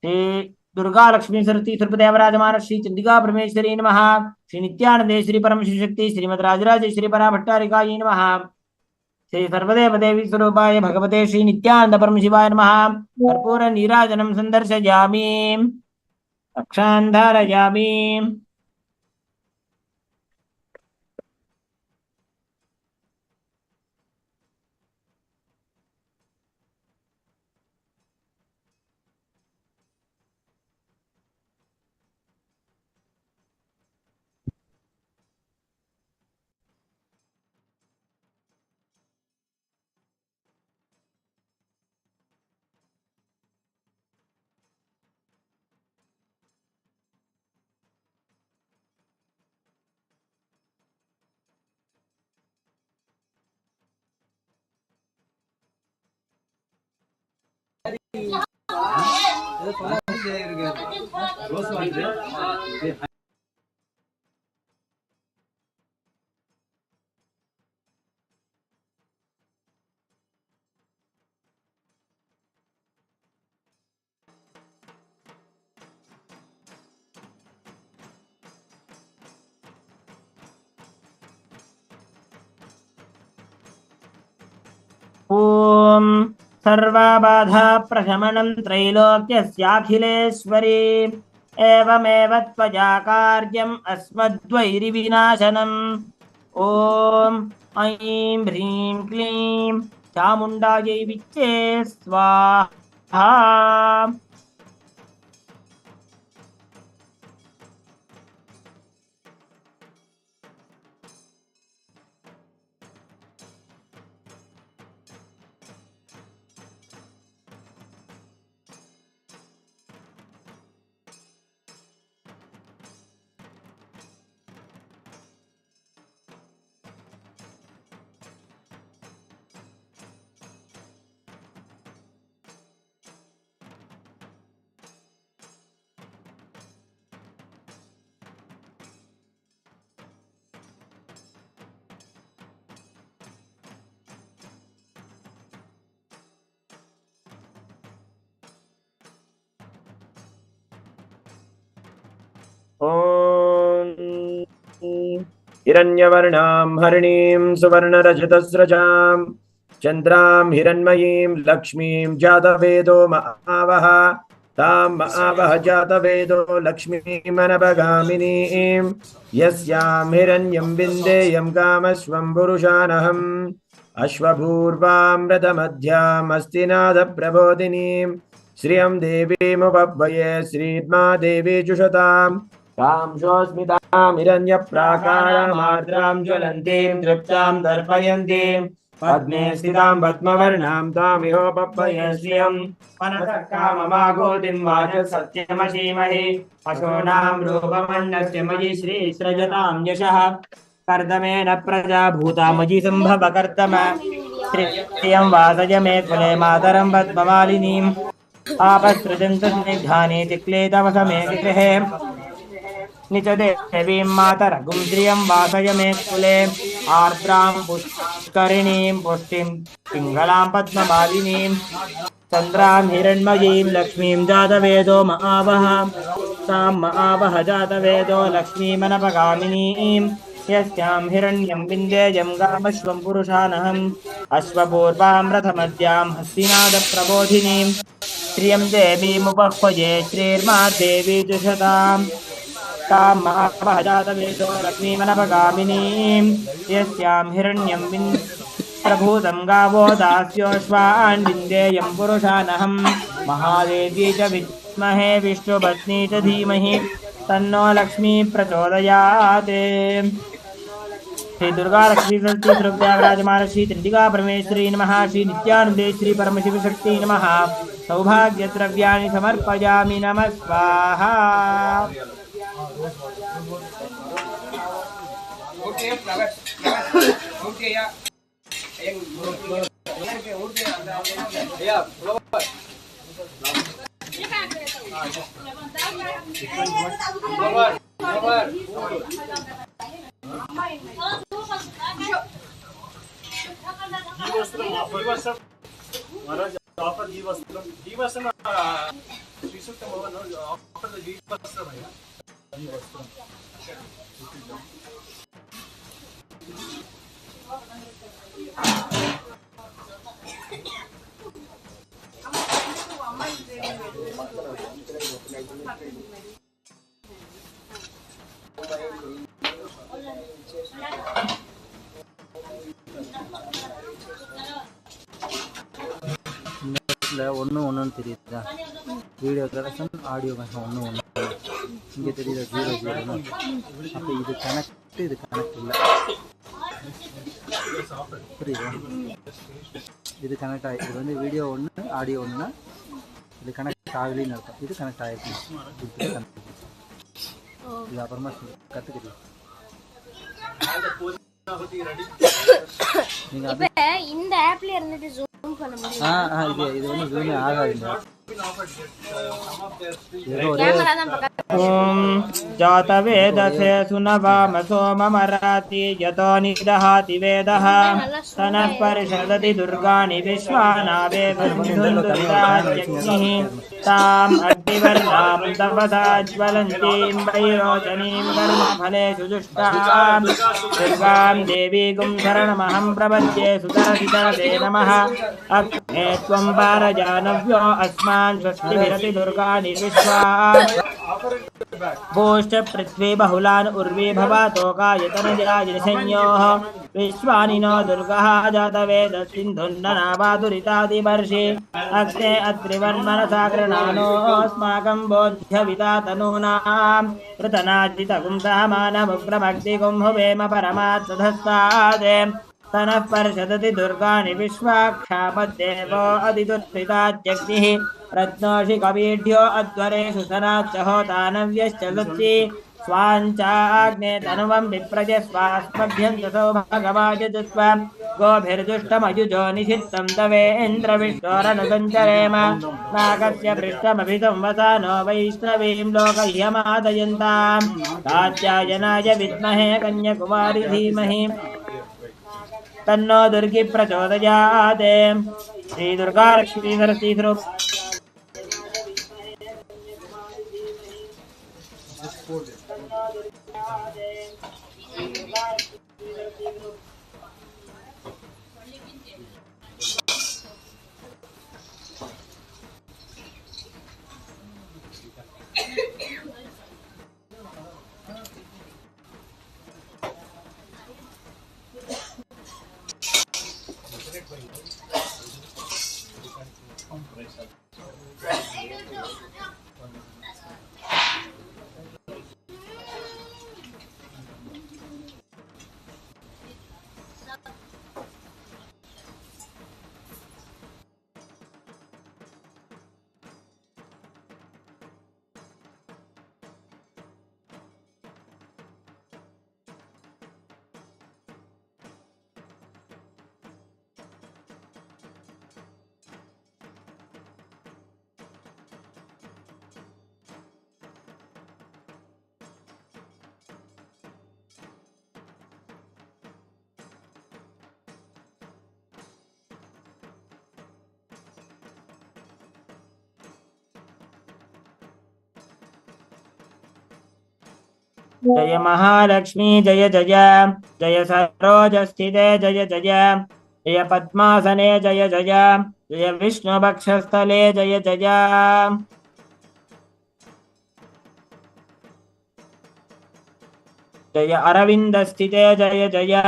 श्री दुर्गा लक्ष्मी सरस्वती सर्वदेवराजमान श्री चंडिका परमेश्वरी नमः श्री नित्यानंदेश्वरी परम शिवशक्ति श्रीमद राजराजेश्वरी परा भट्टारिकायै नमः श्री सर्वदेव देवी स्वरूपाय भगवते श्री नित्यानंद परम शिवाय नमः कर्पूर नीराजनं संदर्शयामि रक्षान् धारयामि ॐ सर्वबाधाप्रशमनं त्रैलोक्यस्याखिलेश्वरी एवमेव त्वया कार्यम् अस्मद्वैरिविनाशनम् ॐ ऐं ह्रीं क्लीं चामुण्डायै विच्चे स्वाहा ॐ हिरण्यवर्णां हरिणीं सुवर्णरजतस्रजां चन्द्रां हिरण्मयीं लक्ष्मीं जातवेदो महावः तां महावः जातवेदो लक्ष्मीमनभगामिनीं यस्यां हिरण्यं विन्देयं कामस्वं पुरुषानहम् अश्वभूर्वामृतमध्याम् अस्तिनाथप्रबोधिनीं श्रियं देवीमुपह्वये श्रीर्मा देवी जुषताम् कांशोऽस्मितां हिरण्यप्राकारामार्द्रां ज्वलन्तीं तृप्तां दर्पयन्तीं पद्मे स्थितां पद्मवर्णां तामिहोपह्वये श्रियं मनसः काममागोतिं वाच सत्यमशीमहि पशूनां रूपमण्डस्य मयि श्रीसृजतां यशः कर्दमेन प्रजा भूतामजि सम्भव कर्तम श्रियं वासय मे कुले मातरं पद्ममालिनीम् आपसृजन्तु स्निग्धानि तिक्लेतवसमे गृहे निचदेवीं मातरगुं श्रियं वासय मे कुले आर्द्रां पुष्करिणीं पुष्टिं पिङ्गलां पद्ममालिनीं चन्द्रां हिरण्मयीं लक्ष्मीं जातवेदो महावः तां महावः जातवेदो लक्ष्मीमनपगामिनीं यस्यां हिरण्यं विन्देयं गामश्वं पुरुषानहम् अश्वपूर्वां रथमद्यां हस्तिनादप्रबोधिनीं श्रियं देवीमुपह्वये श्रीर्मा देवी जुषताम् तां महावः जातवेदो लक्ष्मीमनपगामिनीं यस्यां हिरण्यं प्रभूतं गावो दास्योऽश्वान् विन्देयं पुरुषानहम् महादेवी च विद्महे विष्णुपत्नी च धीमहि तन्नो लक्ष्मी प्रचोदयात्। श्री दुर्गा लक्ष्मी सरस्वती स्वरूपा विराजमान श्री चंडिका परमेश्वरी नमः। श्री नित्यानंदे श्री परमशिव शक्ति नमः। सौभाग्य द्रव्याणि समर्पयामि नमः स्वाहा। ஒன்று தெரியுதா? வீடியோ கனெக்ஷன் ஆடியோ கனெக்ஷன் ஒன்று இங்கே தெரியுதா? 0 அப்போ இது கனெக்ட், இது கனெக்ட் இல்லை, புரியுதா? இது கனெக்ட் ஆகி இது வந்து வீடியோ ஒன்று ஆடியோ ஒன்றுனா இது கனெக்ட் ஆகலின்னு இருக்கும். இது கனெக்ட் ஆகிருக்கு, இது அப்புறமா கற்றுக்குது. இந்த ஆப்ல இருந்துட்டு ஜூம் பண்ண முடியும். இது வந்து ஜூம் ஆகாதுங்க. ओम जातवेदसे सुनवामसो ममराति यतो निदहाति वेदः तनः परिषदति दुर्गाणि विश्वानावेदुर्गाण्यग्निः ताम् अग्निवर्णां तपसा ज्वलन्तीं वैरोचनीं कर्मफलेषु जुष्टां दुर्गां देवीं शरणमहं प्रपद्ये सुतरतितरते नमः। अग्ने त्वं पारजानव्यो अस्मान् स्वस्तिभिरति दुर्गाणि विश्वा भूश्च पृथ्वी बहुलान् उर्वी भवतोकायतनजराजनिसंयोः विश्वानि नो दुर्गः जातवेदसिन्धुन्ननावादुरितादिवर्षि अग्ने अत्रिवर्मनसा गृणानोऽस्माकं बोध्यविता तनूनां पृतनाजितकुं सहमानमुग्रमग्निकुम्भुवेम परमात्सधस्तादे तनः पर्षदति दुर्गाणि विश्वाक्षापद्देवो अधिदुत्थिताज्ञग्निः रत्नोषि कवीढ्यो अध्वरेषु सनाच्च होतानव्यश्च लुत्सि स्वाञ्चाग्ने तनुवं विप्रज स्वास्मभ्यं ततो भगवाय जुत्वा गोभिर्दुष्टमयुजो निषिद्धं तवेन्द्रविष्णोरनुसञ्चरेम नागस्य पृष्ठमभितं वसानो वैष्णवीं लोकह्यमादयन्तां कात्यायनाय विद्महे कन्याकुमारी धीमहि तन्नो दुर्गी प्रचोदयात्। श्री दुर्गा लक्ष्मी सरस्वती स्वरूप जय महालक्ष्मी जय जय जय सरोजस्थिते जय जय जय पद्मासने जय जय जय विष्णुवक्षस्थले जय जय जय अरविन्दस्थिते जय जय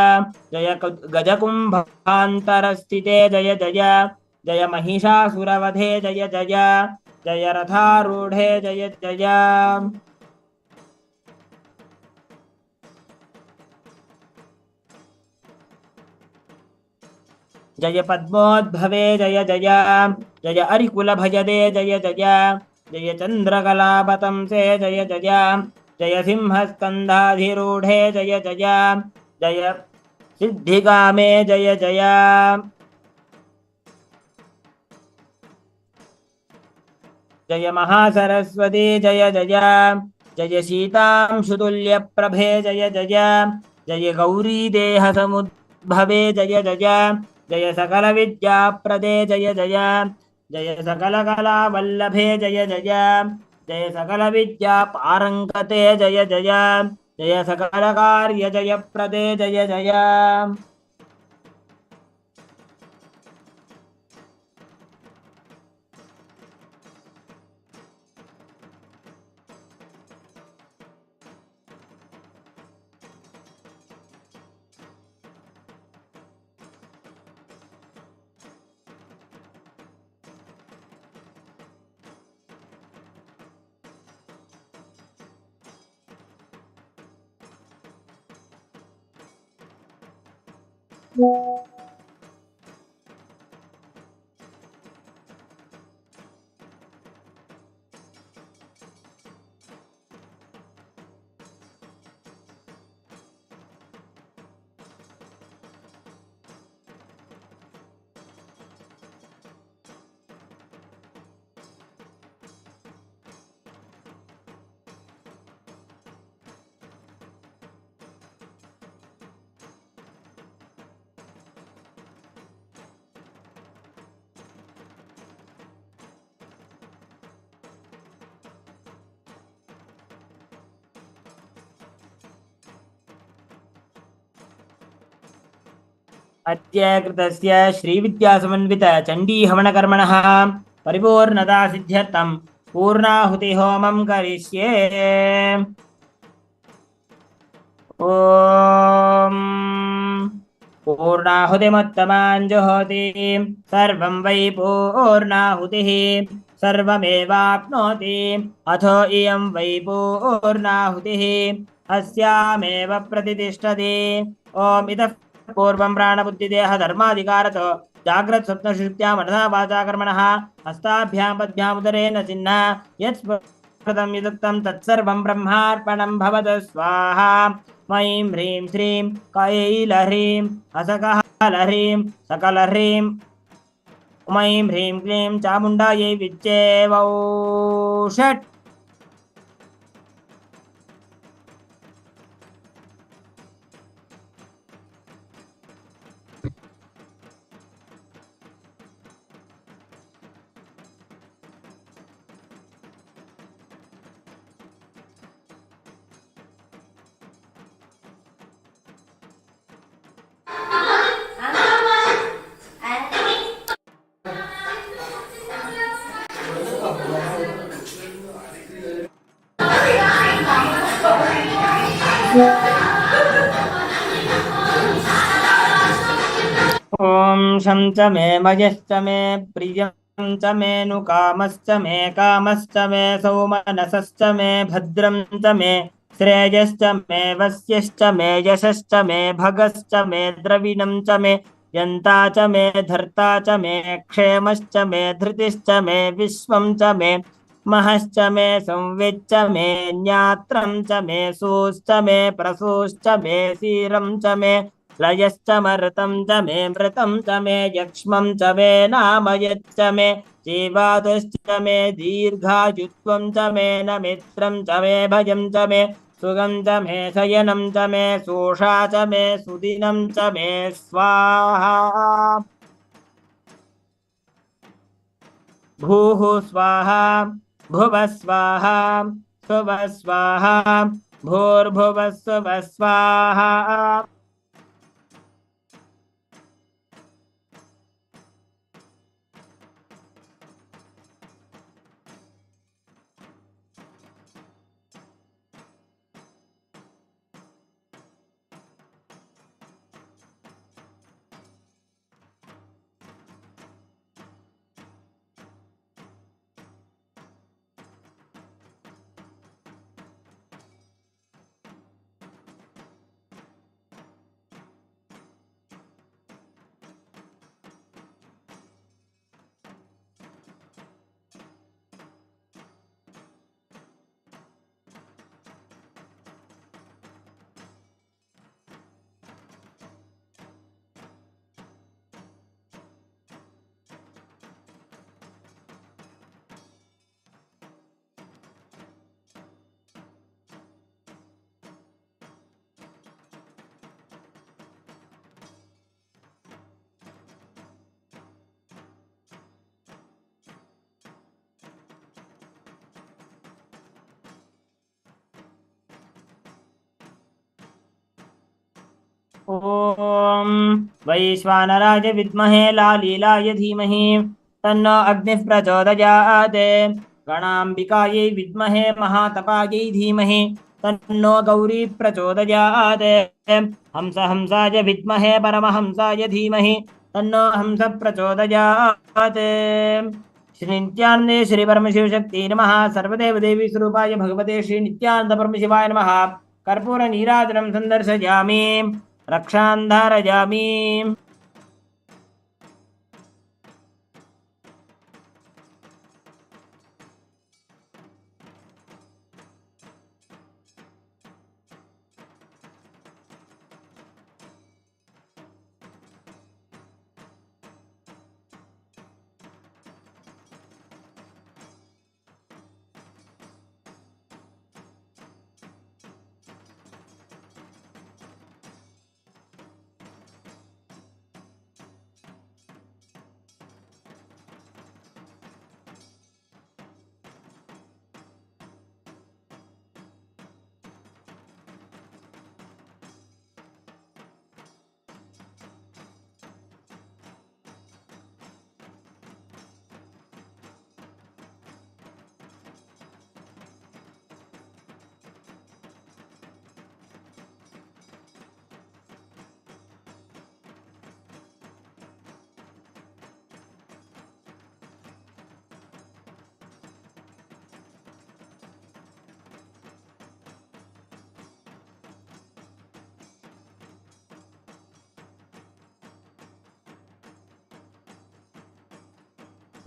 जय गजकुम्भान्तरस्थिते जय जय जय महिषासुरवधे जय जय जय रथारूढे जय जय जय पद्मोद्भवे जय जय जय अरिकुलभजदे जय जय जय चन्द्रकलापतंसे जय जय जय सिंहस्कन्धाधिरूढे जय जय जय सिद्धिकामे जय जय जय महासरस्वती जय जय जय शीतांशुतुल्यप्रभे जय जय जय गौरीदेहसमुद्भवे जय जय जय सकलविद्याप्रदे जय जय जय सकलकलावल्लभे जय जय जय सकलविद्यापारङ्गते जय जय जय सकलकार्यजयप्रदे जय जय अद्य कृतस्य श्रीविद्यासमन्वित चण्डी हवनकर्मणः परिपूर्णता सिद्ध्यर्थं पूर्णाहुतिहोमं करिष्ये। ॐ पूर्णाहुतिमुत्तमां जुहोति सर्वं वै पूर्णाहुतिः सर्वमेवाप्नोति अथो इयं वै पूर्णाहुतिः अस्यामेव प्रतिष्ठति। ॐ इतः पूर्वं प्राणबुद्धिदेह धर्माधिकारतो जाग्रत् स्वप्नसुषुप्त्या मनसा वाचा कर्मणः हस्ताभ्यां पद्भ्याम् उदरेण चिह्ना यत् स्मृतं यदुक्तं तत्सर्वं ब्रह्मार्पणं भवतु स्वाहा। ऐं ह्रीं श्रीं कैलह्रीं हसकहलह्रीं सकलह्रीं ऐं ह्रीं क्लीं चामुण्डायै विच्चे वौषट्। वंशं च मे मयश्च मे प्रियं च मे नुकामश्च मे कामश्च मे सौमनसश्च मे भद्रं च मे श्रेयश्च मे वस्यश्च मे यशश्च मे भगश्च मे द्रविणं च मे यन्ता च मे धर्ता च मे क्षेमश्च मे धृतिश्च मे विश्वं च मे महश्च मे संविच्च मे ज्ञात्रं च मे सूश्च मे प्रसूश्च मे सीरं च मे लयश्च मर्तं च मे मृतं च मे यक्ष्मं च मे नामयच्च मे जीवातुश्च मे दीर्घायुत्वं च मे नमित्रं च मे भयं च मे सुगं च मे शयनं च मे सोषा च मे सुदिनं च मे स्वाहा भूः स्वाहा भुवः स्वाहा सुवः स्वाहा भूर्भुवः सुवः स्वाहा ॐ वैश्वानराय विद्महे लालीलाय धीमहि तन्नो अग्निः प्रचोदयात् गणाम्बिकायै विद्महे महातपायै धीमहि तन्नो गौरी प्रचोदयात् हंसाय विद्महे परमहंसाय धीमहि तन्नो हंस प्रचोदयात् श्री श्री परमशिवशक्ति नमः सर्वदेव देवी स्वरूपाय भगवते श्री नित्यानंद परमशिवाय नमः कर्पूर नीराजनं संदर्शयामि रक्षां धारयामि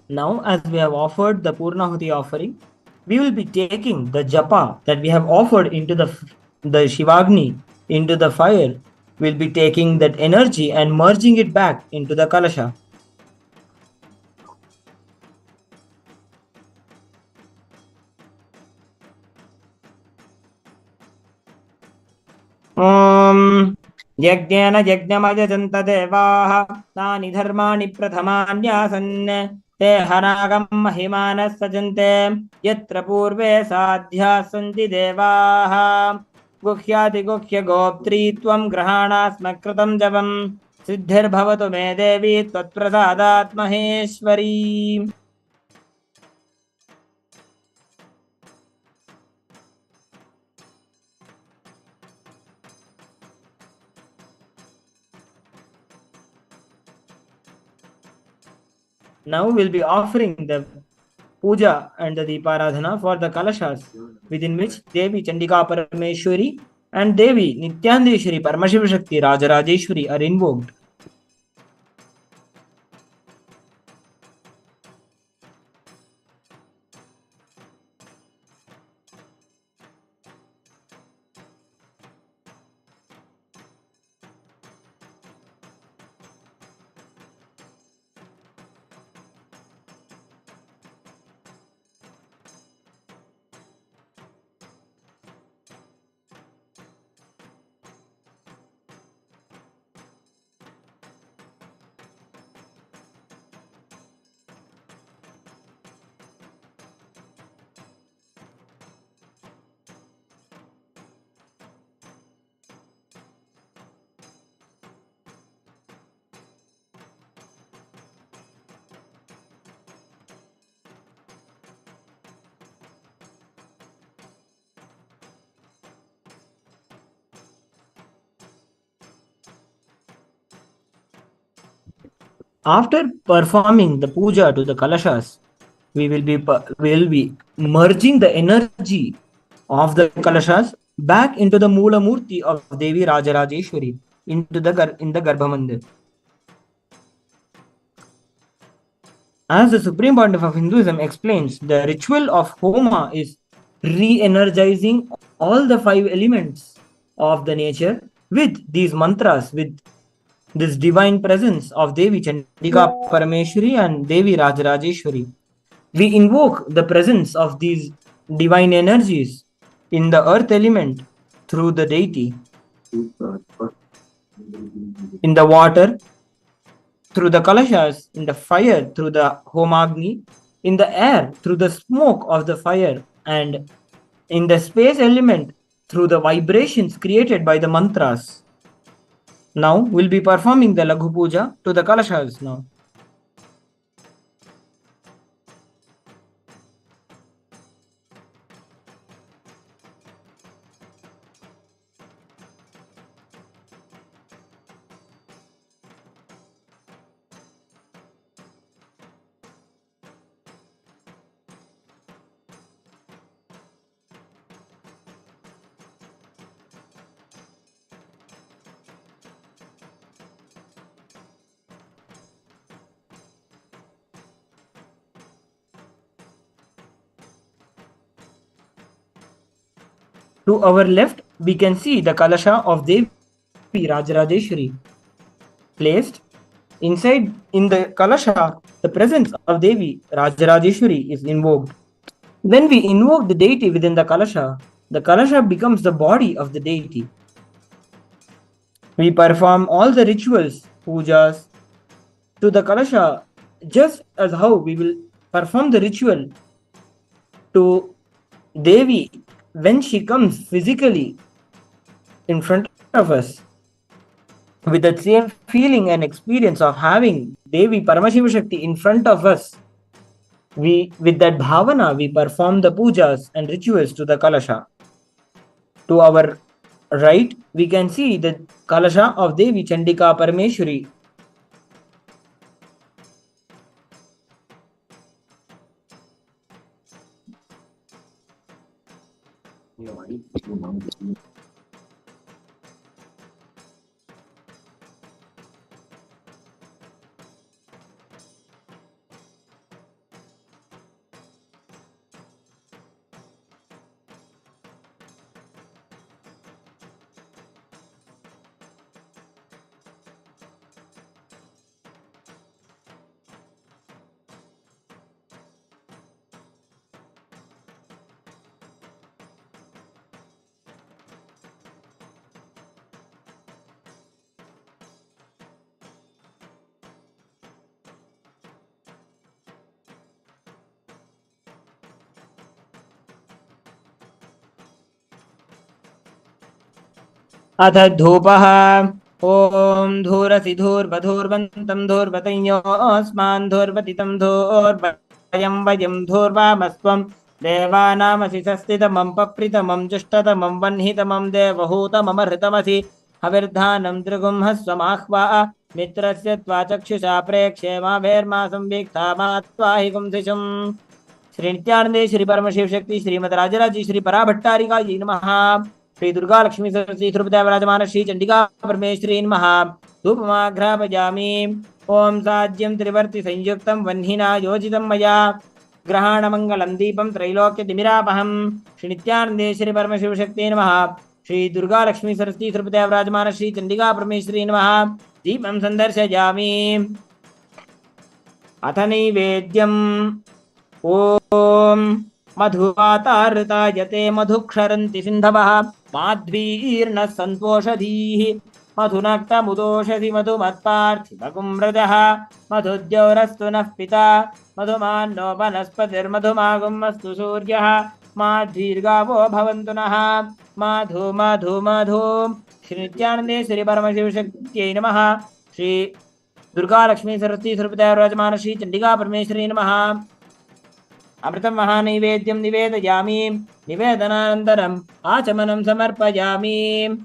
Now, as we have offered the Purnahuti offering, we will be taking the japa that we have offered into the Shivagni, into the fire. We'll be taking that energy and merging it back into the Kalasha. यज्ञेन यज्ञमयजन्त देवाः तानि धर्माणि प्रथमान्यासन् ते हनागं महिमानः सजन्ते यत्र पूर्वे साध्याः सन्ति देवाः गुह्यातिगुह्य गोप्त्रीत्वं ग्रहाणास्म कृतं जपं सिद्धिर्भवतु मे देवी त्वत्प्रसादात् Maheshwari Now we'll be offering the puja and the Deeparadhana for the kalashas, within which Devi Chandika Parameshwari and Devi Nityananda Paramashivam Shakti Rajarajeshwari are invoked. After performing the puja to the kalashas, we will be merging the energy of the kalashas back into the Moola Murti of Devi Rajarajeshwari in the Garbha Mandir. As the Supreme Pontiff of Hinduism explains, the ritual of Homa is re-energizing all the 5 elements of the nature with these mantras, with this divine presence of Devi Chandika Parameshwari and Devi Rajarajeshwari. We invoke the presence of these divine energies in the earth element through the deity, in the water through the kalashas, in the fire through the Homagni, in the air through the smoke of the fire, and in the space element through the vibrations created by the mantras. Now we'll be performing the Laghu Puja to the kalashas now. To our left, we can see the Kalasha of Devi Rajarajeshwari. Placed inside in the Kalasha, the presence of Devi Rajarajeshwari is invoked. When we invoke the deity within the Kalasha becomes the body of the deity. We perform all the rituals, pujas, to the Kalasha, just as how we will perform the ritual to Devi when she comes physically in front of us, with the same feeling and experience of having Devi Paramashivam Shakti in front of us. With that bhavana, we perform the pujas and rituals to the Kalasha. To our right, we can see the Kalasha of Devi Chandika Parameshwari. अथ धूपः ॐ धूरसि धूर्वधूर्वन्तं धूर्वतयोऽस्मान् धूर्वतितं धूर्वयं वयं धूर्वामस्त्वं देवानामसि सस्तितमं पप्रितमं जुष्टतमं वह्नितमं देवहूतममहृतमसि हविर्धानं दृगुंहस्वमाह्वा मित्रस्य त्वा चक्षुषा प्रेक्ष्ये माभेर्मा संविक्ता मा त्वाहि कुंसिषम्। श्री नित्यानंदे श्री परम शिव शक्ति श्रीमद राजराजी श्री पराभट्टारिका जी नमः। श्री दुर्गा लक्ष्मी सरस्वती ध्रुपदया विराजमान श्री चंडिका परमेश्वरी नमः। धूपमाघ्रापयामि। ओम साज्यं त्रिवर्ति संयुक्तं वह्निना योजितं मया ग्रहाणमंगलं दीपं त्रैलोक्य दिमिरापहं। श्री नित्यानंदे श्री परम शिव शक्ति नमः। श्री दुर्गा लक्ष्मी सरस्वती ध्रुपदया विराजमान श्री चंडिका परमेश्वरी नमः। दीपं संदर्शयामि। अथ नैवेद्यम्। ओम मधुवातारतायते मधुक्षरन्ति सिन्धवः माध्वीर्नः सन्तोषधीः मधुनक्तमुदोषधि मधुमत्पार्थिवकुम्रजः मधुद्यौरस्तु नः पिता मधुमान्नो वनस्पतिर्मधुमागुमस्तु सूर्यः माध्वीर्गावो भवन्तु नः। मधु मधु मधु। श्री नित्यानंदे श्री परमशिवशक्त्यै नमः। श्री दुर्गा लक्ष्मी सरस्वती ध्रुपदया विराजमान श्री चंडिका परमेश्वरी नमः। अमृतं महानैवेद्यं निवेदयामि। निवेदनानन्तरम् आचमनं समर्पयामि।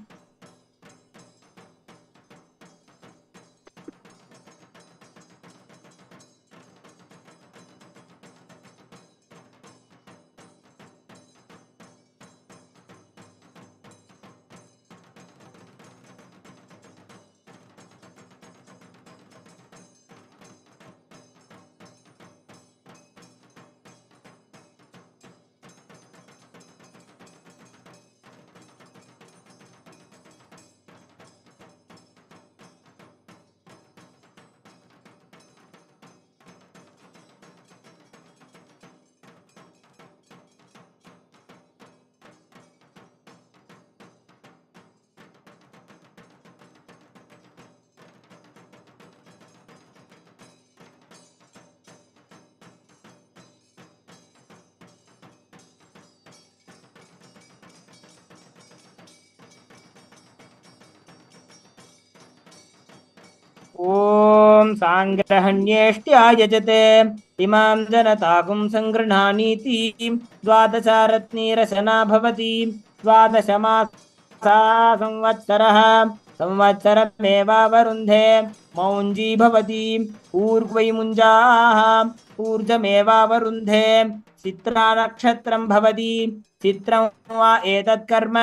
ओम सांग्रहण्येष्ट्यायजते इमां जनताकुं संगृह्णानीति द्वादशारत्नीरशना भवति। द्वादशमासा संवत्सरः संवत्सरमेवावरुन्धे मौञ्जी भवति। ऊर्ध्वै मुञ्जाः ऊर्ध्वमेवावरुन्धे चित्रा नक्षत्रं भवति। चित्रं वा एतत् कर्म।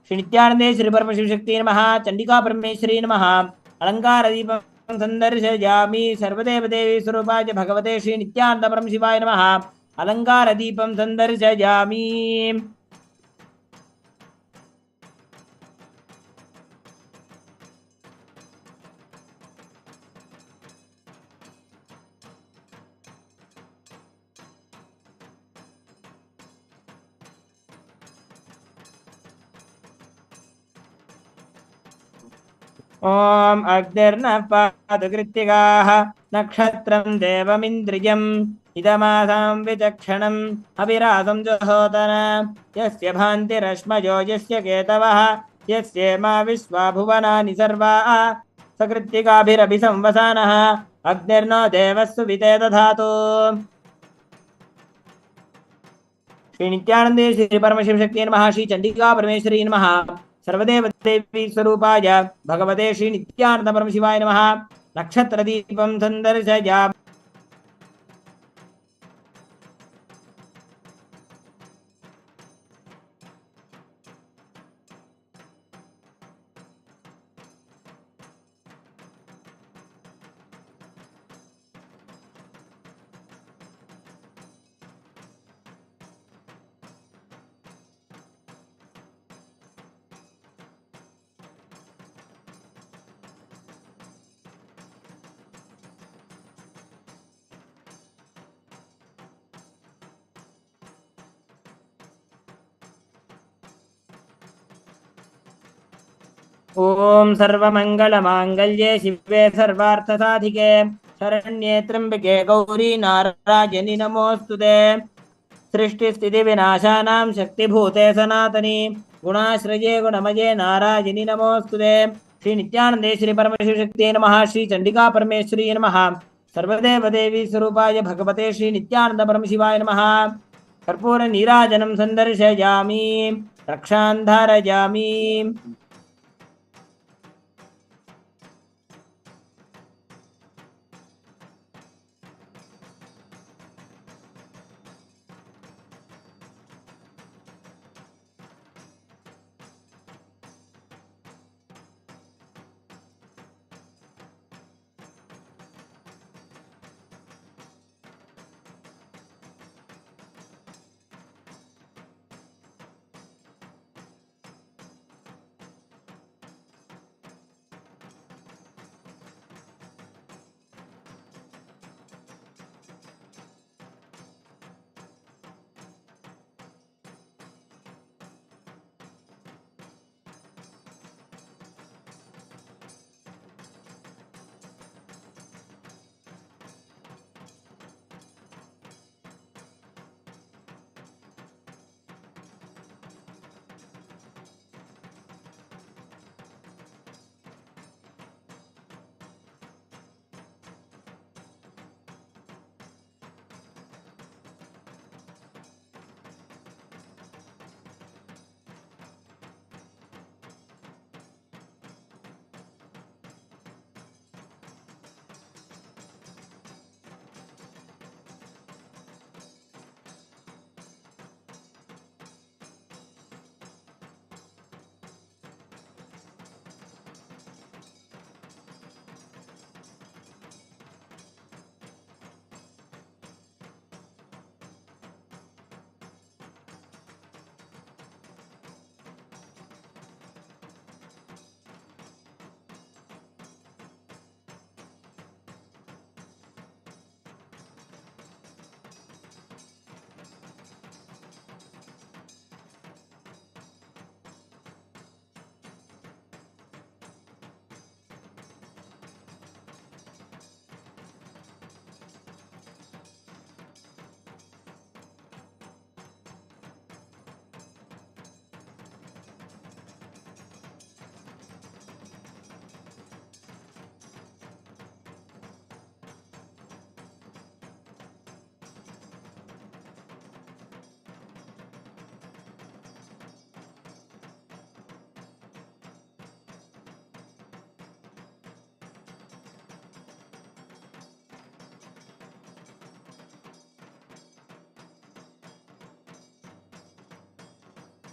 श्री नित्यानंदे श्री परम शिव शक्ति नमः। चंडिका परमेश्वरी नमः। अलंकार दीपं संदर्शयामि। सर्वदेव देवी स्वरूपाय भगवते श्री नित्यानंद परम शिवाय नमः। अलंकार दीपं संदर्शयामि। ओम अग्निर्नः पातु कृत्तिकाः नक्षत्रं देवमिन्द्रियम् इदमासां विचक्षणम् अभिरासं जुहोतन यस्य भान्तिरश्मयो यस्य केतवः यस्येमा विश्वा भुवनानि सर्वा सकृत्तिकाभिरभिसंवसानः अग्निर्नो देवस्सु विते दधातु। श्री नित्यानंदे श्री परमशिव शक्ति नमः। श्री चंडिका परमेश्वरी नमः। सर्वदेव देवी स्वरूपाय भगवते श्री नित्यानंद परम शिवाय नमः। नक्षत्र दीपं संदर्शयामि। ओम सर्वमंगलमांगल्ये शिवे सर्वार्थसाधिके शरण्ये त्र्यंबके गौरी नारायणि नमोस्तुते। सृष्टिस्थिति विनाशानां शक्तिभूते सनातनी गुणाश्रये गुणमये नारायणि नमोस्तुते। श्री नित्यानंदे श्री परमशिव शक्ति नमः। श्री चंडिका परमेश्वरी नमः। सर्वदेव देवी स्वरूपाय भगवते श्री नित्यानंद परम शिवाय नमः। कर्पूर नीराजनं संदर्शयामि। रक्षां धारयामि।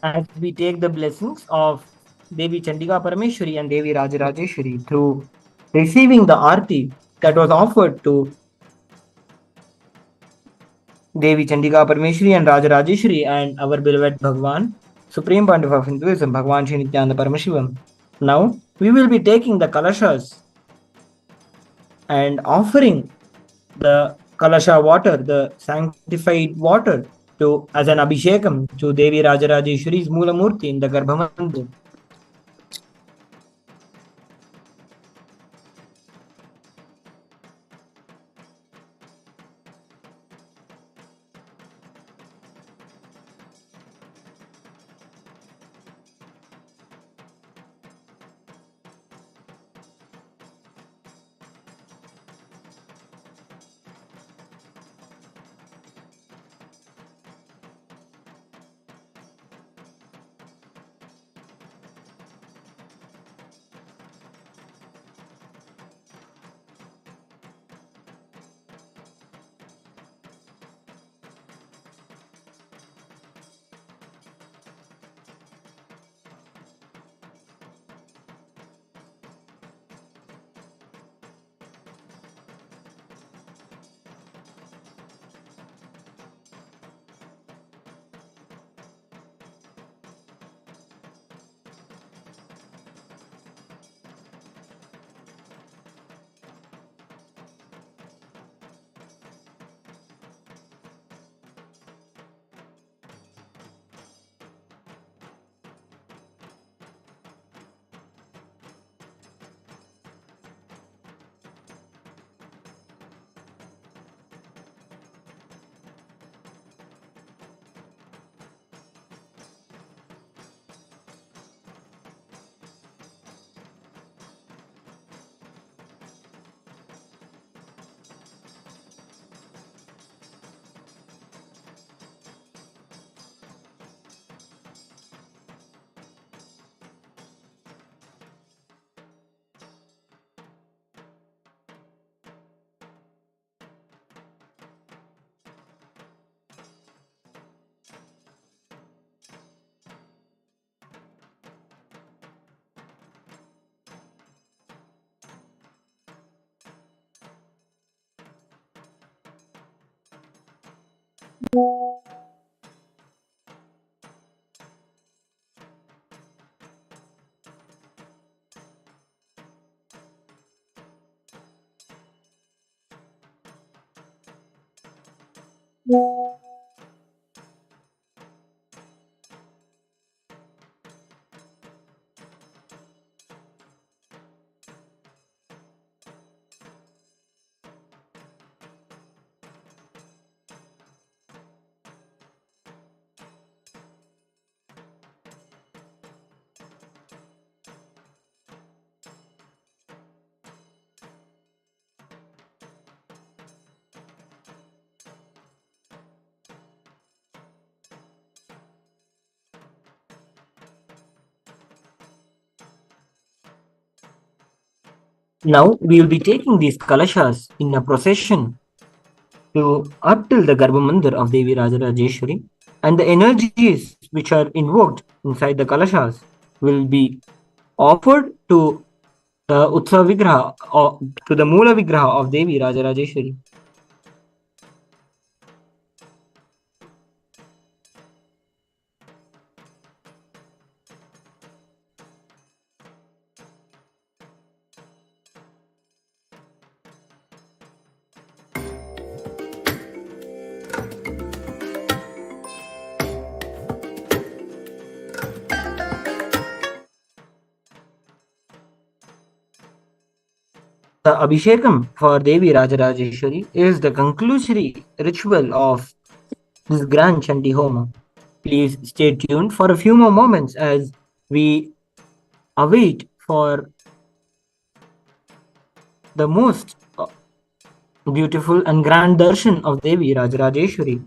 as we take the blessings of Devi Chandika Parameshwari and Devi Rajarajeshwari through receiving the arti that was offered to Devi Chandika Parameshwari and Rajarajeshwari and our beloved Bhagavān, Supreme Pontiff of Hinduism, Bhagavan Sri Nithyananda Paramashivam. Now we will be taking the kalashas and offering the kalasha water, the sanctified water, to as an abhishekam to Devi Rajarajeshwari's Moolamurti in the Garbhamandir. Now we will be taking these kalashas in a procession to up till the Garbhamandir of Devi Rajarajeshwari, and the energies which are invoked inside the kalashas will be offered to the Utsav Vigraha or to the Moola Vigraha of Devi Rajarajeshwari. The Abhishekam for Devi Rajarajeshwari is the conclusory ritual of this grand Chandi Homa. Please stay tuned for a few more moments as we await for the most beautiful and grand darshan of Devi Rajarajeshwari.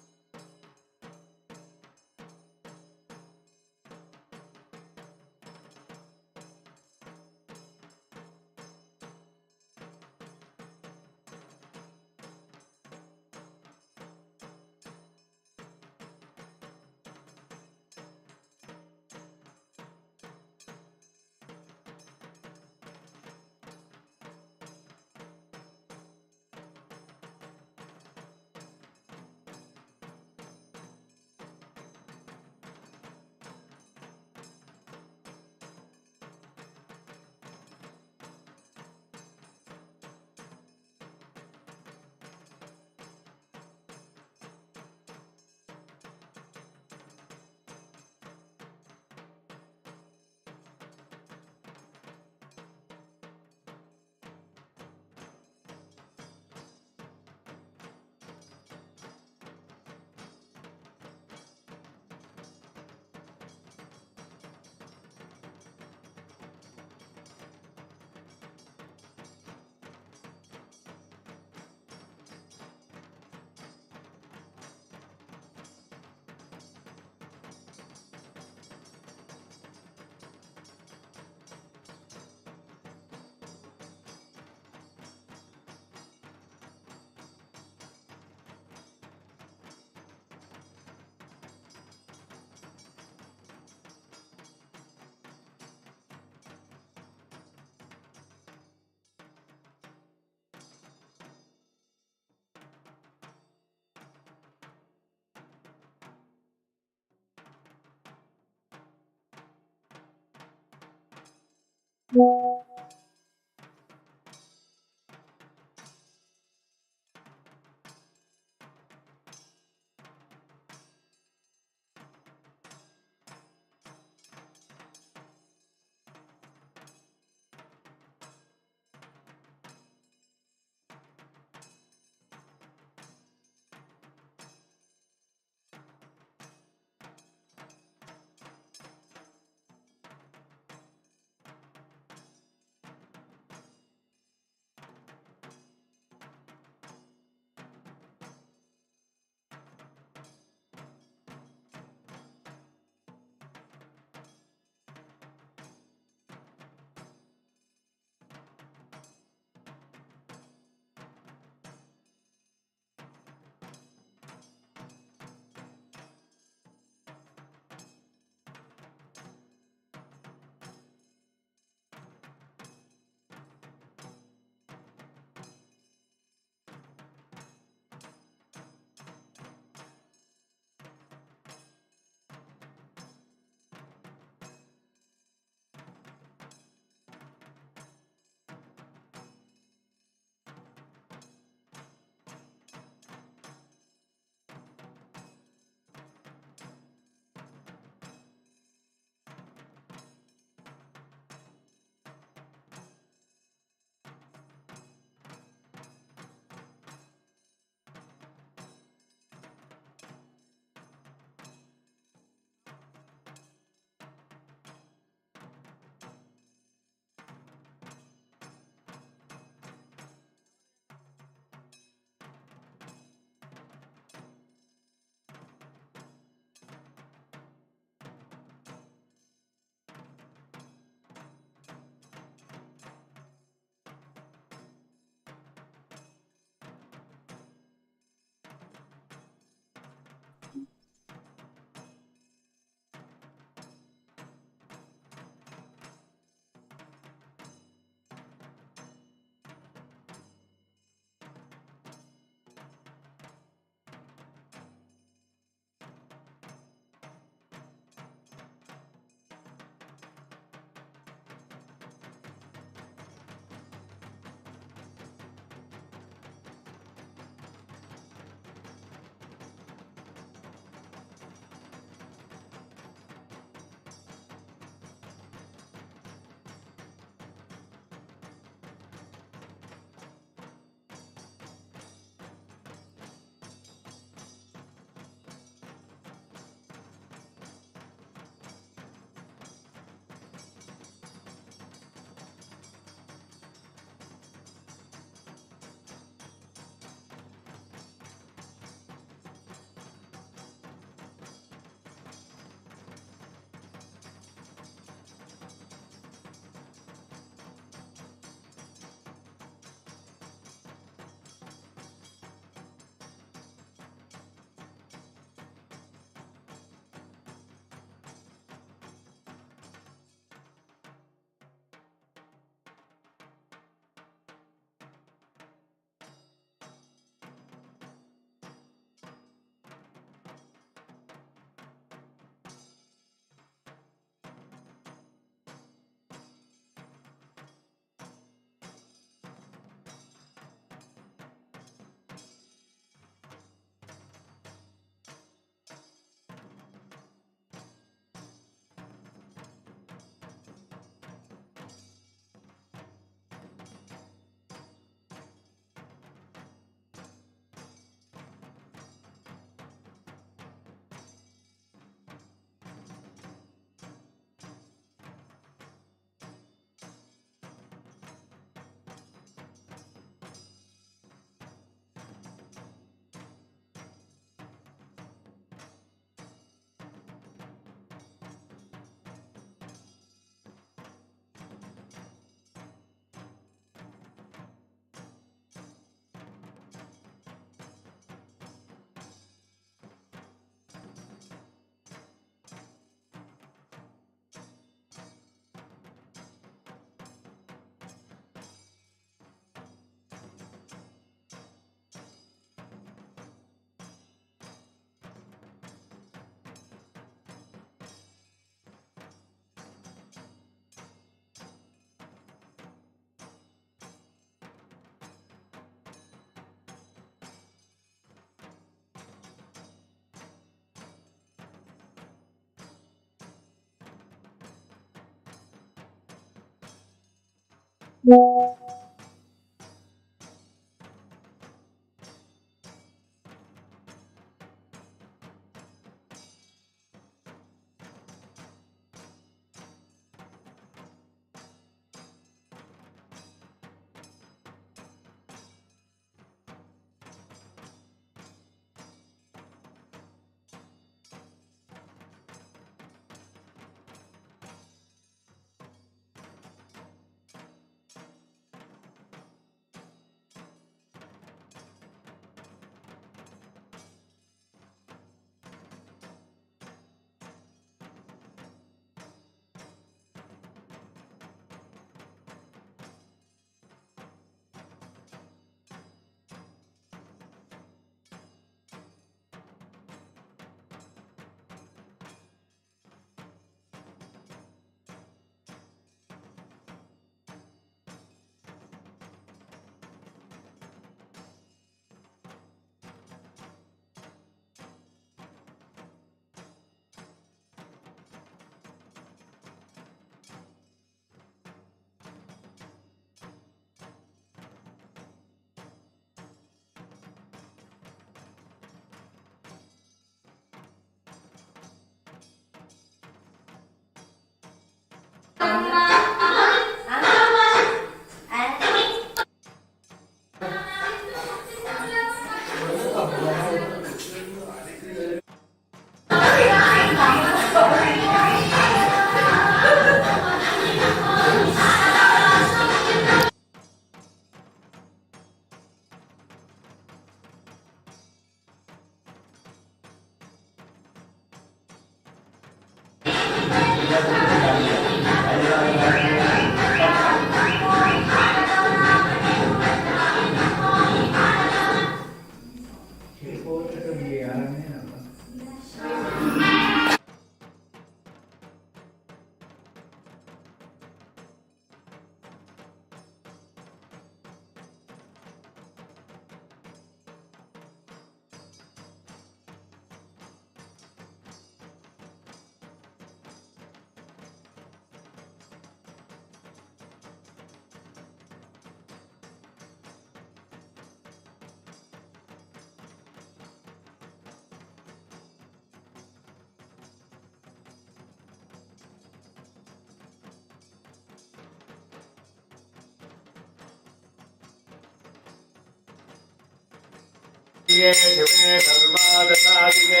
शिवे सर्वादसादिके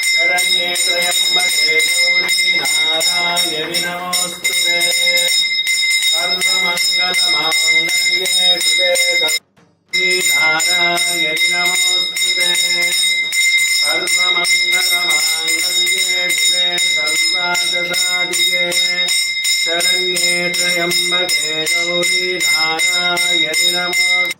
शरण्ये त्र्यम्बके गौरी नारायणि नमोस्तुते सर्वमङ्गलमाङ्गल्ये शिवे सर्वदी नारायणि नमोस्तुते सर्वमङ्गलमाङ्गल्ये शिवे सर्वादसादिके शरण्ये त्र्यम्बके गौरी नारायणि नमोस्तुते